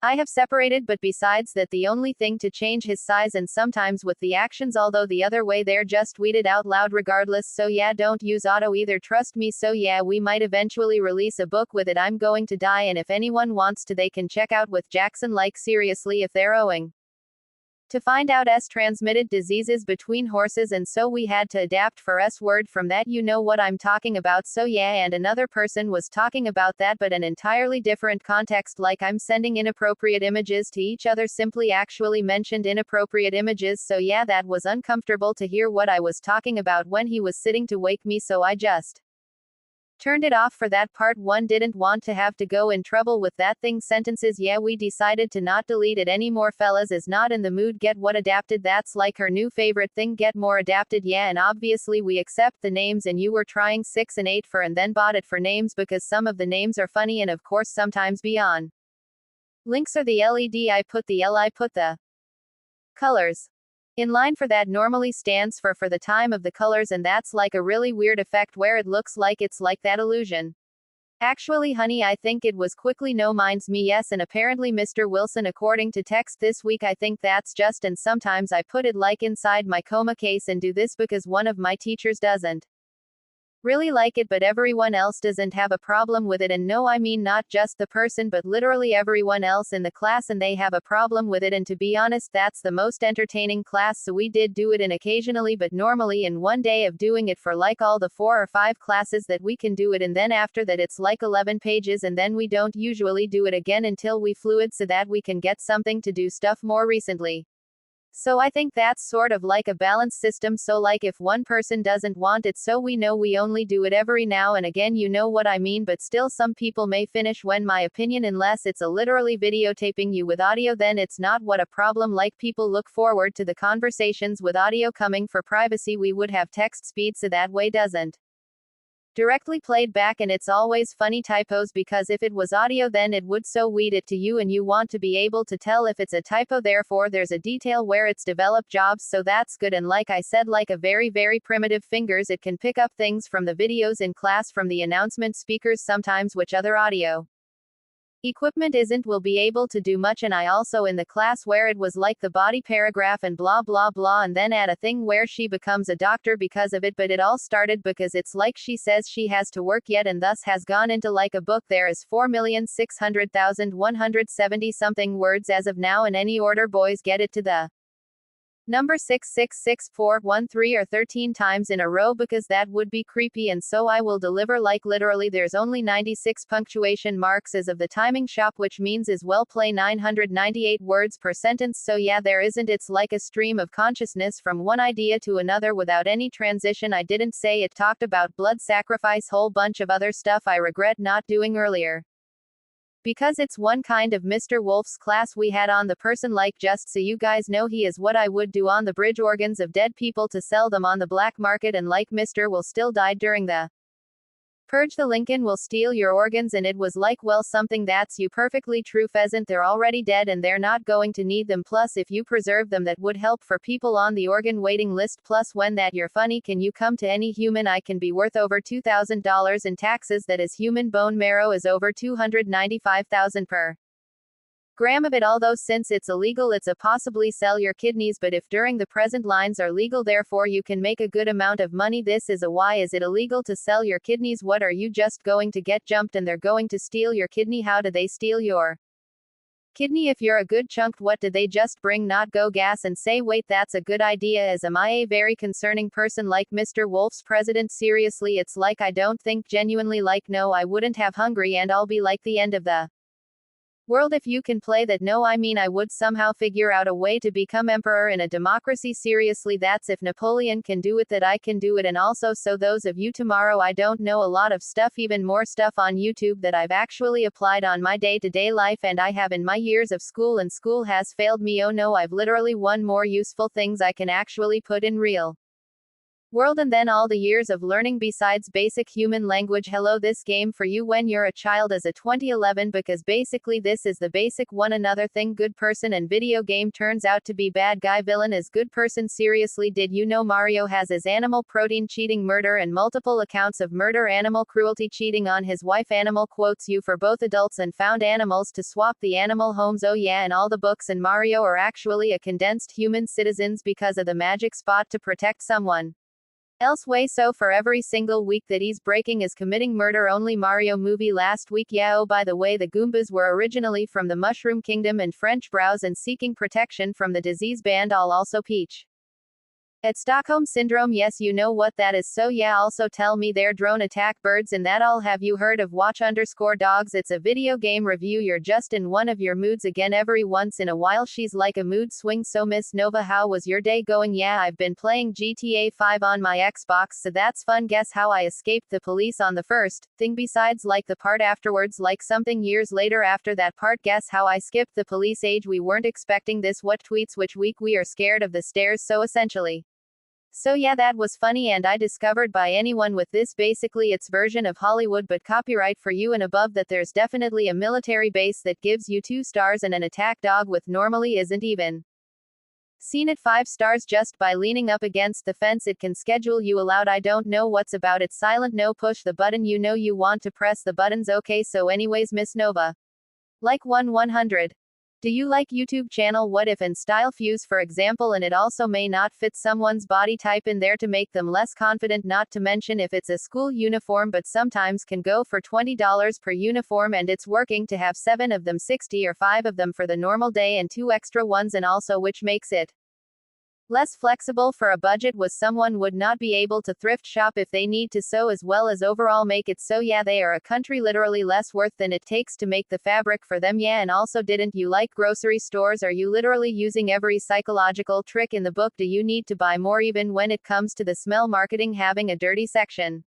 I have separated, but besides that, the only thing to change his size and sometimes with the actions, although the other way there just tweeted out loud regardless. So yeah, don't use auto either, trust me. So yeah, we might eventually release a book with it. I'm going to die, and if anyone wants to, they can check out with Jackson. Like seriously, if they're owing to find out transmitted diseases between horses, and so we had to adapt for word from that. You know what I'm talking about. So yeah, and another person was talking about that, but an entirely different context, like I'm sending inappropriate images to each other, simply actually mentioned inappropriate images. So yeah, that was uncomfortable to hear what I was talking about when he was sitting to wake me, so I just turned it off for that part. One didn't want to have to go in trouble with that thing. Sentences. Yeah, we decided to not delete it anymore. Fellas is not in the mood. Get what adapted. That's like her new favorite thing. Get more adapted. Yeah, and obviously we accept the names, and you were trying 6 and 8 for and then bought it for names because some of the names are funny, and of course sometimes beyond. Links are the LED. I put the L. I put the colors in line for that. Normally stands for the time of the colors, and that's like a really weird effect where it looks like it's like that illusion. Actually honey, I think it was quickly. No minds me. Yes, and apparently Mr. Wilson, according to text this week. I think that's just, and sometimes I put it like inside my coma case and do this because one of my teachers doesn't really like it, but everyone else doesn't have a problem with it. And no, I mean not just the person, but literally everyone else in the class, and they have a problem with it. And to be honest, that's the most entertaining class, so we did do it in occasionally, but normally in one day of doing it for like all the 4 or 5 classes that we can do it, and then after that it's like 11 pages, and then we don't usually do it again until we fluid so that we can get something to do stuff more recently. So I think that's sort of like a balanced system. So like if one person doesn't want it, so we know we only do it every now and again, you know what I mean. But still some people may finish when my opinion, unless it's a literally videotaping you with audio, then it's not what a problem. Like people look forward to the conversations with audio coming. For privacy we would have text speed so that way doesn't directly played back, and it's always funny typos, because if it was audio then it would so weed it to you, and you want to be able to tell if it's a typo. Therefore there's a detail where it's developed jobs, so that's good. And like I said, like a very primitive fingers, it can pick up things from the videos in class, from the announcement speakers sometimes, which other audio equipment isn't, will be able to do much. And I also in the class where it was like the body paragraph and blah blah blah, and then add a thing where she becomes a doctor because of it. But it all started because it's like she says she has to work yet, and thus has gone into like a book. There is 4,600,170 something words as of now in any order. Boys, get it to the number 6666413 or 13 times in a row, because that would be creepy, and so I will deliver like literally. There's only 96 punctuation marks as of the timing shop, which means is well play 998 words per sentence. So yeah, there isn't, it's like a stream of consciousness from one idea to another without any transition. I didn't say it talked about blood sacrifice, whole bunch of other stuff I regret not doing earlier, because it's one kind of Mr. Wolf's class we had on the person. Like, just so you guys know, he is what I would do on the bridge organs of dead people to sell them on the black market, and like Mr. will still died during the purge. The Lincoln will steal your organs, and it was like, well, something that's you perfectly true, pheasant. They're already dead and they're not going to need them, plus if you preserve them that would help for people on the organ waiting list. Plus when that you're funny, can you come to any human I can be worth over $2,000 in taxes? That is human bone marrow is over 295,000 per gram of it, although since it's illegal it's a possibly sell your kidneys, but if during the present lines are legal, therefore you can make a good amount of money. This is a why is it illegal to sell your kidneys? What, are you just going to get jumped and they're going to steal your kidney? How do they steal your kidney if you're a good chunk? What do they just bring not go gas and say wait that's a good idea? As am I a very concerning person like Mr. Wolf's president? Seriously, it's like I don't think genuinely, like no I wouldn't have hungry and I'll be like the end of the world if you can play that. No, I mean I would somehow figure out a way to become emperor in a democracy. Seriously, that's if Napoleon can do it, that I can do it. And also, so those of you tomorrow, I don't know a lot of stuff, even more stuff on YouTube that I've actually applied on my day-to-day life, and I have in my years of school, and school has failed me. Oh no, I've literally one more useful things I can actually put in real world and then all the years of learning besides basic human language. Hello, this game for you when you're a child is a 2011 because basically this is the basic one. Another thing, good person and video game turns out to be bad guy, villain is good person. Seriously, did you know Mario has his animal protein, cheating, murder and multiple accounts of murder, animal cruelty, cheating on his wife, animal quotes you for both adults and found animals to swap the animal homes. Oh yeah, and all the books in Mario are actually a condensed human citizens because of the magic spot to protect someone else way. So for every single week that he's breaking is committing murder. Only Mario movie last week. Yeah, oh by the way, the Goombas were originally from the Mushroom Kingdom and French browse and seeking protection from the disease banned all. Also Peach at Stockholm Syndrome. Yes, you know what that is. So yeah, also tell me their drone attack birds and that all. Have you heard of Watch_Dogs? It's a video game review. You're just in one of your moods again every once in a while. She's like a mood swing. So Miss Nova, how was your day going? Yeah, I've been playing GTA 5 on my Xbox, so that's fun. Guess how I escaped the police on the first thing besides like the part afterwards, like something years later after that part. Guess how I skipped the police age. We weren't expecting this. What tweets? Which week? We are scared of the stairs. So essentially. So yeah, that was funny and I discovered by anyone with this basically its version of Hollywood but copyright for you and above that there's definitely a military base that gives you 2 stars and an attack dog with normally isn't even seen at 5 stars just by leaning up against the fence. It can schedule you aloud. I don't know what's about it. Silent no, push the button, you know you want to press the buttons. Okay, so anyways, Miss Nova, like 100. Do you like YouTube channel What If and Style Fuse for example, and it also may not fit someone's body type in there to make them less confident, not to mention if it's a school uniform, but sometimes can go for $20 per uniform and it's working to have 7 of them 60 or 5 of them for the normal day and 2 extra ones, and also which makes it less flexible for a budget was someone would not be able to thrift shop if they need to, so as well as overall make it so yeah they are a country literally less worth than it takes to make the fabric for them. Yeah, and also didn't you like grocery stores? Are you literally using every psychological trick in the book? Do you need to buy more even when it comes to the smell marketing, having a dirty section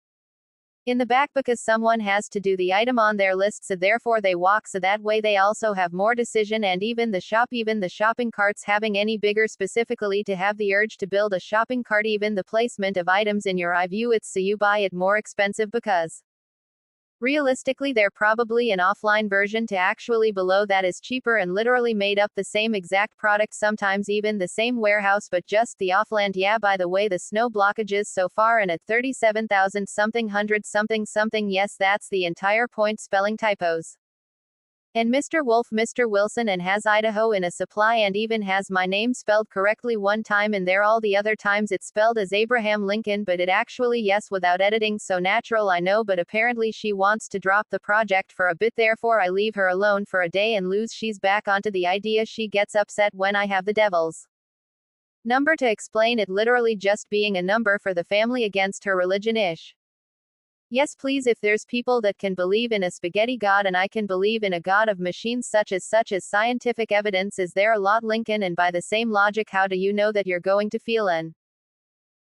in the back because someone has to do the item on their list, so therefore they walk, so that way they also have more decision, and even the shopping carts having any bigger, specifically to have the urge to build a shopping cart, even the placement of items in your eye view, it's so you buy it more expensive because realistically they're probably an offline version to actually below that is cheaper and literally made up the same exact product, sometimes even the same warehouse but just the offland. Yeah, by the way, the snow blockages so far and at 37,000 something 100 something something. Yes, that's the entire point. Spelling typos. And Mr. Wolf, Mr. Wilson, and has Idaho in a supply, and even has my name spelled correctly one time in there. All the other times it's spelled as Abraham Lincoln, but it actually yes without editing, so natural I know, but apparently she wants to drop the project for a bit, therefore I leave her alone for a day and lose. She's back onto the idea. She gets upset when I have the devil's number to explain it literally just being a number for the family against her religion-ish. Yes please, if there's people that can believe in a spaghetti god and I can believe in a god of machines such as scientific evidence is there a lot, Lincoln, and by the same logic how do you know that you're going to feel an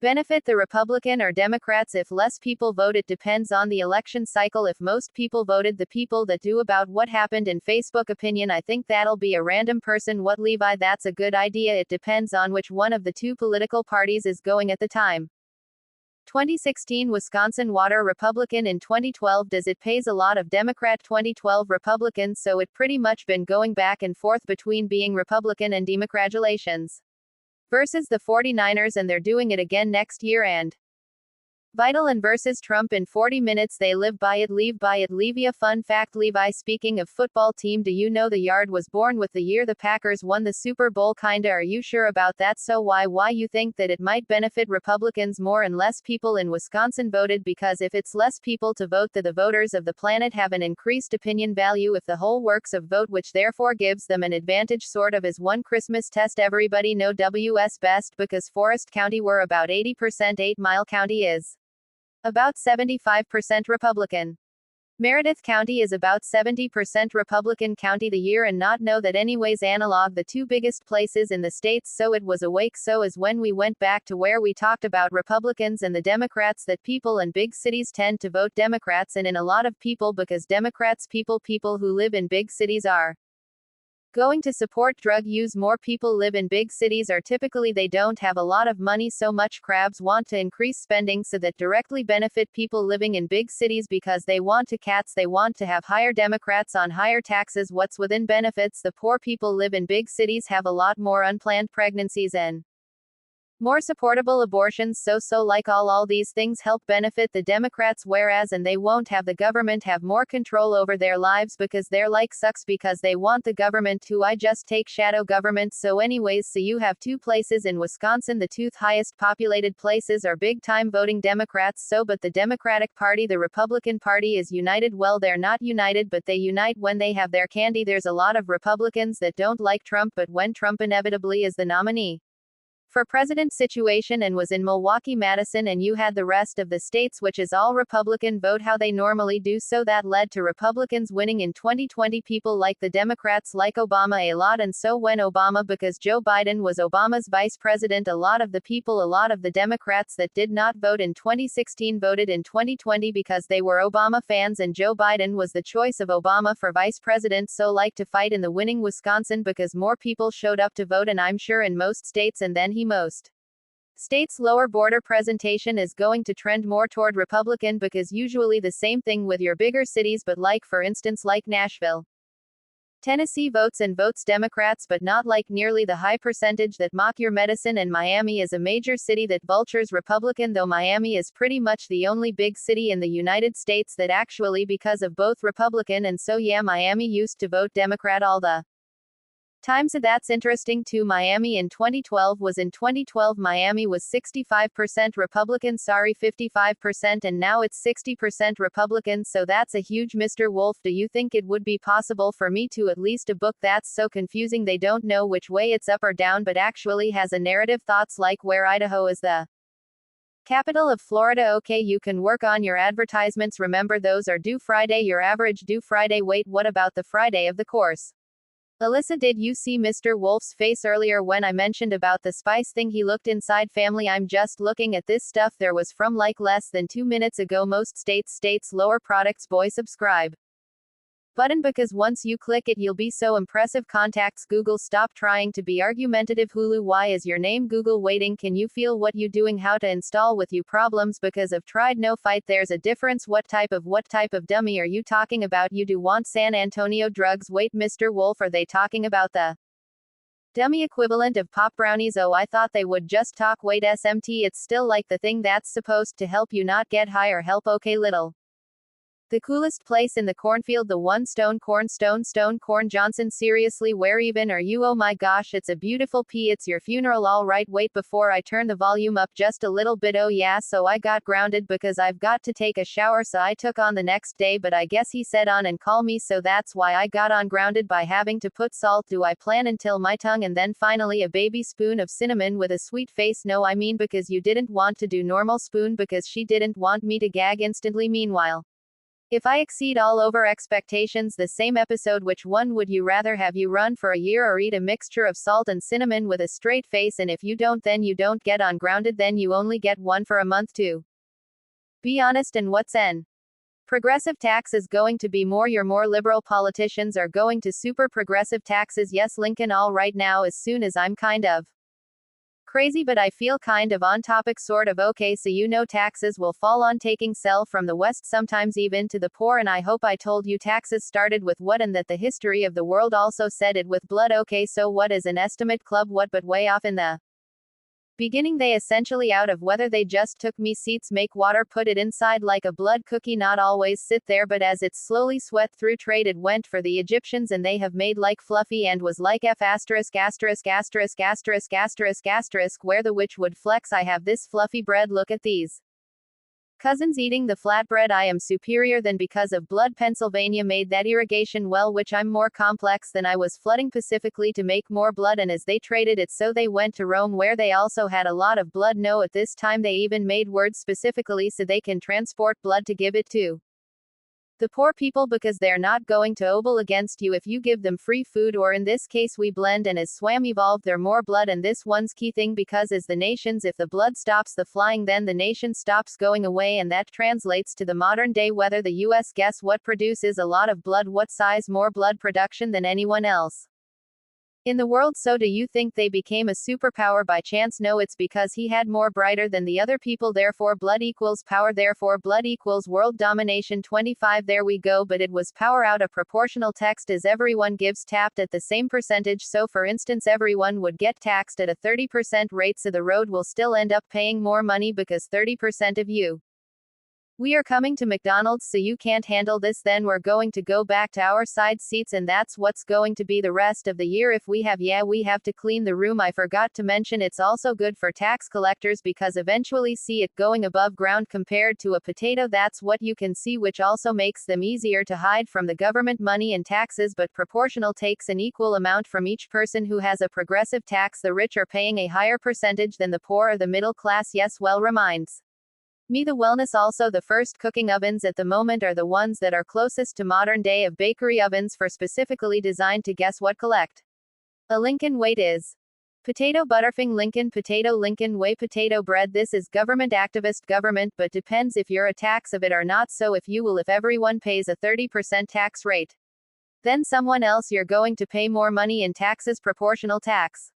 benefit the Republican or Democrats if less people vote? It depends on the election cycle. If most people voted the people that do about what happened in Facebook opinion, I think that'll be a random person. What, Levi? That's a good idea. It depends on which one of the two political parties is going at the time. 2016 Wisconsin water Republican. In 2012 does it pays a lot of Democrat, 2012 Republican, so it pretty much been going back and forth between being Republican and Democratulations versus the 49ers, and they're doing it again next year. And Vital and versus Trump in 40 minutes. They live by it, leave by it. Levia fun fact, Levi, speaking of football team, do you know the Yard was born with the year the Packers won the Super Bowl? Kinda. Are you sure about that? So why you think that it might benefit Republicans more and less people in Wisconsin voted? Because if it's less people to vote, the voters of the planet have an increased opinion value if the whole works of vote, which therefore gives them an advantage, sort of as one Christmas test. Everybody know WS best because Forest County were about 80%, 8 Mile County is about 75% Republican. Meredith County is about 70% Republican county the year, and not know that anyways. Analog the two biggest places in the states, so it was awake. So as when we went back to where we talked about Republicans and the Democrats, that people in big cities tend to vote Democrats, and in a lot of people because Democrats people who live in big cities are Going to support drug use. More people live in big cities or typically they don't have a lot of money, so much crabs want to increase spending so that directly benefit people living in big cities because they want to have higher Democrats on higher taxes. What's within benefits? The poor people live in big cities have a lot more unplanned pregnancies and more supportable abortions, so like all these things help benefit the Democrats, whereas and they won't have the government have more control over their lives because their like sucks because they want the government to I just take shadow government. So anyways, so you have two places in Wisconsin, the two highest populated places are big time voting Democrats, so but the Democratic Party, the Republican Party is united. Well, they're not united, but they unite when they have their candy. There's a lot of Republicans that don't like Trump, but when Trump inevitably is the nominee for president situation and was in Milwaukee, Madison, and you had the rest of the states, which is all Republican vote how they normally do, so that led to Republicans winning in 2020. People like the Democrats like Obama a lot, and so when Obama, because Joe Biden was Obama's vice president, a lot of the Democrats that did not vote in 2016 voted in 2020 because they were Obama fans and Joe Biden was the choice of Obama for vice president. So like to fight in the winning Wisconsin because more people showed up to vote, and I'm sure in most states, and then most states lower border presentation is going to trend more toward Republican because usually the same thing with your bigger cities, but like for instance like Nashville, Tennessee votes Democrats, but not like nearly the high percentage that mock your medicine, and Miami is a major city that vultures Republican, though Miami is pretty much the only big city in the United States that actually because of both Republican, and so yeah, Miami used to vote Democrat all the time. So that's interesting too. Miami in 2012 Miami was 65% Republican, 55%, and now it's 60% Republican, so that's a huge Mr. Wolf. Do you think it would be possible for me to at least a book that's so confusing they don't know which way it's up or down but actually has a narrative? Thoughts like where Idaho is the capital of Florida. Okay, you can work on your advertisements, remember those are due Friday, your average due Friday. Wait, what about the Friday of the course? Alyssa, did you see Mr. Wolf's face earlier when I mentioned about the spice thing? He looked inside. Family, I'm just looking at this stuff there was from like less than 2 minutes ago. Most states lower products. Boy, subscribe button because once you click it you'll be so impressive. Contacts Google, stop trying to be argumentative. Hulu, why is your name Google? Waiting, can you feel what you doing? How to install with you problems because of tried no fight. There's a difference. What type of dummy are you talking about? You do want San Antonio drugs. Wait, Mr. Wolf, are they talking about the dummy equivalent of pop brownies? Oh, I thought they would just talk. Wait, SMT, it's still like the thing that's supposed to help you not get high or help. Okay, little the coolest place in the cornfield, the one stone corn Johnson. Seriously, where even are you? Oh my gosh, it's a beautiful pea. It's your funeral. All right, wait, before I turn the volume up just a little bit. Oh yeah, so I got grounded because I've got to take a shower, so I took on the next day, but I guess he said on and call me, so that's why I got on grounded by having to put salt. Do I plan until my tongue and then finally a baby spoon of cinnamon with a sweet face? No, I mean because you didn't want to do normal spoon because she didn't want me to gag instantly. Meanwhile, if I exceed all over expectations, the same episode, which one would you rather? Have you run for a year or eat a mixture of salt and cinnamon with a straight face? And if you don't, then you don't get on grounded, then you only get one for a month too. Be honest. And what's n? Progressive tax is going to be more. Your more liberal politicians are going to super progressive taxes. Yes, Lincoln. All right, now as soon as I'm kind of crazy, but I feel kind of on topic, sort of. Okay, so you know taxes will fall on taking sell from the West, sometimes even to the poor, and I hope I told you taxes started with what and that the history of the world also said it with blood. Okay, so what is an estimate club? What, but way off in the beginning they essentially out of whether they just took me seats, make water, put it inside like a blood cookie, not always sit there, but as it slowly sweat through trade it went for the Egyptians, and they have made like fluffy and was like F asterisk asterisk asterisk asterisk asterisk asterisk where the witch would flex. I have this fluffy bread, look at these cousins eating the flatbread. I am superior than because of blood. Pennsylvania made that irrigation well, which I'm more complex than I was, flooding pacifically to make more blood, and as they traded it so they went to Rome where they also had a lot of blood. No, at this time they even made words specifically so they can transport blood to give it to the poor people because they're not going to obel against you if you give them free food, or in this case we blend, and as swam evolved they're more blood, and this one's key thing because as the nations, if the blood stops the flying then the nation stops going away, and that translates to the modern day weather. The US, guess what produces a lot of blood? What size? More blood production than anyone else. in the world. So do you think they became a superpower by chance? No, it's because he had more brighter than the other people, therefore blood equals power, therefore blood equals world domination. 25 There we go, but it was power out of proportional. Text is everyone gives tapped at the same percentage, so for instance everyone would get taxed at a 30% rate, so the road will still end up paying more money because 30% of you. We are coming to McDonald's, so you can't handle this, then we're going to go back to our side seats, and that's what's going to be the rest of the year if we have. Yeah, we have to clean the room. I forgot to mention it's also good for tax collectors because eventually see it going above ground compared to a potato. That's what you can see, which also makes them easier to hide from the government money and taxes. But proportional takes an equal amount from each person who has a progressive tax. The rich are paying a higher percentage than the poor or the middle class. Yes, well, reminds me the wellness. Also, the first cooking ovens at the moment are the ones that are closest to modern day of bakery ovens, for specifically designed to guess what collect a Lincoln weight is. Potato butterfing Lincoln potato Lincoln way potato bread. This is government activist government, but depends if you're a tax of it or not. So if everyone pays a 30% tax rate, then someone else you're going to pay more money in taxes. Proportional tax,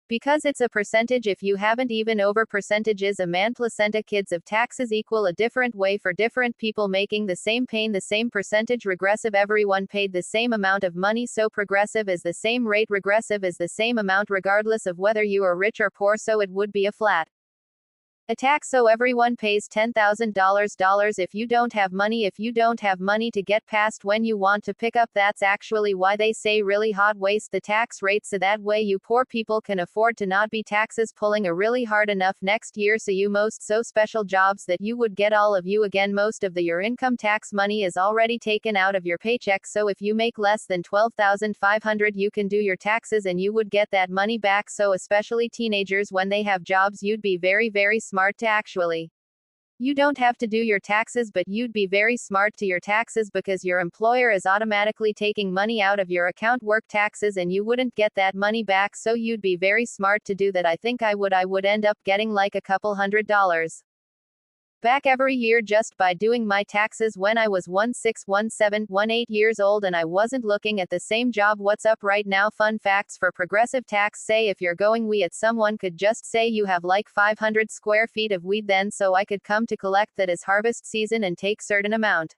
because it's a percentage. If you haven't even over percentages, a man placenta kids of taxes equal a different way for different people making the same pain, the same percentage. Regressive, everyone paid the same amount of money, so progressive is the same rate, regressive is the same amount regardless of whether you are rich or poor, so it would be a flat a tax, so everyone pays $10,000 if you don't have money to get past when you want to pick up. That's actually why they say really hot waste the tax rate, so that way you poor people can afford to not be taxes pulling a really hard enough next year, so you most so special jobs that you would get all of you again. Most of your income tax money is already taken out of your paycheck, so if you make less than $12,500 you can do your taxes and you would get that money back. So especially teenagers, when they have jobs, you'd be very smart to actually, you don't have to do your taxes, but you'd be very smart to your taxes because your employer is automatically taking money out of your account, work taxes, and you wouldn't get that money back, so you'd be very smart to do that. I think I would end up getting like a couple $100 back every year just by doing my taxes when I was 18 years old and I wasn't looking at the same job. What's up right now? Fun facts for progressive tax. Say if you're going weed, someone could just say you have like 500 square feet of weed, then so I could come to collect that is harvest season and take certain amount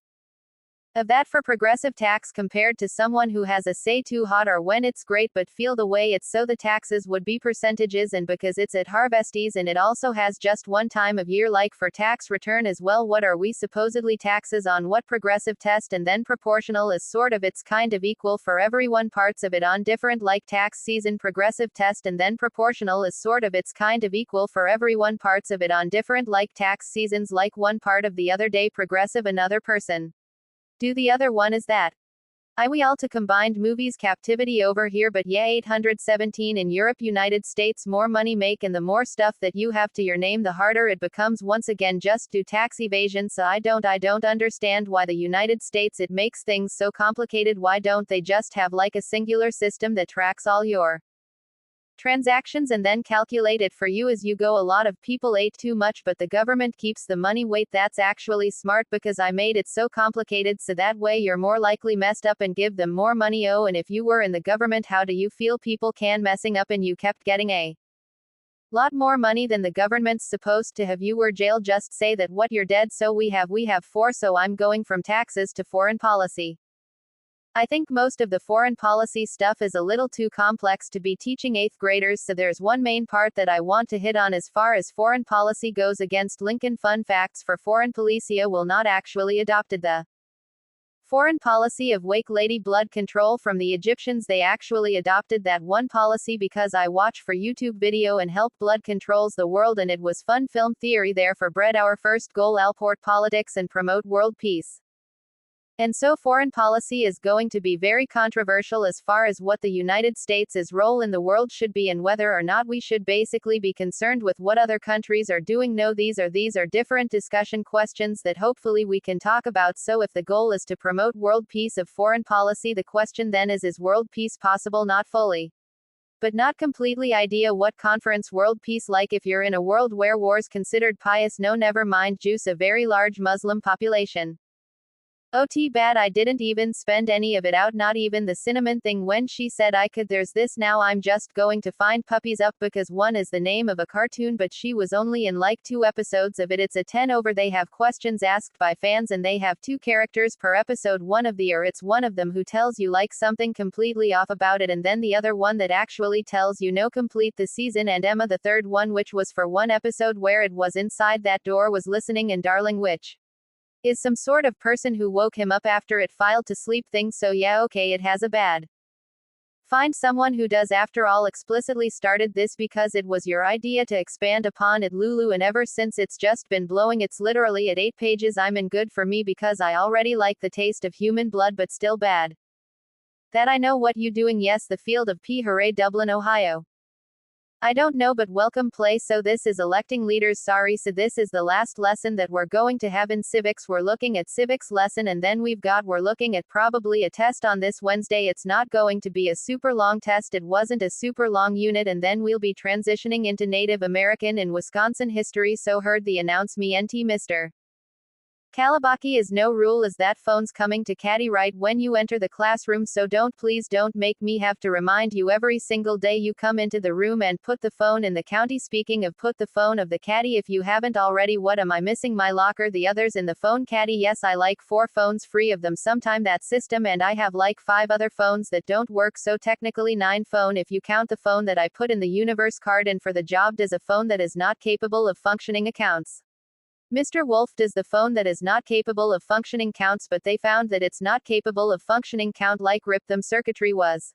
of that for progressive tax compared to someone who has a say too hot or when it's great but feel the way it's, so the taxes would be percentages, and because it's at harvesties and it also has just one time of year, like for tax return as well. What are we supposedly taxes on what progressive test, and then proportional is sort of its kind of equal for everyone, parts of it on different like tax season. Progressive test and then proportional is sort of its kind of equal for everyone, parts of it on different like tax seasons, like one part of the other day progressive, another person do the other one is that we all to combined movies captivity over here, but yeah, 817 in Europe, United States. More money make, and the more stuff that you have to your name, the harder it becomes. Once again, just do tax evasion. So I don't understand why the United States, it makes things so complicated. Why don't they just have like a singular system that tracks all your transactions and then calculate it for you as you go? A lot of people ate too much, but the government keeps the money. Wait, that's actually smart because I made it so complicated, so that way you're more likely messed up and give them more money. Oh, and if you were in the government, how do you feel people can messing up and you kept getting a lot more money than the government's supposed to have? You were jailed. Just say that what you're dead. So we have 4, so I'm going from taxes to foreign policy. I think most of the foreign policy stuff is a little too complex to be teaching 8th graders, so there's one main part that I want to hit on as far as foreign policy goes against Lincoln. Fun facts for foreign policy will not actually adopted the foreign policy of wake lady blood control from the Egyptians. They actually adopted that one policy because I watch for YouTube video and help blood controls the world, and it was fun. Film theory there for bread. Our first goal, Alport politics and promote world peace. And so foreign policy is going to be very controversial as far as what the United States' role in the world should be and whether or not we should basically be concerned with what other countries are doing. No, these are different discussion questions that hopefully we can talk about. So if the goal is to promote world peace of foreign policy, the question then is world peace possible? Not fully, but not completely. Idea what conference world peace like if you're in a world where war's considered pious? No, never mind, juice a very large Muslim population. OT bad, I didn't even spend any of it out, not even the cinnamon thing when she said I could. There's this now, I'm just going to find Puppies Up because one is the name of a cartoon, but she was only in like 2 episodes of it. It's a 10 over. They have questions asked by fans and they have 2 characters per episode, one of the or it's one of them who tells you like something completely off about it and then the other one that actually tells you no. Complete the season. And Emma, the third one, which was for 1 episode where it was inside that door, was listening, and darling, which is some sort of person who woke him up after it filed to sleep thing. So yeah, okay, it has a bad find someone who does. After all, explicitly started this because it was your idea to expand upon it, Lulu, and ever since it's just been blowing. It's literally at 8 pages. I'm in. Good for me because I already like the taste of human blood, but still bad that I know what you doing. Yes, the field of P. Hooray, Dublin, Ohio. I don't know, but welcome play. So this is electing leaders. Sorry, so this is the last lesson that we're going to have in civics. We're looking at civics lesson and then we're looking at probably a test on this Wednesday. It's not going to be a super long test. It wasn't a super long unit, and then we'll be transitioning into Native American and Wisconsin history. So heard the announce me NT Mr. Kalabaki is no rule. Is that phone's coming to caddy right when you enter the classroom, so please don't make me have to remind you every single day you come into the room and put the phone in the county. Speaking of put the phone of the caddy, if you haven't already, what am I missing? My locker, the others in the phone caddy. Yes, I like 4 phones free of them sometime that system, and I have like 5 other phones that don't work, so technically 9 phone if you count the phone that I put in the universe card, and for the job does a phone that is not capable of functioning accounts. Mr. Wolf, does the phone that is not capable of functioning counts, but they found that it's not capable of functioning count, like rip them, circuitry was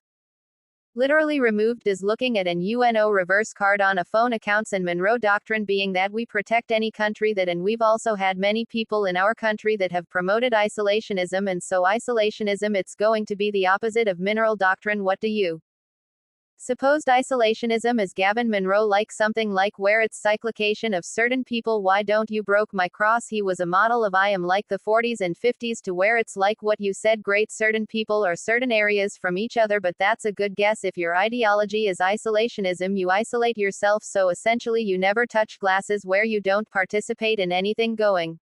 literally removed. Does looking at an UNO reverse card on a phone accounts? And Monroe Doctrine being that we protect any country that, and we've also had many people in our country that have promoted isolationism, and so isolationism, it's going to be the opposite of mineral doctrine. What do you supposed isolationism is? Gavin Monroe, like something like where it's cyclication of certain people. Why don't you broke my cross? He was a model of I am like the 40s and 50s, to where it's like what you said, great certain people or certain areas from each other, but that's a good guess. If your ideology is isolationism, you isolate yourself, so essentially you never touch glasses, where you don't participate in anything going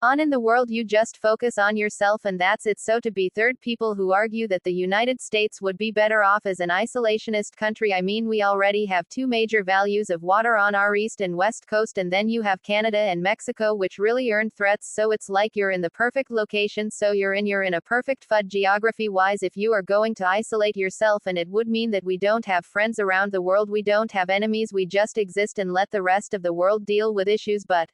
on in the world, you just focus on yourself, and that's it. So to be third people who argue that the United States would be better off as an isolationist country, I mean, we already have 2 major values of water on our east and west coast, and then you have Canada and Mexico, which really earn threats, so it's like you're in the perfect location, so you're in a perfect FUD geography wise if you are going to isolate yourself, and it would mean that we don't have friends around the world, we don't have enemies, we just exist and let the rest of the world deal with issues. But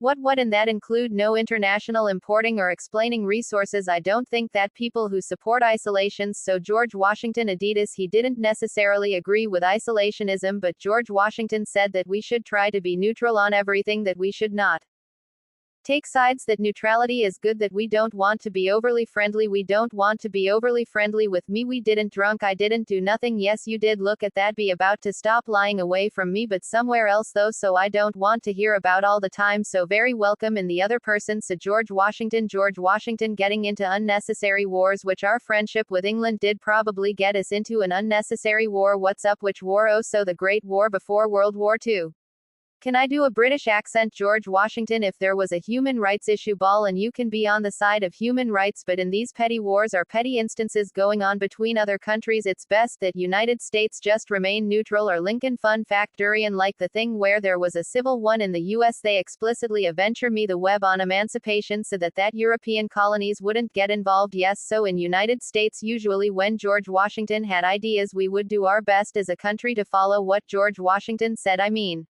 what and that include no international importing or explaining resources. I don't think that people who support isolations, so George Washington Adidas, he didn't necessarily agree with isolationism, but George Washington said that we should try to be neutral on everything, that we should not take sides, that neutrality is good, that we don't want to be overly friendly, we don't want to be overly friendly with me, we didn't drunk, I didn't do nothing, yes you did, look at that, be about to stop lying away from me, but somewhere else though, so I don't want to hear about all the time, so very welcome in the other person. So George Washington getting into unnecessary wars, which our friendship with England did probably get us into an unnecessary war. What's up, which war? Oh, so the Great War before World War II. Can I do a British accent? George Washington, if there was a human rights issue, ball, and you can be on the side of human rights, but in these petty wars or petty instances going on between other countries, it's best that United States just remain neutral. Or Lincoln, fun fact, Durian, like the thing where there was a civil one in the US, they explicitly adventure me the web on emancipation so that European colonies wouldn't get involved. Yes, so in United States, usually when George Washington had ideas, we would do our best as a country to follow what George Washington said. I mean,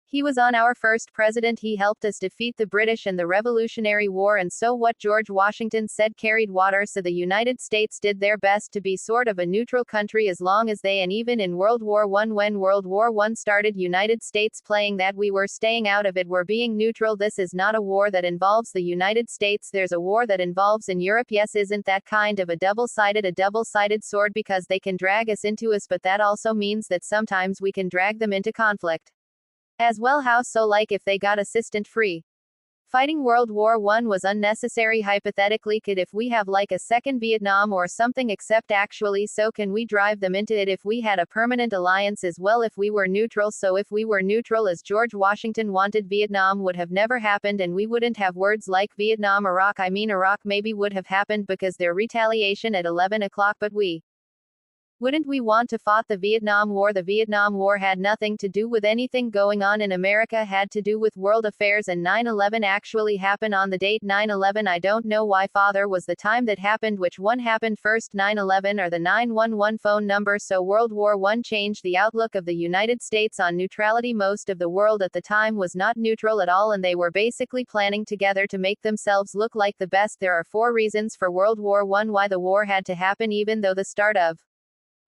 he was on our first president, he helped us defeat the British and the Revolutionary War, and so what George Washington said carried water, so the United States did their best to be sort of a neutral country as long as they, and even in World War I, when World War I started, United States playing that we were staying out of it, we're being neutral. This is not a war that involves the United States, there's a war that involves in Europe. Yes, isn't that kind of a double-sided sword, because they can drag us into us, but that also means that sometimes we can drag them into conflict as well. How so? Like if they got assistant free Fighting World War I was unnecessary. Hypothetically, could if we have like a second Vietnam or something, except actually, so can we drive them into it if we had a permanent alliance as well if we were neutral? So if we were neutral as George Washington wanted, Vietnam would have never happened and we wouldn't have words like Vietnam. Iraq maybe would have happened because their retaliation at 11 o'clock, but wouldn't we want to fought the Vietnam War? The Vietnam War had nothing to do with anything going on in America, had to do with world affairs, and 9/11 actually happened on the date 9/11. I don't know why father was the time that happened. Which one happened first, 9/11 or the 911 phone number? So World War I changed the outlook of the United States on neutrality. Most of the world at the time was not neutral at all, and they were basically planning together to make themselves look like the best. There are 4 reasons for World War I why the war had to happen, even though the start of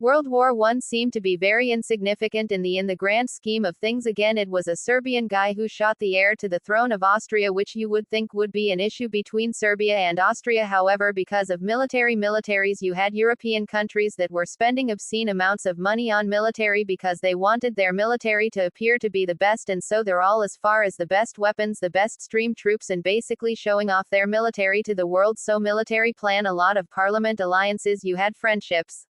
World War I seemed to be very insignificant in the grand scheme of things. Again, it was a Serbian guy who shot the heir to the throne of Austria, which you would think would be an issue between Serbia and Austria. However, because of militaries, you had European countries that were spending obscene amounts of money on military because they wanted their military to appear to be the best, and so they're all as far as the best weapons, the best stream troops, and basically showing off their military to the world. So military plan a lot of parliament alliances. You had friendships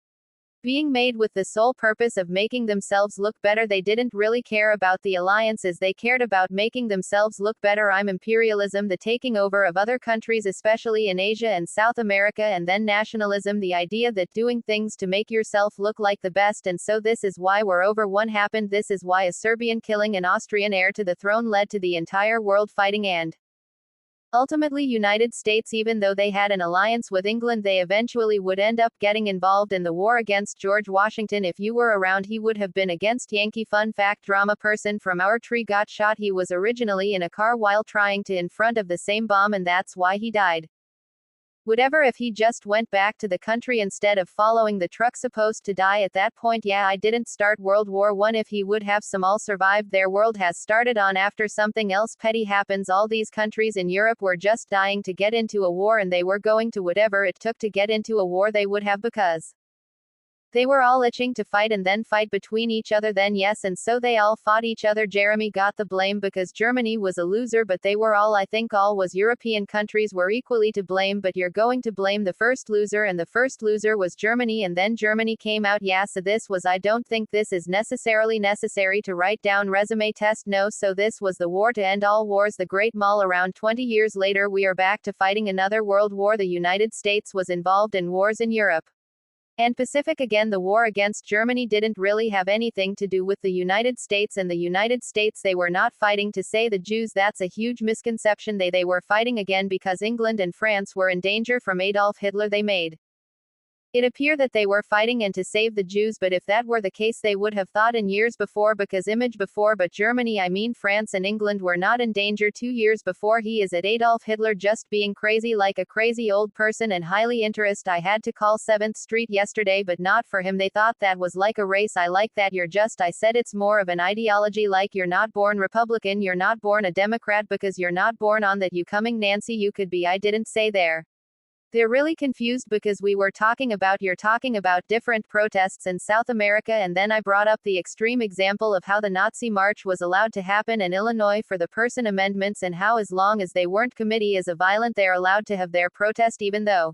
being made with the sole purpose of making themselves look better. They didn't really care about the alliances, they cared about making themselves look better. Imperialism, the taking over of other countries, especially in Asia and South America, and then nationalism, the idea that doing things to make yourself look like the best. And so this is why War over one happened. This is why a Serbian killing an Austrian heir to the throne led to the entire world fighting, and ultimately United States, even though they had an alliance with England, they eventually would end up getting involved in the war against George Washington. If you were around, he would have been against Yankee. Fun fact, drama person from our tree got shot. He was originally in a car while trying to in front of the same bomb, and that's why he died. Whatever if he just went back to the country instead of following the truck. Supposed to die at that point. Yeah, I didn't start World War I. If he would have some all survived, their world has started on after something else petty happens. All these countries in Europe were just dying to get into a war, and they were going to whatever it took to get into a war they would have, because they were all itching to fight and then fight between each other then. Yes, and so they all fought each other. Jeremy got the blame because Germany was a loser, but they were all, I think all was European countries were equally to blame. But you're going to blame the first loser, and the first loser was Germany, and then Germany came out. Yeah, so this was, I don't think this is necessarily necessary to write down resume test. No, so this was the war to end all wars, the Great Mall. Around 20 years later, we are back to fighting another world war. The United States was involved in wars in Europe and Pacific. Again, the war against Germany didn't really have anything to do with the United States and the United States. They were not fighting to save the Jews. That's a huge misconception. They were fighting again because England and France were in danger from Adolf Hitler. They made it appear that they were fighting and to save the Jews, but if that were the case, they would have thought in years before, because image before. But Germany, France and England were not in danger 2 years before. He is at Adolf Hitler just being crazy like a crazy old person and highly interest. I had to call 7th Street yesterday, but not for him. They thought that was like a race. I like that. I said it's more of an ideology, like you're not born Republican, you're not born a Democrat, because you're not born on that. You coming Nancy, you could be. I didn't say there. They're really confused because you're talking about different protests in South America, and then I brought up the extreme example of how the Nazi march was allowed to happen in Illinois for the Person Amendments, and how as long as they weren't committed as a violent, they're allowed to have their protest, even though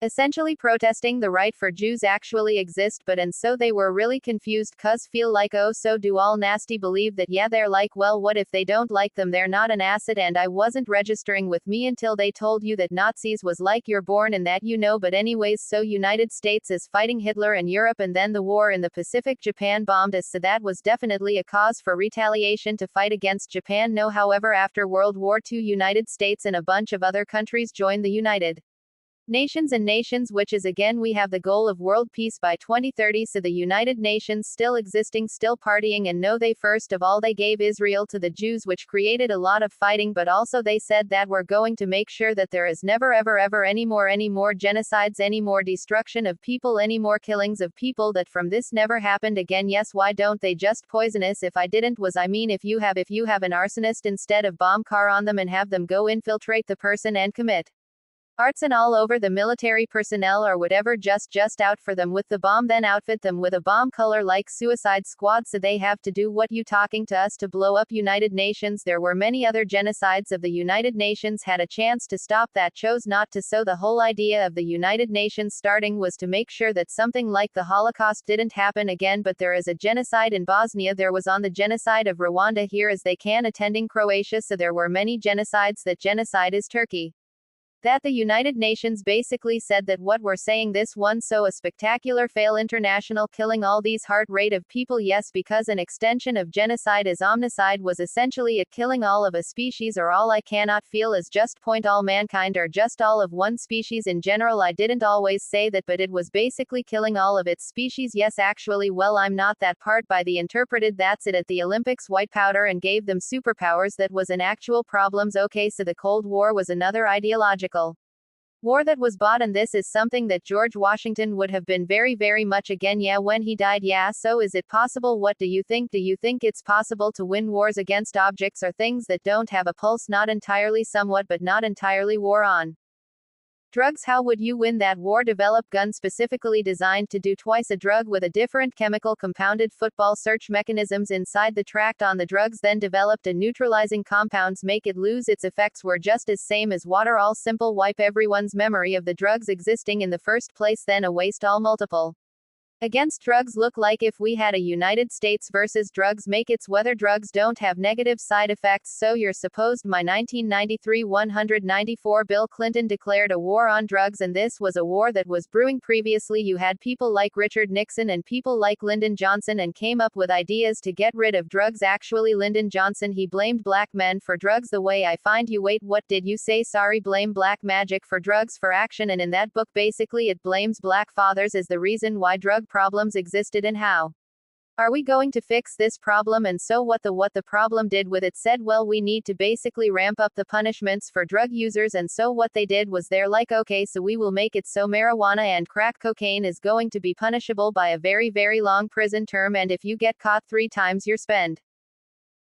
essentially protesting the right for Jews actually exist. But and so they were really confused, cuz feel like, oh, so do all nasty believe that? Yeah, they're like, well, what if they don't like them? They're not an asset, and I wasn't registering with me until they told you that Nazis was like you're born in that, but anyways, so United States is fighting Hitler in Europe, and then the war in the Pacific, Japan bombed us, so that was definitely a cause for retaliation to fight against Japan. No, however, after World War II, United States and a bunch of other countries joined the United Nations, which is again, we have the goal of world peace by 2030. So the United Nations still existing, still partying, and no, they first of all they gave Israel to the Jews, which created a lot of fighting, but also they said that we're going to make sure that there is never ever any more genocides, any more destruction of people, any more killings of people, that from this never happened again. Yes, why don't they just poison us? If I didn't was if you have an arsonist instead of bomb car on them and have them go infiltrate the person and commit Arts and all over the military personnel or whatever just out for them with the bomb, then outfit them with a bomb color like Suicide Squad, so they have to do what you talking to us to blow up United Nations. There were many other genocides of the United Nations had a chance to stop that, chose not to. So the whole idea of the United Nations starting was to make sure that something like the Holocaust didn't happen again. But there is a genocide in Bosnia, there was on the genocide of Rwanda, here as they can attending Croatia, so there were many genocides. That genocide is Turkey. That the United Nations basically said that what we're saying this one so a spectacular fail international killing all these heart rate of people, yes, because an extension of genocide is omnicide, was essentially it killing all of a species, or all I cannot feel is just point all mankind, or just all of one species in general. I didn't always say that, but it was basically killing all of its species. Yes, actually, well, I'm not that part by the interpreted that's it at the Olympics, white powder and gave them superpowers, that was an actual problems. Okay, so the Cold War was another ideological war that was bought, and this is something that George Washington would have been very much again, yeah, when he died. Yeah, so is it possible? What do you think? Do you think it's possible to win wars against objects or things that don't have a pulse? Not entirely, somewhat, but not entirely. War on drugs, how would you win that war? Develop gun specifically designed to do twice a drug with a different chemical compounded football search mechanisms inside the tract on the drugs, then developed a neutralizing compounds make it lose its effects, were just as same as water, all simple, wipe everyone's memory of the drugs existing in the first place, then a waste all multiple against drugs. Look like if we had a United States versus drugs, make its whether drugs don't have negative side effects. So you're supposed my 1993-194 Bill Clinton declared a war on drugs, and this was a war that was brewing previously. You had people like Richard Nixon and people like Lyndon Johnson and came up with ideas to get rid of drugs. Actually, Lyndon Johnson, he blamed black men for drugs. The way I find you, wait, what did you say? Sorry, blame black magic for drugs for action, and in that book basically it blames black fathers as the reason why drug problems existed. And how are we going to fix this problem? And so what the problem did with it said, well, we need to basically ramp up the punishments for drug users. And so what they did was they're like, okay, so we will make it so marijuana and crack cocaine is going to be punishable by a very long prison term, and if you get caught 3 times you spend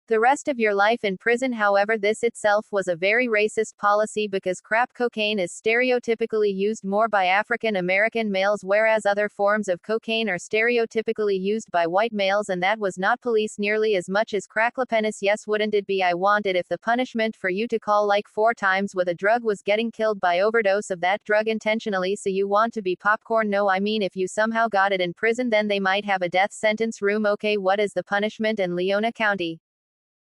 the rest of your life in prison. However, this itself was a very racist policy, because crack cocaine is stereotypically used more by African American males, whereas other forms of cocaine are stereotypically used by white males, and that was not policed nearly as much as cracklepenis. Yes, wouldn't it be? I want it if the punishment for you to call like 4 times with a drug was getting killed by overdose of that drug intentionally, so you want to be popcorn? No, I mean if you somehow got it in prison, then they might have a death sentence room. Okay, what is the punishment in Leona County?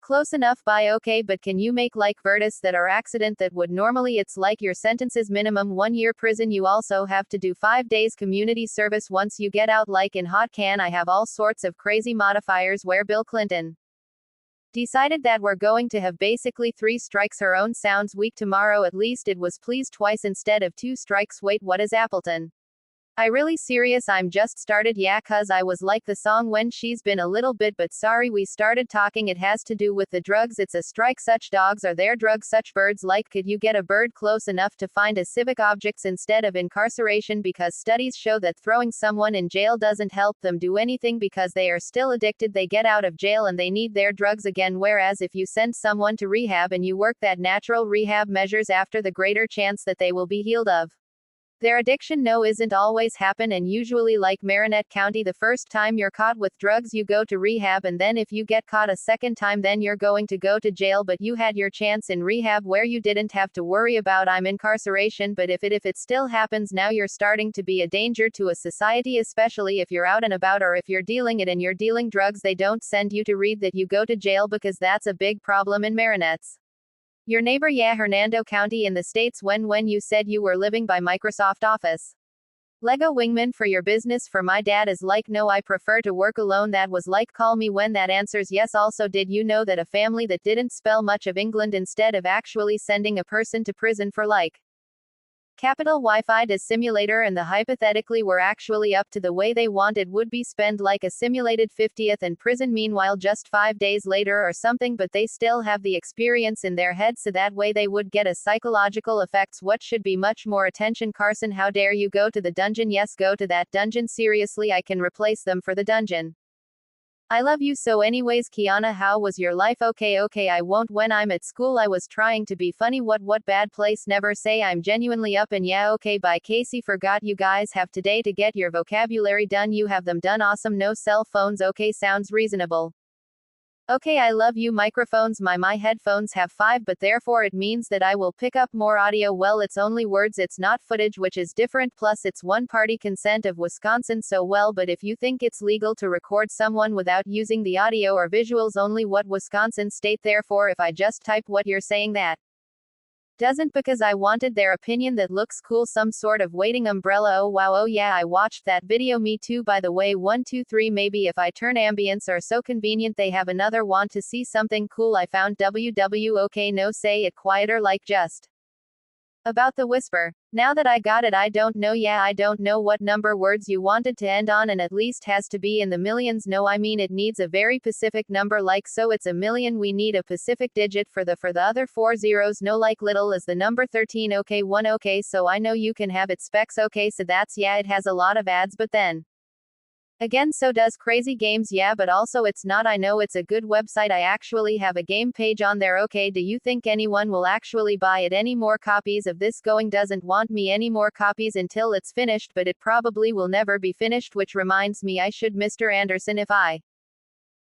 Close enough by okay, but can you make like verdicts that are accident that would normally? It's like your sentence is minimum 1 year prison, you also have to do 5 days community service once you get out. Like in hot can, I have all sorts of crazy modifiers where Bill Clinton decided that we're going to have basically 3 strikes. Her own sounds weak. Tomorrow at least it was please twice instead of 2 strikes. Wait, what is Appleton? I really serious? I'm just started, yeah, cuz I was like the song when she's been a little bit, but sorry we started talking. It has to do with the drugs. It's a strike. Such dogs are there, drugs such birds. Like, could you get a bird close enough to find a civic objects instead of incarceration? Because studies show that throwing someone in jail doesn't help them do anything, because they are still addicted. They get out of jail and they need their drugs again, whereas if you send someone to rehab and you work that natural rehab measures after, the greater chance that they will be healed of their addiction. No, isn't always happen, and usually like Marinette County, the first time you're caught with drugs you go to rehab, and then if you get caught a second time then you're going to go to jail. But you had your chance in rehab where you didn't have to worry about incarceration. But if it still happens now, you're starting to be a danger to a society, especially if you're out and about, or if you're dealing it and you're dealing drugs. They don't send you to read that you go to jail, because that's a big problem in Marinette's your neighbor, yeah, Hernando County in the States. When you said you were living by Microsoft Office Lego wingman for your business. For my dad is like, no, I prefer to work alone. That was like, call me when that answers yes. Also, did you know that a family that didn't spell much of England, instead of actually sending a person to prison for like capital Wi-Fi does simulator, and the hypothetically were actually up to the way they wanted, would be spend like a simulated 50th in prison, meanwhile just 5 days later or something, but they still have the experience in their head, so that way they would get a psychological effects. What should be much more attention? Carson, how dare you go to the dungeon? Yes, go to that dungeon. Seriously, I can replace them for the dungeon. I love you so anyways Kiana, how was your life? Okay, I won't. When I'm at school I was trying to be funny. What bad place? Never say I'm genuinely up and yeah okay bye Casey. Forgot you guys have today to get your vocabulary done. You have them done. Awesome. No cell phones. Okay, sounds reasonable. Okay, I love you. Microphones. My headphones have 5, but therefore it means that I will pick up more audio. Well, it's only words, it's not footage, which is different. Plus, it's one party consent of Wisconsin. So, well, but if you think it's legal to record someone without using the audio or visuals, only what Wisconsin state. Therefore, if I just type what you're saying, that doesn't, because I wanted their opinion. That looks cool. Some sort of waiting umbrella. Oh wow, oh yeah, I watched that video. Me too, by the way. 1 2 3. Maybe if I turn ambience are so convenient. They have another. Want to see something cool? I found WW. Okay, no, say it quieter, like just about the whisper. Now that I got it, I don't know. Yeah, I don't know what number words you wanted to end on, and at least has to be in the millions. No, I mean it needs a very specific number, like so it's a million. We need a specific digit for the other 4 zeros. No, like little as the number 13. Okay, 1. Okay, so I know you can have it specs. Okay, so that's yeah, it has a lot of ads, but then again, so does Crazy Games. Yeah, but also it's not. I know it's a good website. I actually have a game page on there. Okay, do you think anyone will actually buy it? Any more copies of this going? Doesn't want me any more copies until it's finished, but it probably will never be finished, which reminds me I should. Mr. Anderson, if I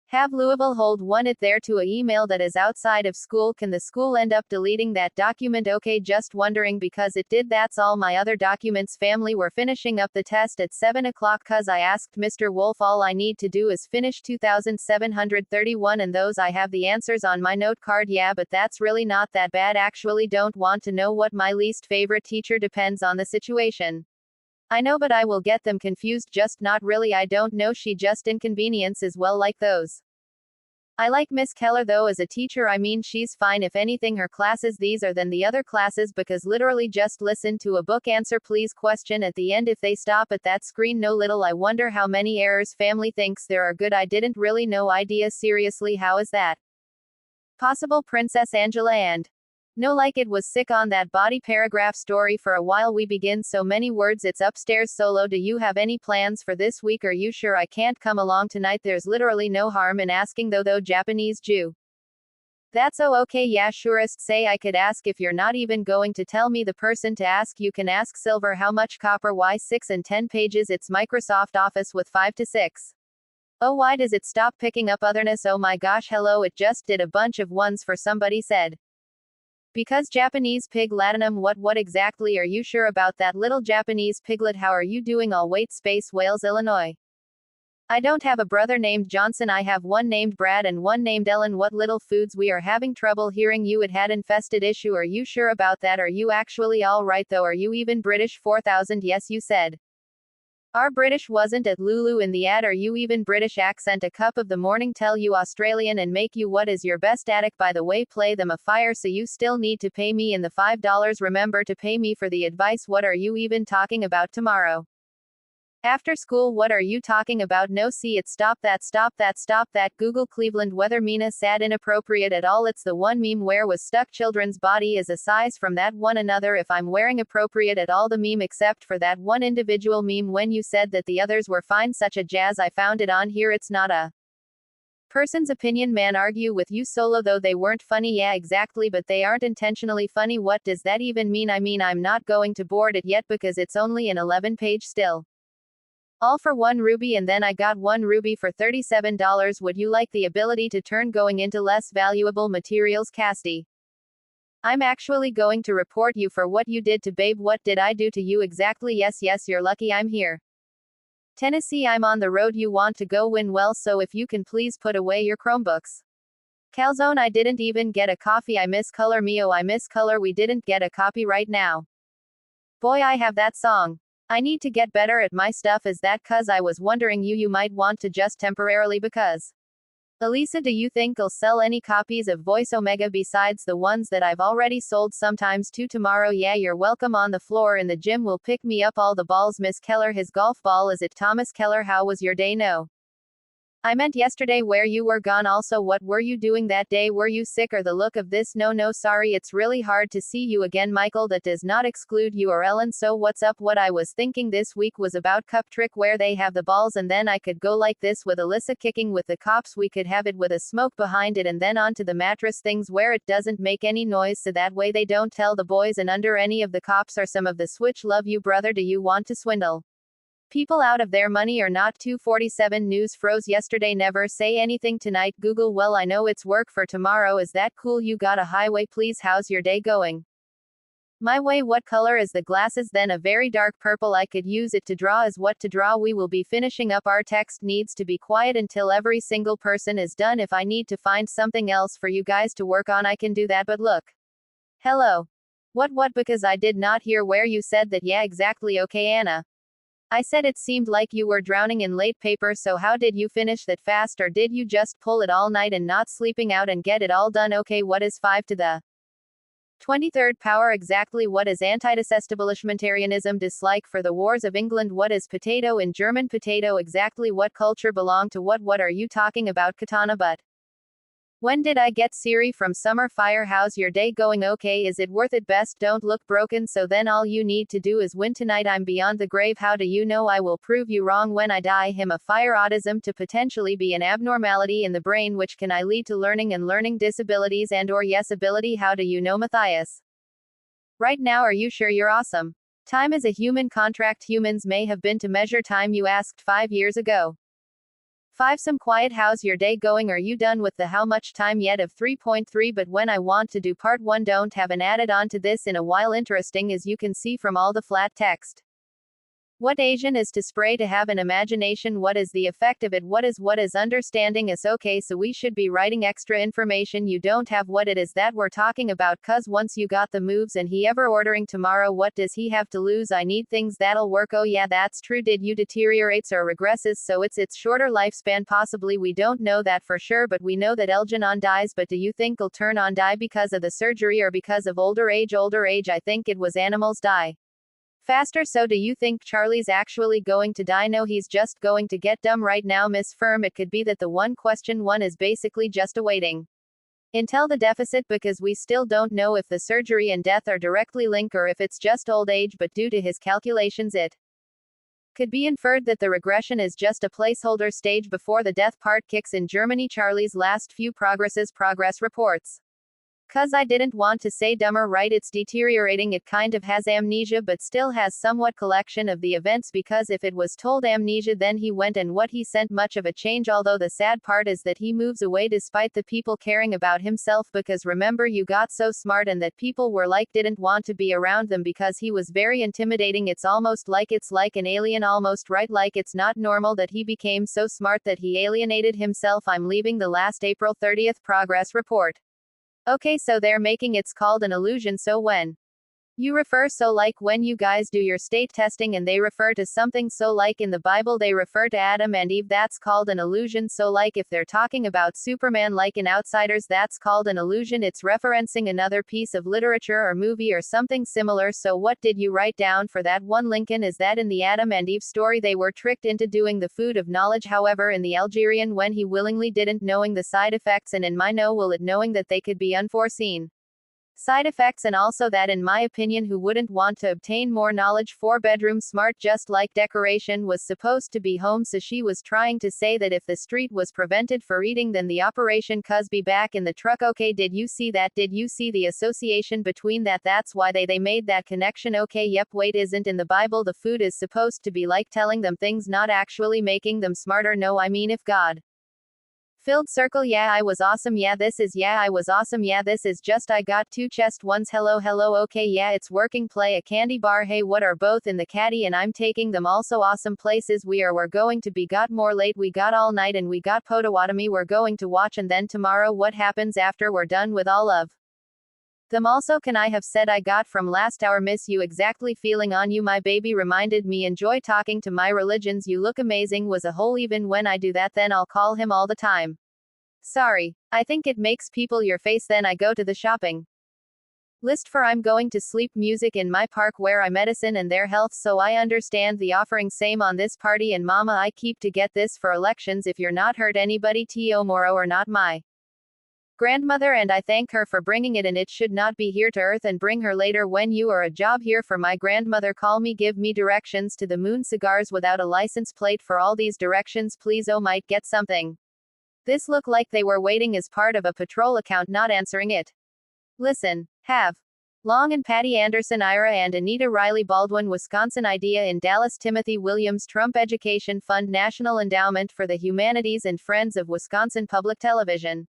have Louisville hold one it there to a email that is outside of school, can the school end up deleting that document? Okay, just wondering because it did. That's all my other documents. Family, we're finishing up the test at 7 o'clock cause I asked Mr. Wolf. All I need to do is finish 2731 and those I have the answers on my note card. Yeah, but that's really not that bad. Actually don't want to know what my least favorite teacher. Depends on the situation. I know, but I will get them confused. Just not really. I don't know. She just inconveniences. Well, like those. I like Miss Keller though as a teacher. I mean, she's fine. If anything, her classes these are than the other classes because literally just listen to a book. Answer please question at the end if they stop at that screen. No, little I wonder how many errors family thinks there are. Good. I didn't really no idea. Seriously, how is that possible? Princess Angela and no, like it was sick on that body. Paragraph story for a while. We begin so many words. It's upstairs solo. Do you have any plans for this week? Are you sure I can't come along tonight? There's literally no harm in asking though. Japanese Jew. That's okay. Yeah, surest say I could ask if you're not even going to tell me the person to ask. You can ask Silver. How much copper? Why 6 and 10 pages? It's Microsoft Office with 5 to 6. Oh, why does it stop picking up otherness? Oh my gosh, hello, it just did a bunch of ones for somebody said. Because Japanese pig latinum. What exactly are you sure about that little Japanese piglet? How are you doing? All wait space Wales, Illinois. I don't have a brother named Johnson. I have one named Brad and one named Ellen. What little foods? We are having trouble hearing you. It had infested issue. Are you sure about that? Are you actually all right though? Are you even British? 4000. Yes, you said. Our British wasn't at Lulu in the ad. Are you even British? Accent a cup of the morning. Tell you Australian and make you. What is your best attic? By the way, play them a fire. So you still need to pay me in the $5. Remember to pay me for the advice. What are you even talking about tomorrow? After school. What are you talking about? No, see it. Stop that. Google Cleveland weather. Mina sad inappropriate at all. It's the one meme where was stuck. Children's body is a size from that one another. If I'm wearing appropriate at all. The meme except for that one individual meme when you said that the others were fine. Such a jazz. I found it on here. It's not a person's opinion. Man, argue with you solo though they weren't funny. Yeah, exactly, but they aren't intentionally funny. What does that even mean? I mean, I'm not going to board it yet because it's only an 11-page still. All for 1 ruby and then I got 1 ruby for $37. Would you like the ability to turn going into less valuable materials? Casty. I'm actually going to report you for what you did to Babe. What did I do to you exactly? Yes, you're lucky I'm here. Tennessee, I'm on the road. You want to go win? Well, so if you can please put away your Chromebooks. Calzone, I didn't even get a coffee. I miss color. Mio, I miss color. We didn't get a copy right now. Boy, I have that song. I need to get better at my stuff. Is that cuz I was wondering you might want to just temporarily because. Elisa, do you think I'll sell any copies of Voice Omega besides the ones that I've already sold? Sometimes too. Tomorrow. Yeah, you're welcome. On the floor in the gym will pick me up all the balls. Miss Keller, his golf ball. Is it Thomas Keller? How was your day? No. I meant yesterday where you were gone. Also, what were you doing that day? Were you sick or the look of this? No, sorry, it's really hard to see you again, Michael. That does not exclude you or Ellen. So what's up? What I was thinking this week was about Cup Trick, where they have the balls and then I could go like this with Alyssa kicking with the cops. We could have it with a smoke behind it and then onto the mattress things where it doesn't make any noise, so that way they don't tell the boys and under any of the cops or some of the switch. Love you, brother. Do you want to swindle people out of their money or not? 247 News froze yesterday. Never say anything tonight. Google, well, I know it's work for tomorrow. Is that cool? You got a highway, please. How's your day going? My way. What color is the glasses? Then a very dark purple. I could use it to draw. Is what to draw? We will be finishing up our text. Needs to be quiet until every single person is done. If I need to find something else for you guys to work on, I can do that. But look. Hello. What? Because I did not hear where you said that. Yeah, exactly. Okay, Anna. I said it seemed like you were drowning in late paper, so how did you finish that fast, or did you just pull it all night and not sleeping out and get it all done? Okay, what is 5 to the 23rd power exactly? What is anti-establishmentarianism? Dislike for the wars of England. What is potato in German? Potato exactly. What culture belong to what? What are you talking about? Katana. But when did I get Siri from Summer Fire? How's your day going? Okay, is it worth it? Best don't look broken, so then all you need to do is win tonight. I'm beyond the grave. How do you know? I will prove you wrong when I die. Him a fire. Autism to potentially be an abnormality in the brain which can I lead to learning and learning disabilities and or yes ability. How do you know? Matthias. Right now, are you sure you're awesome? Time is a human contract. Humans may have been to measure time. You asked 5 years ago. 5 Some quiet. How's your day going? Are you done with the how much time yet of 3.3? But when I want to do part 1, don't have an added on to this in a while. Interesting, as you can see from all the flat text. What Asian is to spray to have an imagination? What is the effect of it? What is understanding us? Okay, so we should be writing extra information you don't have. What it is that we're talking about, cause once you got the moves and he ever ordering tomorrow, what does he have to lose? I need things that'll work. Oh yeah, that's true. Did you deteriorates or regresses? So it's shorter lifespan possibly. We don't know that for sure, but we know that Elginon dies. But do you think he'll turn on die because of the surgery or because of older age? Older age. I think it was animals die faster. So do you think Charlie's actually going to die? No, he's just going to get dumb right now, Miss Firm. It could be that the question 1 is basically just awaiting until the deficit, because we still don't know if the surgery and death are directly linked or if it's just old age, but due to his calculations it could be inferred that the regression is just a placeholder stage before the death part kicks in. Germany. Charlie's last few progress reports. Cause I didn't want to say dumber, right? It's deteriorating. It kind of has amnesia but still has somewhat collection of the events, because if it was told amnesia then he went and what he sent much of a change. Although the sad part is that he moves away despite the people caring about himself, because remember you got so smart and that people were like didn't want to be around them because he was very intimidating. It's almost like it's like an alien, almost right, like it's not normal that he became so smart that he alienated himself. I'm leaving the last April 30th progress report. Okay, so they're making it's called an illusion. So when you refer, so like when you guys do your state testing and they refer to something, so like in the Bible they refer to Adam and Eve, that's called an illusion. So like if they're talking about Superman like in Outsiders, that's called an illusion. It's referencing another piece of literature or movie or something similar. So what did you write down for that one, Lincoln? Is that in the Adam and Eve story they were tricked into doing the food of knowledge? However, in the Algerian, when he willingly didn't, knowing the side effects, and in my no will it, knowing that they could be unforeseen side effects, and also that in my opinion who wouldn't want to obtain more knowledge? 4-bedroom smart, just like decoration was supposed to be home. So she was trying to say that if the street was prevented for eating then the operation cuz be back in the truck. Okay, did you see that? Did you see the association between that? That's why they made that connection. Okay, yep. Wait, isn't in the Bible the food is supposed to be like telling them things, not actually making them smarter? No, I mean if God filled circle. Yeah, I was awesome. Yeah, this is. Yeah, I was awesome. Yeah, this is just. I got 2 chest ones. Hello. Okay, yeah, it's working. Play a candy bar. Hey, what are both in the caddy and I'm taking them. Also awesome places we're going to be. Got more late. We got all night and we got Potawatomi we're going to watch, and then tomorrow what happens after we're done with all of them. Also, can I have said I got from last hour? Miss you exactly. Feeling on you, my baby. Reminded me enjoy talking to my religions. You look amazing. Was a whole even when I do that then I'll call him all the time. Sorry. I think it makes people your face then I go to the shopping List for I'm going to sleep music in my park where I medicine and their health so I understand the offering same on this party and mama I keep to get this for elections if you're not hurt anybody to moro or not my grandmother and I thank her for bringing it and it should not be here to earth and bring her later when you are a job here for my grandmother call me give me directions to the moon cigars without a license plate for all these directions please oh might get something. This look like they were waiting as part of a patrol account not answering it. Listen, have. Long and Patty Anderson Ira and Anita Riley Baldwin Wisconsin Idea in Dallas Timothy Williams Trump Education Fund National Endowment for the Humanities and Friends of Wisconsin Public Television.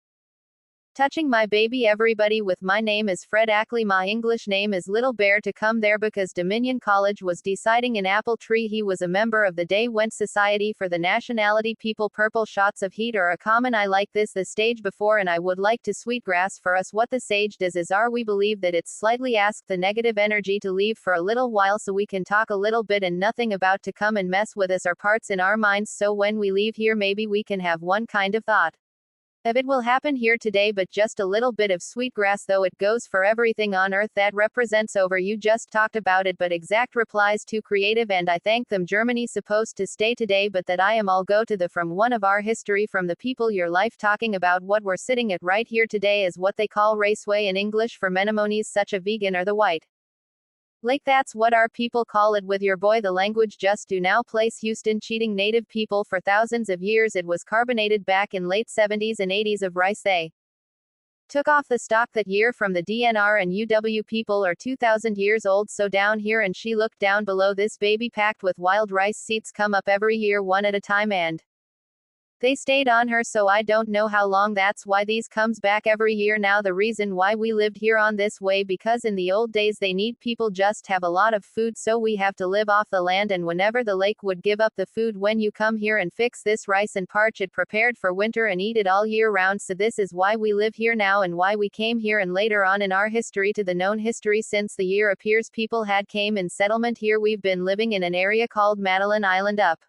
Touching my baby everybody with my name is Fred Ackley my English name is Little Bear to come there because Dominion College was deciding in Apple Tree he was a member of the day went Society for the Nationality People purple shots of heat are a common I like this the stage before and I would like to sweetgrass for us what the sage does is we believe that it's slightly ask the negative energy to leave for a little while so we can talk a little bit and nothing about to come and mess with us or parts in our minds so when we leave here maybe we can have one kind of thought. If it will happen here today but just a little bit of sweetgrass though it goes for everything on earth that represents over you just talked about it but exact replies to creative and I thank them Germany supposed to stay today but that I am all go to the from one of our history from the people your life talking about what we're sitting at right here today is what they call raceway in English for menemonies such a vegan or the white. Like that's what our people call it with your boy the language just do now place Houston cheating native people for thousands of years it was carbonated back in late 70s and 80s of rice they took off the stock that year from the DNR and UW people are 2000 years old so down here and she looked down below this baby packed with wild rice seeds come up every year one at a time and they stayed on her so I don't know how long that's why these comes back every year now the reason why we lived here on this way because in the old days they need people just have a lot of food so we have to live off the land and whenever the lake would give up the food when you come here and fix this rice and parch it prepared for winter and eat it all year round so this is why we live here now and why we came here and later on in our history to the known history since the year appears people had came in settlement here we've been living in an area called Madeline Island up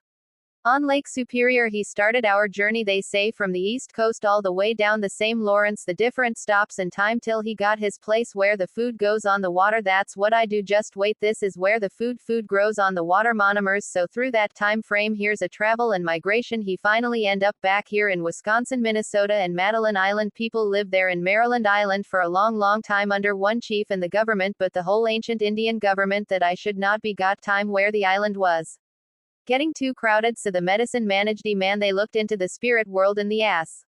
on Lake Superior he started our journey they say from the east coast all the way down the same Lawrence the different stops and time till he got his place where the food goes on the water that's what I do just wait this is where the food grows on the water monomers so through that time frame here's a travel and migration he finally end up back here in Wisconsin Minnesota and Madeline Island people lived there in Maryland Island for a long time under one chief and the government but the whole ancient Indian government that I should not be got time where the island was getting too crowded so the medicine managed man they looked into the spirit world and the ass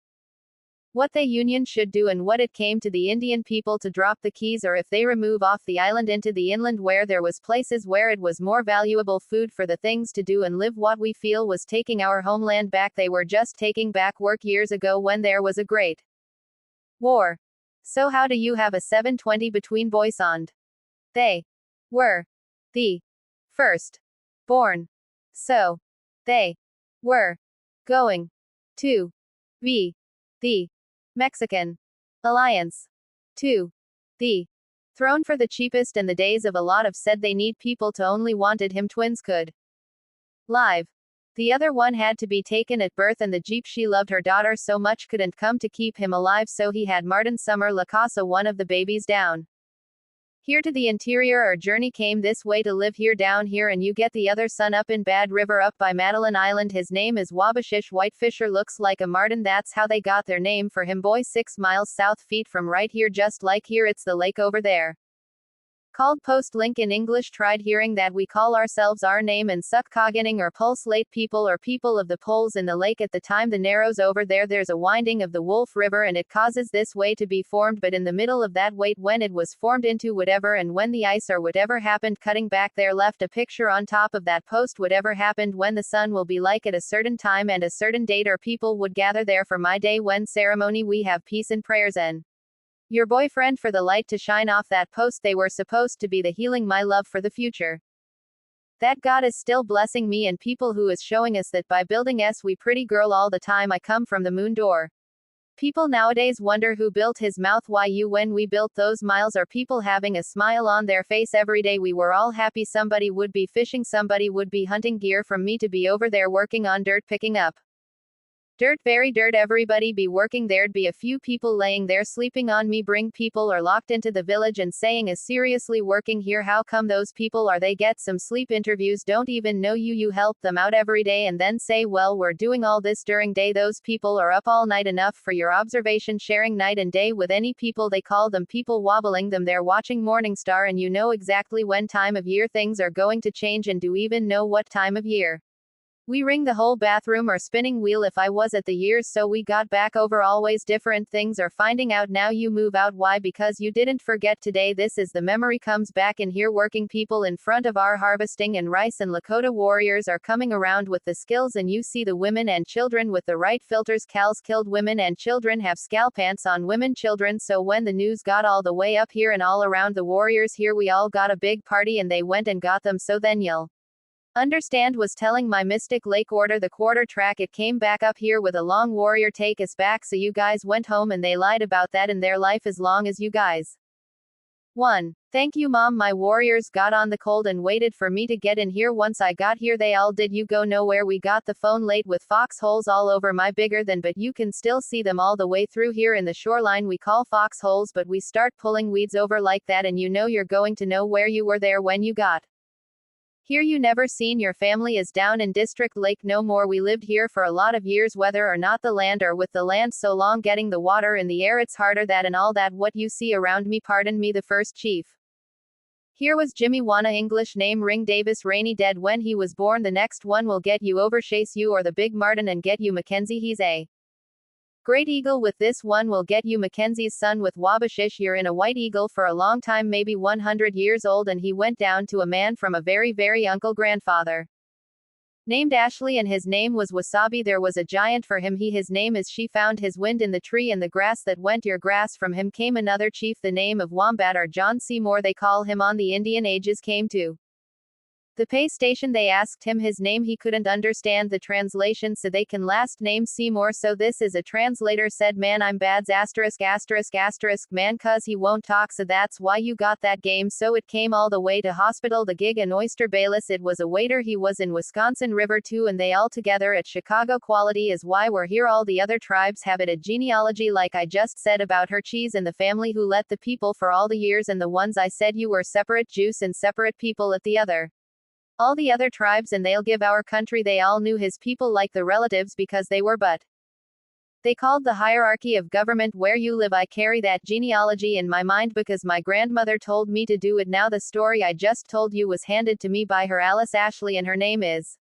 what the union should do and what it came to the Indian people to drop the keys or if they remove off the island into the inland where there was places where it was more valuable food for the things to do and live what we feel was taking our homeland back they were just taking back work years ago when there was a great war. So how do you have a 720 between voice and they were the first born. So, they were going to be the Mexican alliance to the throne for the cheapest and the days of a lot of said they need people to only wanted him twins could live. The other one had to be taken at birth and the Jeep she loved her daughter so much couldn't come to keep him alive so he had Martin Summer La Casa one of the babies down here to the interior our journey came this way to live here down here and you get the other son up in Bad River up by Madeline Island his name is Wabashish Whitefisher looks like a martin that's how they got their name for him boy 6 miles south feet from right here just like here it's the lake over there called Post Link in English tried hearing that we call ourselves our name and suck cogginning or pulse late people or people of the poles in the lake at the time the narrows over there's a winding of the Wolf River and it causes this way to be formed but in the middle of that wait when it was formed into whatever and when the ice or whatever happened cutting back there left a picture on top of that post whatever happened when the sun will be like at a certain time and a certain date or people would gather there for my day when ceremony we have peace and prayers and your boyfriend for the light to shine off that post they were supposed to be the healing my love for the future. That God is still blessing me and people who is showing us that by building we pretty girl all the time I come from the moon door. People nowadays wonder who built his mouth why you when we built those miles are people having a smile on their face every day we were all happy somebody would be fishing somebody would be hunting gear from me to be over there working on dirt picking up Dirt, very dirt, everybody be working, there'd be a few people laying there sleeping on me, bring people or locked into the village and saying is seriously working here, how come those people are they get some sleep, interviews, don't even know you help them out every day and then say well we're doing all this during day, those people are up all night, enough for your observation, sharing night and day with any people, they call them people, wobbling them, they're watching Morningstar and you know exactly when time of year things are going to change and do even know what time of year. We ring the whole bathroom or spinning wheel if I was at the years, so we got back over always different things or finding out now you move out, why, because you didn't forget today, this is the memory comes back in here, working people in front of our harvesting and rice and Lakota warriors are coming around with the skills and you see the women and children with the right filters, cows killed, women and children have scalpants on, women children, so when the news got all the way up here and all around the warriors here we all got a big party and they went and got them, so then you'll understand was telling my Mystic Lake order the quarter track, it came back up here with a long warrior take us back, so you guys went home and they lied about that in their life as long as you guys 1. Thank you mom, my warriors got on the cold and waited for me to get in here, once I got here they all did, you go nowhere, we got the phone late with foxholes all over my bigger than, but you can still see them all the way through here in the shoreline we call foxholes, but we start pulling weeds over like that and you know you're going to know where you were there when you got here, you never seen your family is down in District Lake no more, we lived here for a lot of years whether or not the land or with the land, so long getting the water in the air it's harder, that and all that what you see around me, pardon me, the first chief here was Jimmy Wanna, English name Ring Davis, Rainey, dead when he was born, the next one will get you over, chase you or the big Martin and get you Mackenzie, he's a Great Eagle, with this one will get you Mackenzie's son with Wabashish, you're in a White Eagle for a long time, maybe 100 years old, and he went down to a man from a very very uncle grandfather named Ashley and his name was Wasabi, there was a giant for him, his name is she, found his wind in the tree and the grass that went your grass, from him came another chief the name of Wombat or John Seymour they call him, on the Indian ages came to the pay station, they asked him his name, he couldn't understand the translation, so they can last name Seymour, so this is a translator said man I'm bad's asterisk asterisk asterisk man cuz he won't talk, so that's why you got that game, so it came all the way to hospital, the gig an oyster Bayless, it was a waiter, he was in Wisconsin River too, and they all together at Chicago, quality is why we're here, all the other tribes have it, a genealogy like I just said about her cheese and the family who let the people for all the years, and the ones I said you were separate juice and separate people at the other all the other tribes, and they'll give our country, they all knew his people like the relatives because they were but they called the hierarchy of government where you live, I carry that genealogy in my mind because my grandmother told me to do it, now the story I just told you was handed to me by her Alice Ashley and her name is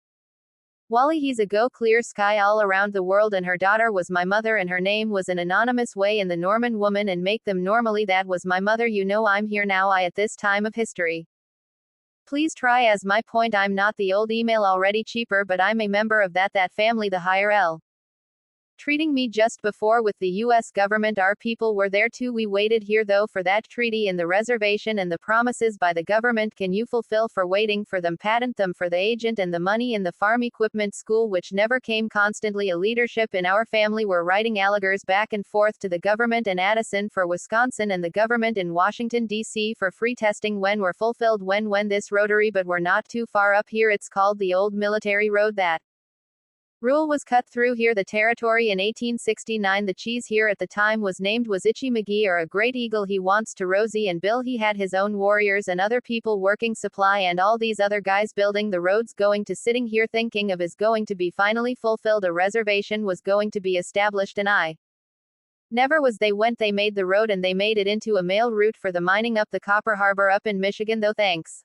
Wally, he's a go clear sky all around the world, and her daughter was my mother and her name was an anonymous way in the Norman woman and make them normally, that was my mother, you know I'm here now, I at this time of history. Please try as my point, I'm not the old email already cheaper, but I'm a member of that family, the higher L. Treating me just before with the U.S. government, our people were there too, we waited here though for that treaty in the reservation and the promises by the government, can you fulfill for waiting for them, patent them for the agent and the money in the farm equipment school which never came, constantly a leadership in our family, were writing allegors back and forth to the government in Addison for Wisconsin and the government in Washington D.C. for free testing when we're fulfilled, when this rotary, but we're not too far up here, it's called the old military road, that rule was cut through here, the territory in 1869, the cheese here at the time was named was Itchy McGee or a Great Eagle, he wants to Rosie and Bill, he had his own warriors and other people working supply and all these other guys building the roads, going to sitting here thinking of is going to be finally fulfilled, a reservation was going to be established, and I never was, they went, they made the road and they made it into a mail route for the mining up the Copper Harbor up in Michigan though, thanks.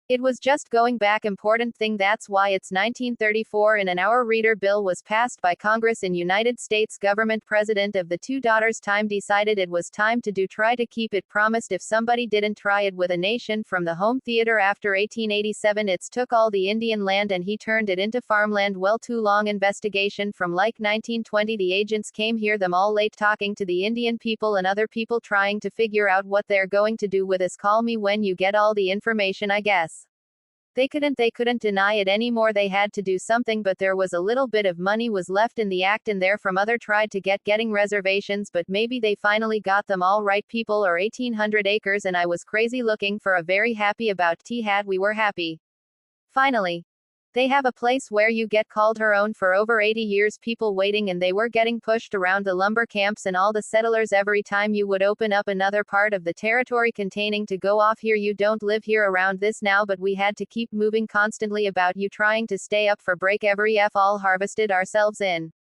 It was just going back, important thing, that's why it's 1934 and an hour reader bill was passed by Congress in United States government, president of the two daughters time decided it was time to do, try to keep it, promised if somebody didn't try it with a nation from the home theater after 1887 it's took all the Indian land and he turned it into farmland, well too long investigation from like 1920 the agents came here them all late talking to the Indian people and other people trying to figure out what they're going to do with us, call me when you get all the information, I guess. They couldn't deny it anymore, they had to do something, but there was a little bit of money was left in the act and there from other tried to getting reservations, but maybe they finally got them all right, people or 1800 acres, and I was crazy looking for a very happy about T-hat, we were happy. Finally. They have a place where you get called her own for over 80 years, people waiting, and they were getting pushed around the lumber camps and all the settlers every time you would open up another part of the territory containing to go off here. You don't live here around this now, but we had to keep moving constantly about you trying to stay up for break every F all harvested ourselves in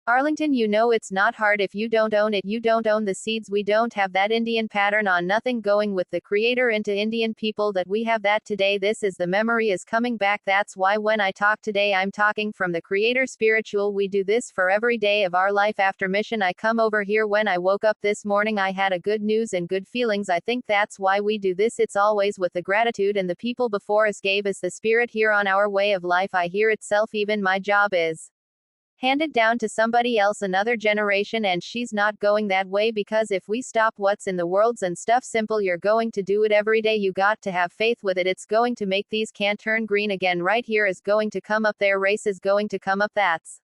Arlington. You know it's not hard if you don't own it. You don't own the seeds. We don't have that Indian pattern on nothing going with the creator into Indian people that we have that today. This is the memory is coming back. That's why when I talk today, I'm talking from the creator spiritual. We do this for every day of our life. After mission, I come over here. When I woke up this morning, I had a good news and good feelings. I think that's why we do this. It's always with the gratitude and the people before us gave us the spirit here on our way of life. I hear itself. Even my job is handed down to somebody else, another generation, and she's not going that way, because if we stop what's in the worlds and stuff simple, you're going to do it every day. You got to have faith with it. It's going to make these can't turn green again. Right here is going to come up, their race is going to come up. That's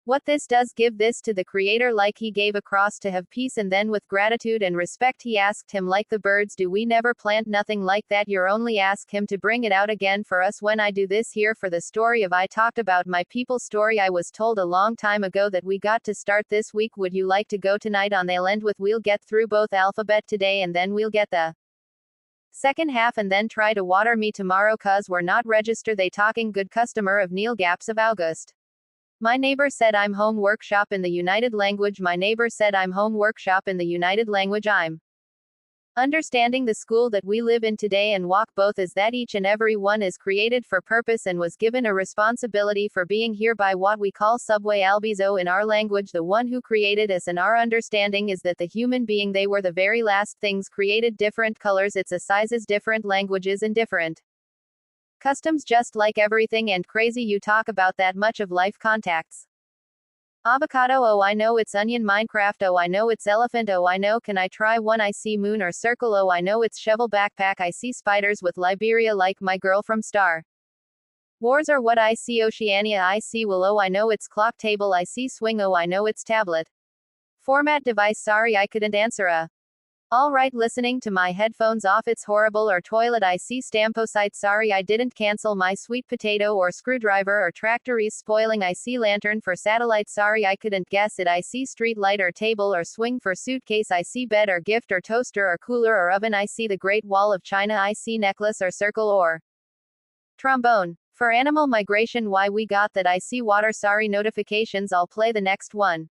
what this does. Give this to the creator like he gave across to have peace, and then with gratitude and respect he asked him like the birds do. We never plant nothing like that. You're only ask him to bring it out again for us. When I do this here for the story of I talked about my people story, I was told a long time ago that we got to start this week. Would you like to go tonight on? They'll end with we'll get through both alphabet today and then we'll get the second half and then try to water me tomorrow cause we're not register. They talking good customer of Neil Gaps of August. My neighbor said I'm home workshop in the United Language. My neighbor said I'm home workshop in the United Language. I'm understanding the school that we live in today and walk both is that each and every one is created for purpose and was given a responsibility for being here by what we call subway albizo in our language, the one who created us. And our understanding is that the human being, they were the very last things created. Different colors, it's a sizes, different languages and different customs, just like everything. And crazy you talk about that much of life contacts. Avocado, oh I know it's onion. Minecraft, oh I know it's elephant. Oh I know, can I try one? I see moon or circle. Oh I know it's shovel. Backpack, I see spiders with Liberia like my girl from Star Wars. Or what? I see Oceania. I see will. Oh I know it's clock. Table, I see swing. Oh I know it's tablet. Format device, sorry I couldn't answer a. Alright, listening to my headphones off. It's horrible. Or toilet, I see stamposite. Sorry I didn't cancel. My sweet potato or screwdriver or tractor is spoiling. I see lantern for satellite. Sorry I couldn't guess it. I see street light or table or swing for suitcase. I see bed or gift or toaster or cooler or oven. I see the Great Wall of China. I see necklace or circle or trombone. For animal migration, why we got that. I see water. Sorry notifications. I'll play the next one.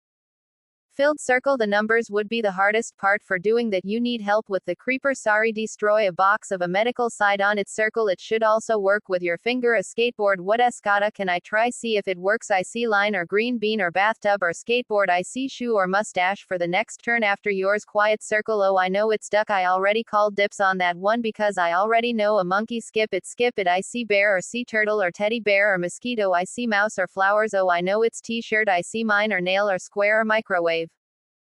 Filled circle, the numbers would be the hardest part for doing that. You need help with the creeper. Sorry, destroy a box of a medical side on its circle. It should also work with your finger. A skateboard, what escada, can I try see if it works? I see line or green bean or bathtub or skateboard. I see shoe or mustache for the next turn after yours. Quiet circle, oh I know it's duck. I already called dips on that one because I already know a monkey. Skip it. I see bear or sea turtle or teddy bear or mosquito. I see mouse or flowers. Oh I know it's t-shirt. I see mine or nail or square or microwave.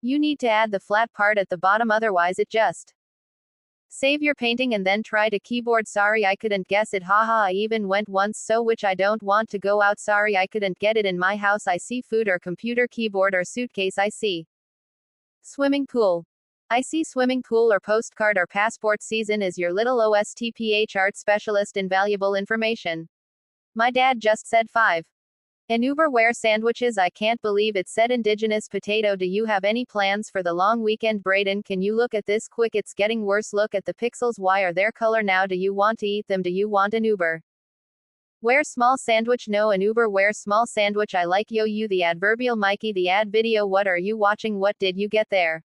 You need to add the flat part at the bottom, otherwise it just save your painting and then try to keyboard. Sorry I couldn't guess it. Haha, I even went once, so which I don't want to go out. Sorry I couldn't get it in my house. I see food or computer, keyboard or suitcase. I see swimming pool. I see swimming pool or postcard or passport. Season is your little OSTPH art specialist. Invaluable information. My dad just said 5. An Uberware sandwiches. I can't believe it said indigenous potato. Do you have any plans for the long weekend? Braden, can you look at this quick? It's getting worse. Look at the pixels. Why are their color now? Do you want to eat them? Do you want an Uber ware small sandwich? No, an Uberware small sandwich. I like yo you. The adverbial Mikey, the ad video. What are you watching? What did you get there?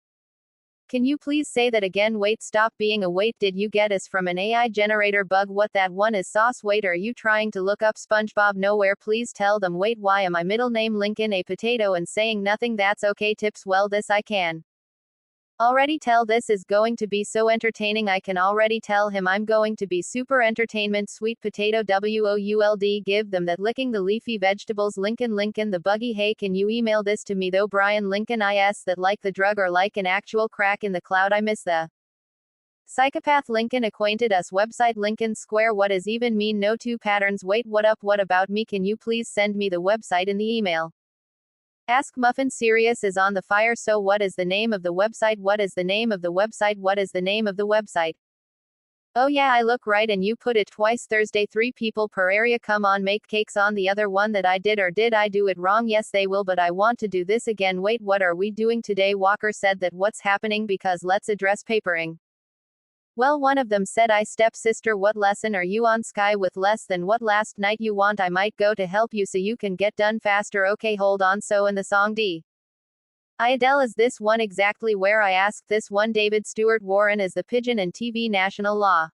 Can you please say that again? Wait, stop being a wait. Did you get us from an AI generator bug? What that one is sauce. Wait, are you trying to look up SpongeBob? Nowhere. Please tell them. Wait, why am I middle name Lincoln a potato and saying nothing? That's okay. Tips, well this I can already tell. This is going to be so entertaining. I can already tell him I'm going to be super entertainment. Sweet potato WOULD. Give them that. Licking the leafy vegetables. Lincoln the buggy. Hey, can you email this to me though? Brian Lincoln is that like the drug or like an actual crack in the cloud? I miss the psychopath. Lincoln acquainted us. Website Lincoln Square. What does even mean? No two patterns. Wait, what up? What about me? Can you please send me the website in the email? Ask Muffin. Sirius is on the fire. So what is the name of the website? What is the name of the website? What is the name of the website? Oh yeah, I look right and you put it twice. Thursday, 3 people per area come on, make cakes on the other one that I did, or did I do it wrong? Yes they will, but I want to do this again. Wait, what are we doing today? Walker said that what's happening, because let's address papering. Well, one of them said, I stepsister, what lesson are you on? Sky with less than what last night you want? I might go to help you so you can get done faster. Okay, hold on. So in the song D. Adele, is this one exactly where I asked this one? David Stewart Warren is the pigeon and TV national law.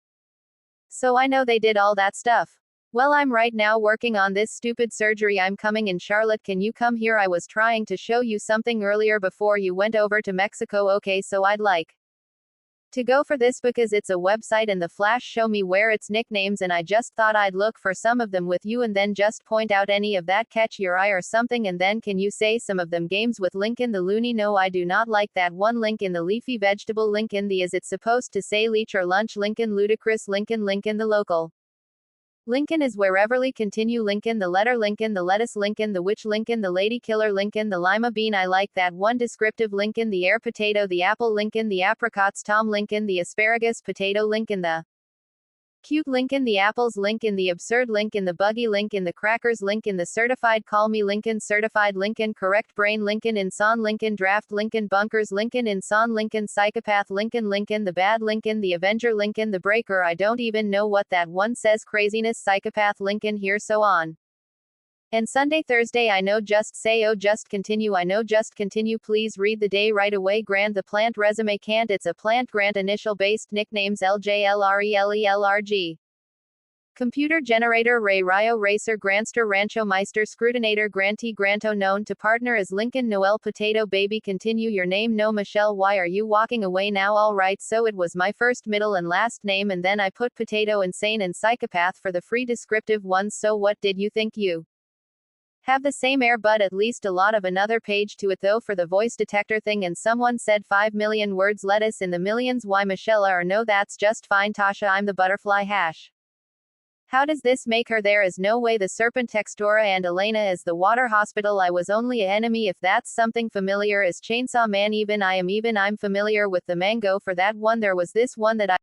So I know they did all that stuff. Well, I'm right now working on this stupid surgery. I'm coming in Charlotte. Can you come here? I was trying to show you something earlier before you went over to Mexico. Okay, so I'd like to go for this because it's a website and the flash show me where it's nicknames, and I just thought I'd look for some of them with you and then just point out any of that catch your eye or something, and then can you say some of them games with Lincoln the Loony? No, I do not like that one. Lincoln the leafy vegetable, Lincoln the, is it supposed to say leech or lunch? Lincoln ludicrous, Lincoln the local. Lincoln is whereverly continue, Lincoln the letter, Lincoln the lettuce, Lincoln the witch, Lincoln the lady killer, Lincoln the lima bean. I like that one. Descriptive, Lincoln the air potato, the apple, Lincoln the apricots, Tom, Lincoln the asparagus potato, Lincoln the cute, Lincoln the apples, Lincoln the absurd, Lincoln the buggy, Lincoln the crackers, Lincoln the certified, call me Lincoln certified, Lincoln correct brain, Lincoln inson, Lincoln draft, Lincoln bunkers, Lincoln inson, Lincoln psychopath, Lincoln the bad, Lincoln the avenger, Lincoln the breaker. I don't even know what that one says. Craziness, psychopath, Lincoln here, so on. And Sunday, Thursday, I know, just say, oh, just continue, I know, just continue, please read the day right away. Grand the plant resume can't, it's a plant grant initial based nicknames LJLRELELRG. Computer generator Ray Rio Racer Grandster Rancho Meister Scrutinator Grantee Granto known to partner as Lincoln Noel Potato Baby. Continue your name. No, Michelle, why are you walking away now? Alright, so it was my first, middle and last name, and then I put potato, insane and psychopath for the free descriptive ones. So what did you think? You have the same air, but at least a lot of another page to it though for the voice detector thing. And someone said 5 million words, lettuce in the millions. Why, Michelle? Or no, that's just fine, Tasha, I'm the butterfly hash. How does this make her? There is no way. The serpent Textora and Elena is the water hospital. I was only a enemy, if that's something familiar, is Chainsaw Man. I'm familiar with the mango for that one. There was this one that I